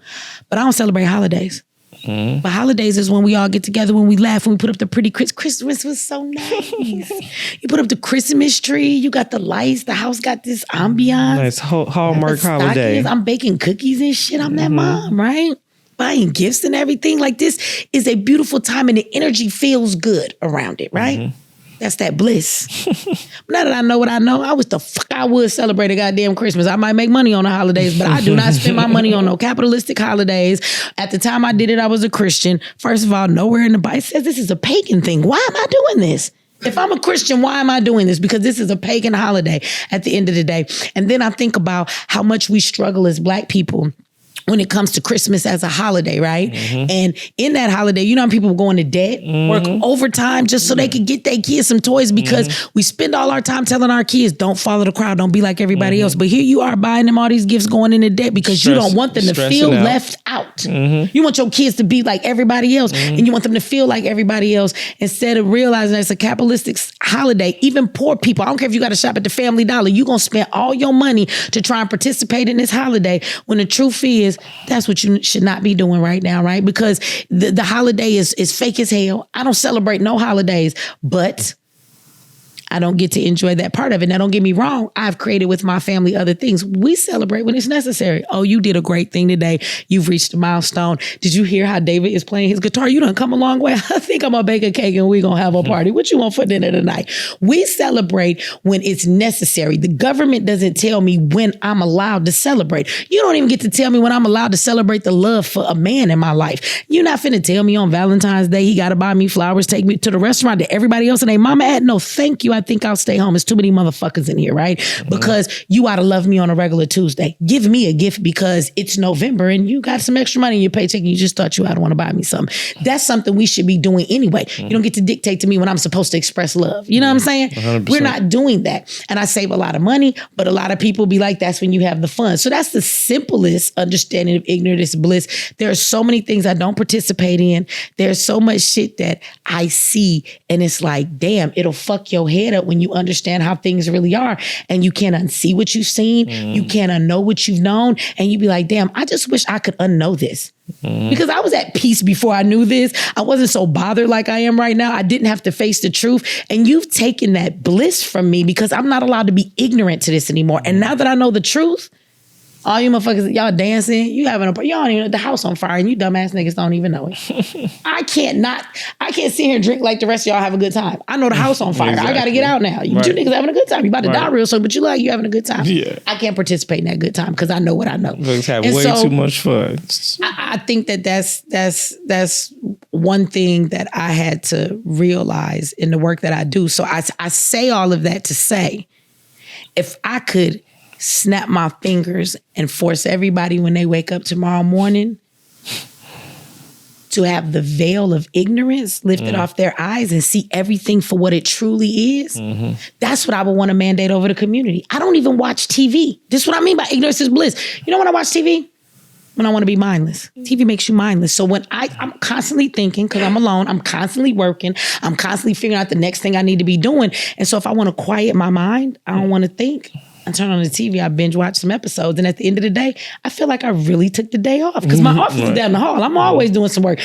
But I don't celebrate holidays. But holidays is when we all get together, when we laugh, when we put up the pretty Christmas was so nice. You put up the Christmas tree. You got the lights. The house got this ambiance. Nice Hallmark holiday. I'm baking cookies and shit. I'm that mom, right? Buying gifts and everything. Like, this is a beautiful time and the energy feels good around it, right? That's that bliss. Now that I know what I know, I wish the fuck I would celebrate a goddamn Christmas. I might make money on the holidays, but I do not spend my money on no capitalistic holidays. At the time I did it, I was a Christian. First of all, nowhere in the Bible says this is a pagan thing. Why am I doing this? If I'm a Christian, why am I doing this? Because this is a pagan holiday at the end of the day. And then I think about how much we struggle as Black people when it comes to Christmas as a holiday, right? And in that holiday, you know how people go into debt, work overtime just so they could get their kids some toys because we spend all our time telling our kids, don't follow the crowd, don't be like everybody else. But here you are buying them all these gifts, going into debt because you don't want them to feel left out. You want your kids to be like everybody else and you want them to feel like everybody else instead of realizing it's a capitalistic holiday. Even poor people, I don't care if you got to shop at the Family Dollar, you're going to spend all your money to try and participate in this holiday when the truth is, that's what you should not be doing right now, right? Because the holiday is fake as hell. I don't celebrate no holidays, but I don't get to enjoy that part of it. Now, don't get me wrong. I've created with my family other things. We celebrate when it's necessary. Oh, you did a great thing today. You've reached a milestone. Did you hear how David is playing his guitar? You done come a long way. I think I'm going to bake a cake and we're going to have a party. What you want for dinner tonight? We celebrate when it's necessary. The government doesn't tell me when I'm allowed to celebrate. You don't even get to tell me when I'm allowed to celebrate the love for a man in my life. You're not finna tell me on Valentine's Day he got to buy me flowers, take me to the restaurant that everybody else and their mama at. No, thank you. I think I'll stay home. There's too many motherfuckers in here, right? Because you ought to love me on a regular Tuesday. Give me a gift because it's November and you got some extra money in your paycheck and you just thought you ought to want to buy me something. That's something we should be doing anyway. You don't get to dictate to me when I'm supposed to express love. You know what I'm saying? 100%. We're not doing that. And I save a lot of money, but a lot of people be like, that's when you have the fun. So that's the simplest understanding of ignorance bliss. There are so many things I don't participate in. There's so much shit that I see and it's like, damn, it'll fuck your head up when you understand how things really are and you can't unsee what you've seen. You can't unknow what you've known. And you be like, damn, I just wish I could unknow this. Because I was at peace before I knew this. I wasn't so bothered like I am right now. I didn't have to face the truth. And you've taken that bliss from me because I'm not allowed to be ignorant to this anymore. And now that I know the truth, all you motherfuckers, y'all dancing, you having y'all don't even know the house on fire and you dumbass niggas don't even know it. I can't sit here and drink like the rest of y'all have a good time. I know the house on fire. Exactly. I got to get out now. You two niggas having a good time. You about to die real soon, but you like you having a good time. Yeah. I can't participate in that good time because I know what I know. Folks have way too much fun. I think that's one thing that I had to realize in the work that I do. So I say all of that to say, if I could snap my fingers and force everybody when they wake up tomorrow morning to have the veil of ignorance lifted off their eyes and see everything for what it truly is. That's what I would want to mandate over the community. I don't even watch TV. This is what I mean by ignorance is bliss. You know when I watch TV? When I want to be mindless. TV makes you mindless. So when I'm constantly thinking, because I'm alone, I'm constantly working, I'm constantly figuring out the next thing I need to be doing. And so if I want to quiet my mind, I don't want to think. I turn on the TV, I binge watch some episodes, and at the end of the day, I feel like I really took the day off because my office is down the hall. I'm always doing some work.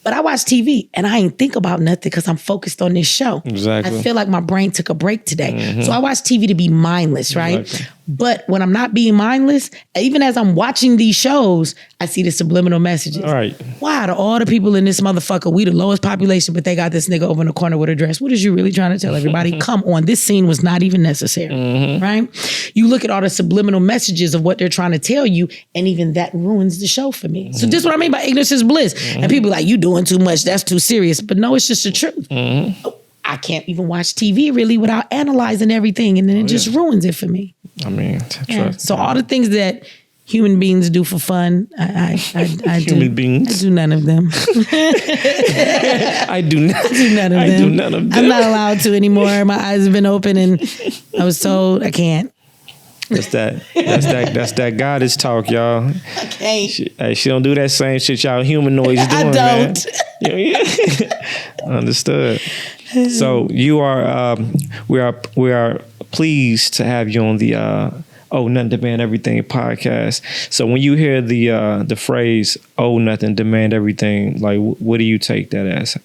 But I watch TV and I ain't think about nothing because I'm focused on this show. Exactly. I feel like my brain took a break today. So I watch TV to be mindless, right? Exactly. But when I'm not being mindless, even as I'm watching these shows, I see the subliminal messages. All right. Why out of all the people in this motherfucker, we the lowest population, but they got this nigga over in the corner with a dress. What is you really trying to tell everybody? Come on, this scene was not even necessary, right? You look at all the subliminal messages of what they're trying to tell you, and even that ruins the show for me. So this is what I mean by ignorance is bliss. And people are like, you doing too much, that's too serious. But no, it's just the truth. I can't even watch TV really without analyzing everything, and then it just ruins it for me. I mean, so all the things that human beings do for fun, I do none of them. I do none of them. I'm not allowed to anymore. My eyes have been open, and I was told I can't. That's that goddess talk, y'all. I can't. She don't do that same shit y'all humanoids doing. I don't. Understood. So you are, we are pleased to have you on the Nothing Demand Everything podcast. So when you hear the phrase nothing demand everything, like what do you take that as?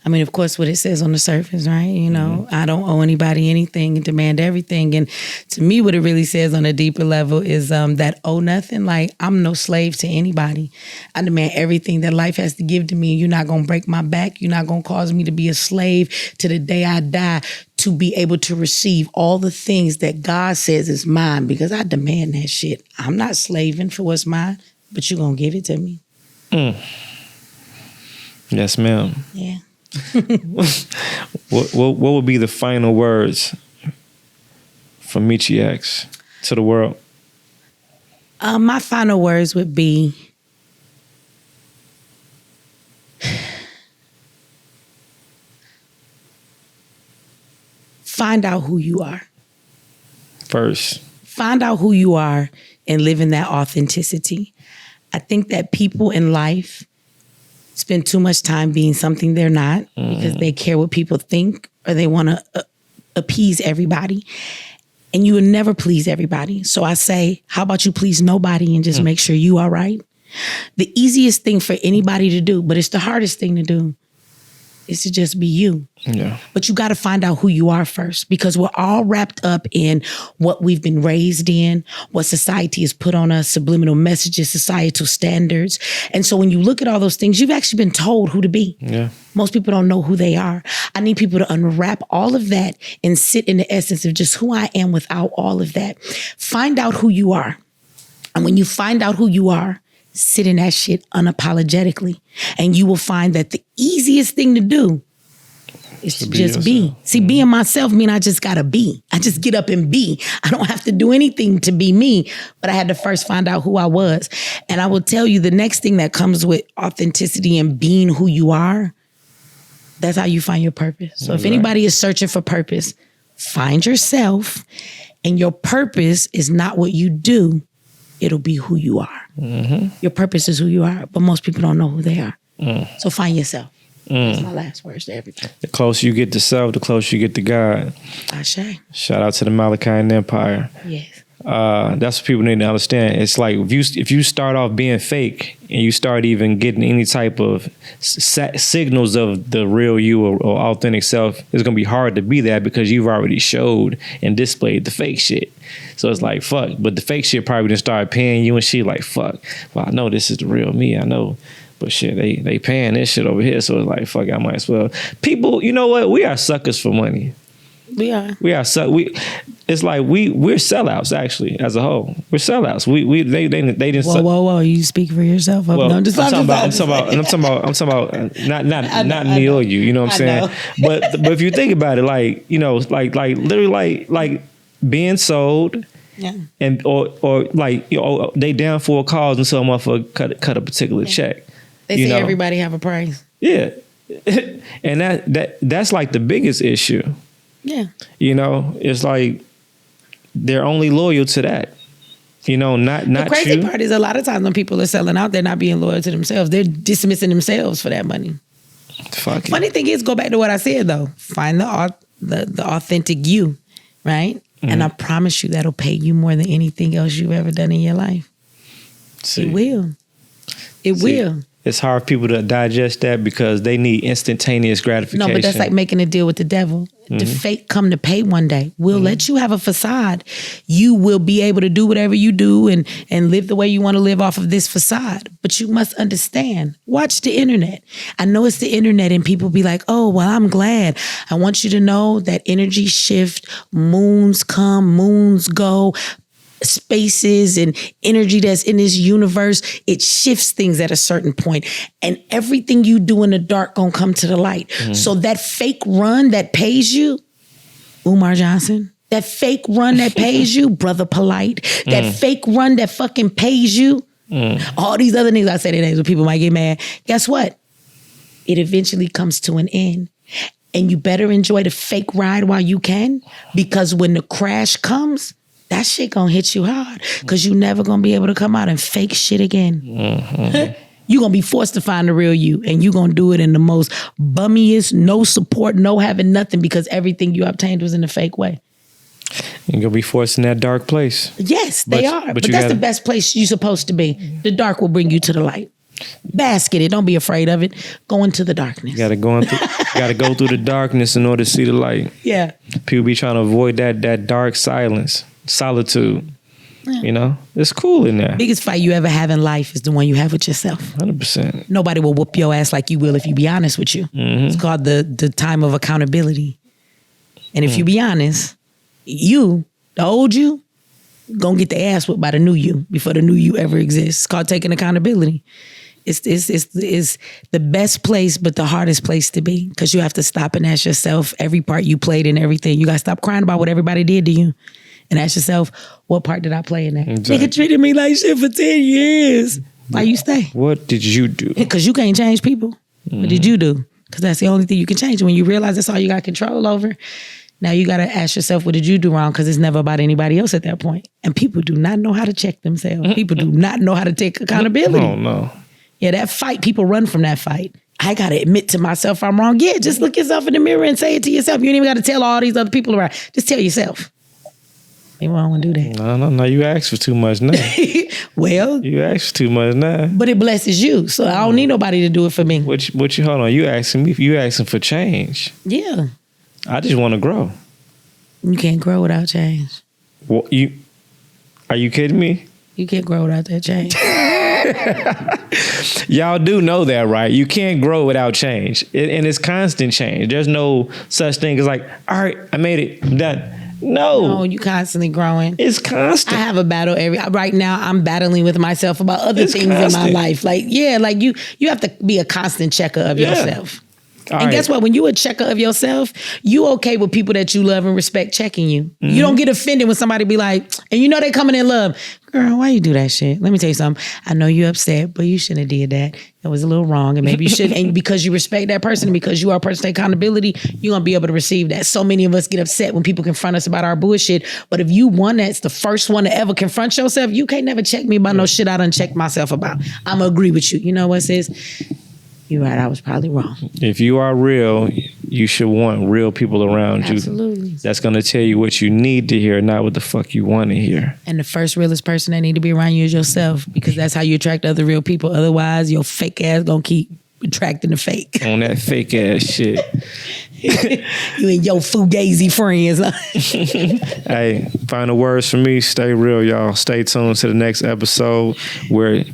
I mean, of course, what it says on the surface, right? You know, I don't owe anybody anything and demand everything. And to me, what it really says on a deeper level is that nothing, like I'm no slave to anybody. I demand everything that life has to give to me. You're not going to break my back. You're not going to cause me to be a slave to the day I die, to be able to receive all the things that God says is mine, because I demand that shit. I'm not slaving for what's mine, but you're going to give it to me. Yes, ma'am. Yeah. What would be the final words from Mechee X to the world? My final words would be, find out who you are. First. Find out who you are and live in that authenticity. I think that people in life spend too much time being something they're not because they care what people think or they want to appease everybody. And you will never please everybody. So I say, how about you please nobody and just make sure you are right? The easiest thing for anybody to do, but it's the hardest thing to do, is to just be you. Yeah. But you got to find out who you are first, because we're all wrapped up in what we've been raised in, what society has put on us, subliminal messages, societal standards. And so when you look at all those things, you've actually been told who to be. Yeah. Most people don't know who they are. I need people to unwrap all of that and sit in the essence of just who I am without all of that. Find out who you are. And when you find out who you are, sit in that shit unapologetically. And you will find that the easiest thing to do is to just be. See, being myself mean I just gotta be. I just get up and be. I don't have to do anything to be me, but I had to first find out who I was. And I will tell you the next thing that comes with authenticity and being who you are, that's how you find your purpose. So if anybody is searching for purpose, find yourself, and your purpose is not what you do. It'll be who you are. Mm-hmm. Your purpose is who you are, but most people don't know who they are. So find yourself. That's my last words to everything. The closer you get to self, the closer you get to God. Ashe. Shout out to the Malachian Empire. Yes. That's what people need to understand. It's like if you start off being fake and you start even getting any type of signals of the real you or authentic self, it's gonna be hard to be that because you've already showed and displayed the fake shit. So it's like fuck, but the fake shit probably didn't start paying you and shit. Like fuck, well I know this is the real me, I know. But shit, they paying this shit over here, so it's like fuck, I might as well. People, you know what? We are suckers for money. We are. It's like we're sellouts actually as a whole. We're sellouts. They didn't. Whoa! You speak for yourself. Well, I'm talking about not me or you. You know what I'm saying? But if you think about it, like you know, like literally like being sold. Yeah. And or like you know, they down for a cause and so I'm off cut a particular check. They say everybody have a price. Yeah. And that's like the biggest issue. Yeah. You know, it's like they're only loyal to that. You know, not the crazy part is a lot of times when people are selling out, they're not being loyal to themselves. They're dismissing themselves for that money. Fuck Funny thing is, go back to what I said though. Find the authentic you, right? Mm-hmm. And I promise you that'll pay you more than anything else you've ever done in your life. It will. It will. It's hard for people to digest that because they need instantaneous gratification. No, but that's like making a deal with the devil. Mm-hmm. The fake come to pay one day. We'll let you have a facade. You will be able to do whatever you do and live the way you want to live off of this facade. But you must understand. Watch the internet. I know it's the internet and people be like, oh, well, I'm glad. I want you to know that energy shift, moons come, moons go, spaces and energy that's in this universe, it shifts things at a certain point. And everything you do in the dark gonna come to the light. So that fake run that pays you, Umar Johnson, that fake run that pays you, Brother Polite, that fake run that fucking pays you, all these other things I say today where people might get mad. Guess what? It eventually comes to an end. And you better enjoy the fake ride while you can, because when the crash comes, that shit gonna hit you hard because you never gonna be able to come out and fake shit again. You gonna be forced to find the real you, and you gonna do it in the most bummiest, no support, no having nothing, because everything you obtained was in a fake way. You're gonna be forced in that dark place. Yes, they are. But that's the best place you're supposed to be. The dark will bring you to the light. Bask in it. Don't be afraid of it. Go into the darkness. You gotta go through the darkness in order to see the light. Yeah. People be trying to avoid that dark silence. Solitude, you know, it's cool in there. Biggest fight you ever have in life is the one you have with yourself. 100%. Nobody will whoop your ass like you will if you be honest with you. It's called the time of accountability. And if you be honest, you, the old you, gonna get the ass whipped by the new you before the new you ever exists. It's called taking accountability. It's the best place, but the hardest place to be, because you have to stop and ask yourself every part you played in everything. You gotta stop crying about what everybody did to you. And ask yourself, what part did I play in that? Exactly. Nigga treated me like shit for 10 years. Why you stay? What did you do? Because you can't change people. What did you do? Because that's the only thing you can change. And when you realize that's all you got control over, now you got to ask yourself, what did you do wrong? Because it's never about anybody else at that point. And people do not know how to check themselves. People do not know how to take accountability. Oh, no. Yeah, that fight, people run from that fight. I got to admit to myself I'm wrong. Yeah, just look yourself in the mirror and say it to yourself. You ain't even got to tell all these other people around. Just tell yourself. People don't want to do that. No. You ask for too much now. Well. You ask for too much now. But it blesses you. So I don't need nobody to do it for me. What you hold on, you asking me, you asking for change. Yeah. I just want to grow. You can't grow without change. Well, are you kidding me? You can't grow without that change. Y'all do know that, right? You can't grow without change. And it's constant change. There's no such thing as like, all right, I made it, I'm done. No, you constantly growing. It's constant. I have a battle right now. I'm battling with myself about other things constant. In my life. Like, yeah, like you have to be a constant checker of yourself. And guess what? When you a checker of yourself, you okay with people that you love and respect checking you. Mm-hmm. You don't get offended when somebody be like, and you know they coming in love. Girl, why you do that shit? Let me tell you something. I know you upset, but you shouldn't have did that. It was a little wrong, and maybe you shouldn't. And because you respect that person, and because you are a person to accountability, you're going to be able to receive that. So many of us get upset when people confront us about our bullshit. But if you one that's the first one to ever confront yourself, you can't never check me about no shit I done checked myself about. I'm going to agree with you. You know what, sis? You're right. I was probably wrong. If you are real, you should want real people around you. Absolutely. That's going to tell you what you need to hear, not what the fuck you want to hear. And the first realest person that need to be around you is yourself, because that's how you attract other real people. Otherwise, your fake ass going to keep attracting the fake. On that fake ass shit. You and your fugazi friends. Hey, final words from me. Stay real, y'all. Stay tuned to the next episode. We're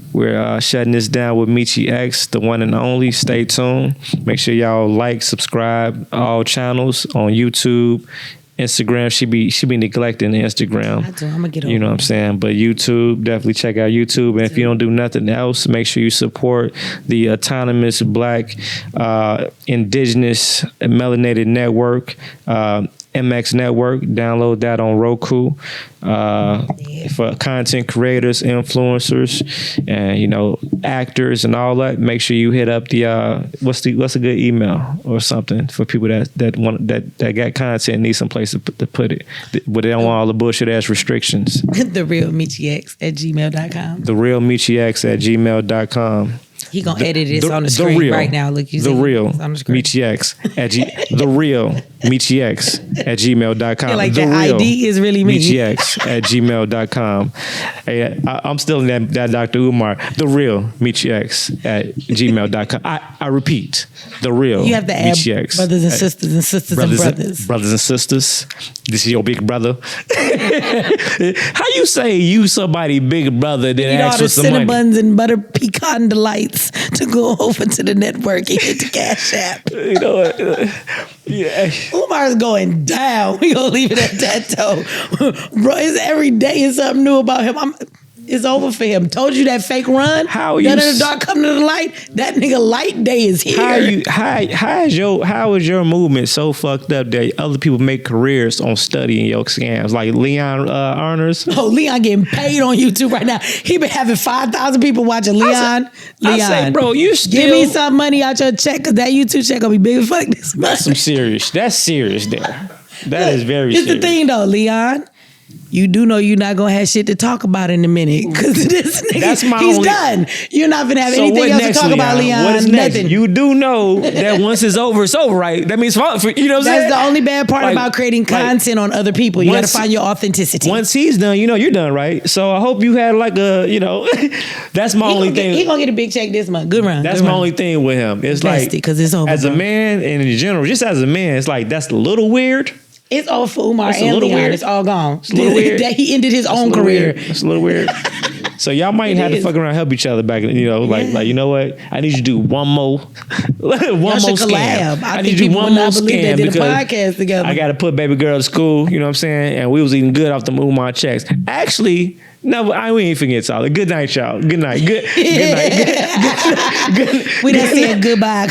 shutting this down with Mechee X, the one and only. Stay tuned. Make sure y'all like, subscribe, all channels on YouTube, Instagram. She be neglecting Instagram. I do. I'm gonna get over. You know what I'm saying? But YouTube, definitely check out YouTube. And if you don't do nothing else, make sure you support the autonomous Black Indigenous Melanated Network, MX Network. Download that on Roku. For content creators, influencers, and actors and all that. Make sure you hit up the what's a good email or something for people that got content and need some place to put it, but they don't want all the bullshit ass restrictions. The real Mechee X at gmail.com. The real Mechee X at gmail.com. He gonna edit this on the screen right now. Look, you the real on the screen. Mechee X at the real Mechee X at gmail.com. Like the that real ID is really me. Mechee X at gmail.com. Hey, I'm still in that Dr. Umar. The real Mechee X at gmail.com. I repeat, the real you have to add Mechee X. Brothers and sisters and sisters and brothers. Brothers and sisters. This is your big brother. How you say you somebody big brother that asks for some money? Cinnabuns and butter pecan delights to go over to the network and hit the Cash App. You know what? Yeah. Umar's going down. We gonna leave it at that though. Bro, every day is something new about him. It's over for him. Told you that fake run. How you? None of the dark come to the light. That nigga light day is here. How is your movement so fucked up that other people make careers on studying your scams? Like Leon Arners. Oh, Leon getting paid on YouTube right now. He been having 5,000 people watching Leon. I say, bro, you still give me some money out your check, because that YouTube check gonna be big as fuck this month. That's some serious. That's serious there. That is very serious. It's the thing though, Leon. You do know you're not gonna have shit to talk about in a minute, because this nigga, he's done. You're not gonna have anything else to talk about, Leon. What is next? Nothing. You do know that once it's over, right? That means, you know what I'm saying? That's the only bad part about creating content on other people. You gotta find your authenticity. Once he's done, you're done, right? So I hope you had like that's my only thing. He gonna get a big check this month. Good run. That's my only thing with him. It's like, because it's over. As a man and in general, just as a man, it's like, that's a little weird. It's all for Umar and Leon. Weird. It's all gone. It's a little weird. He ended his own career. It's a little weird. So y'all might have to fuck around and help each other back. Like, you know what? I need you to do one more scam. I need you to do one more scam. They did a podcast together. I got to put baby girl to school. You know what I'm saying? And we was eating good off the Umar checks. Actually, no, we ain't forget y'all. Good night, y'all. Good night. Good night. We done said goodbye.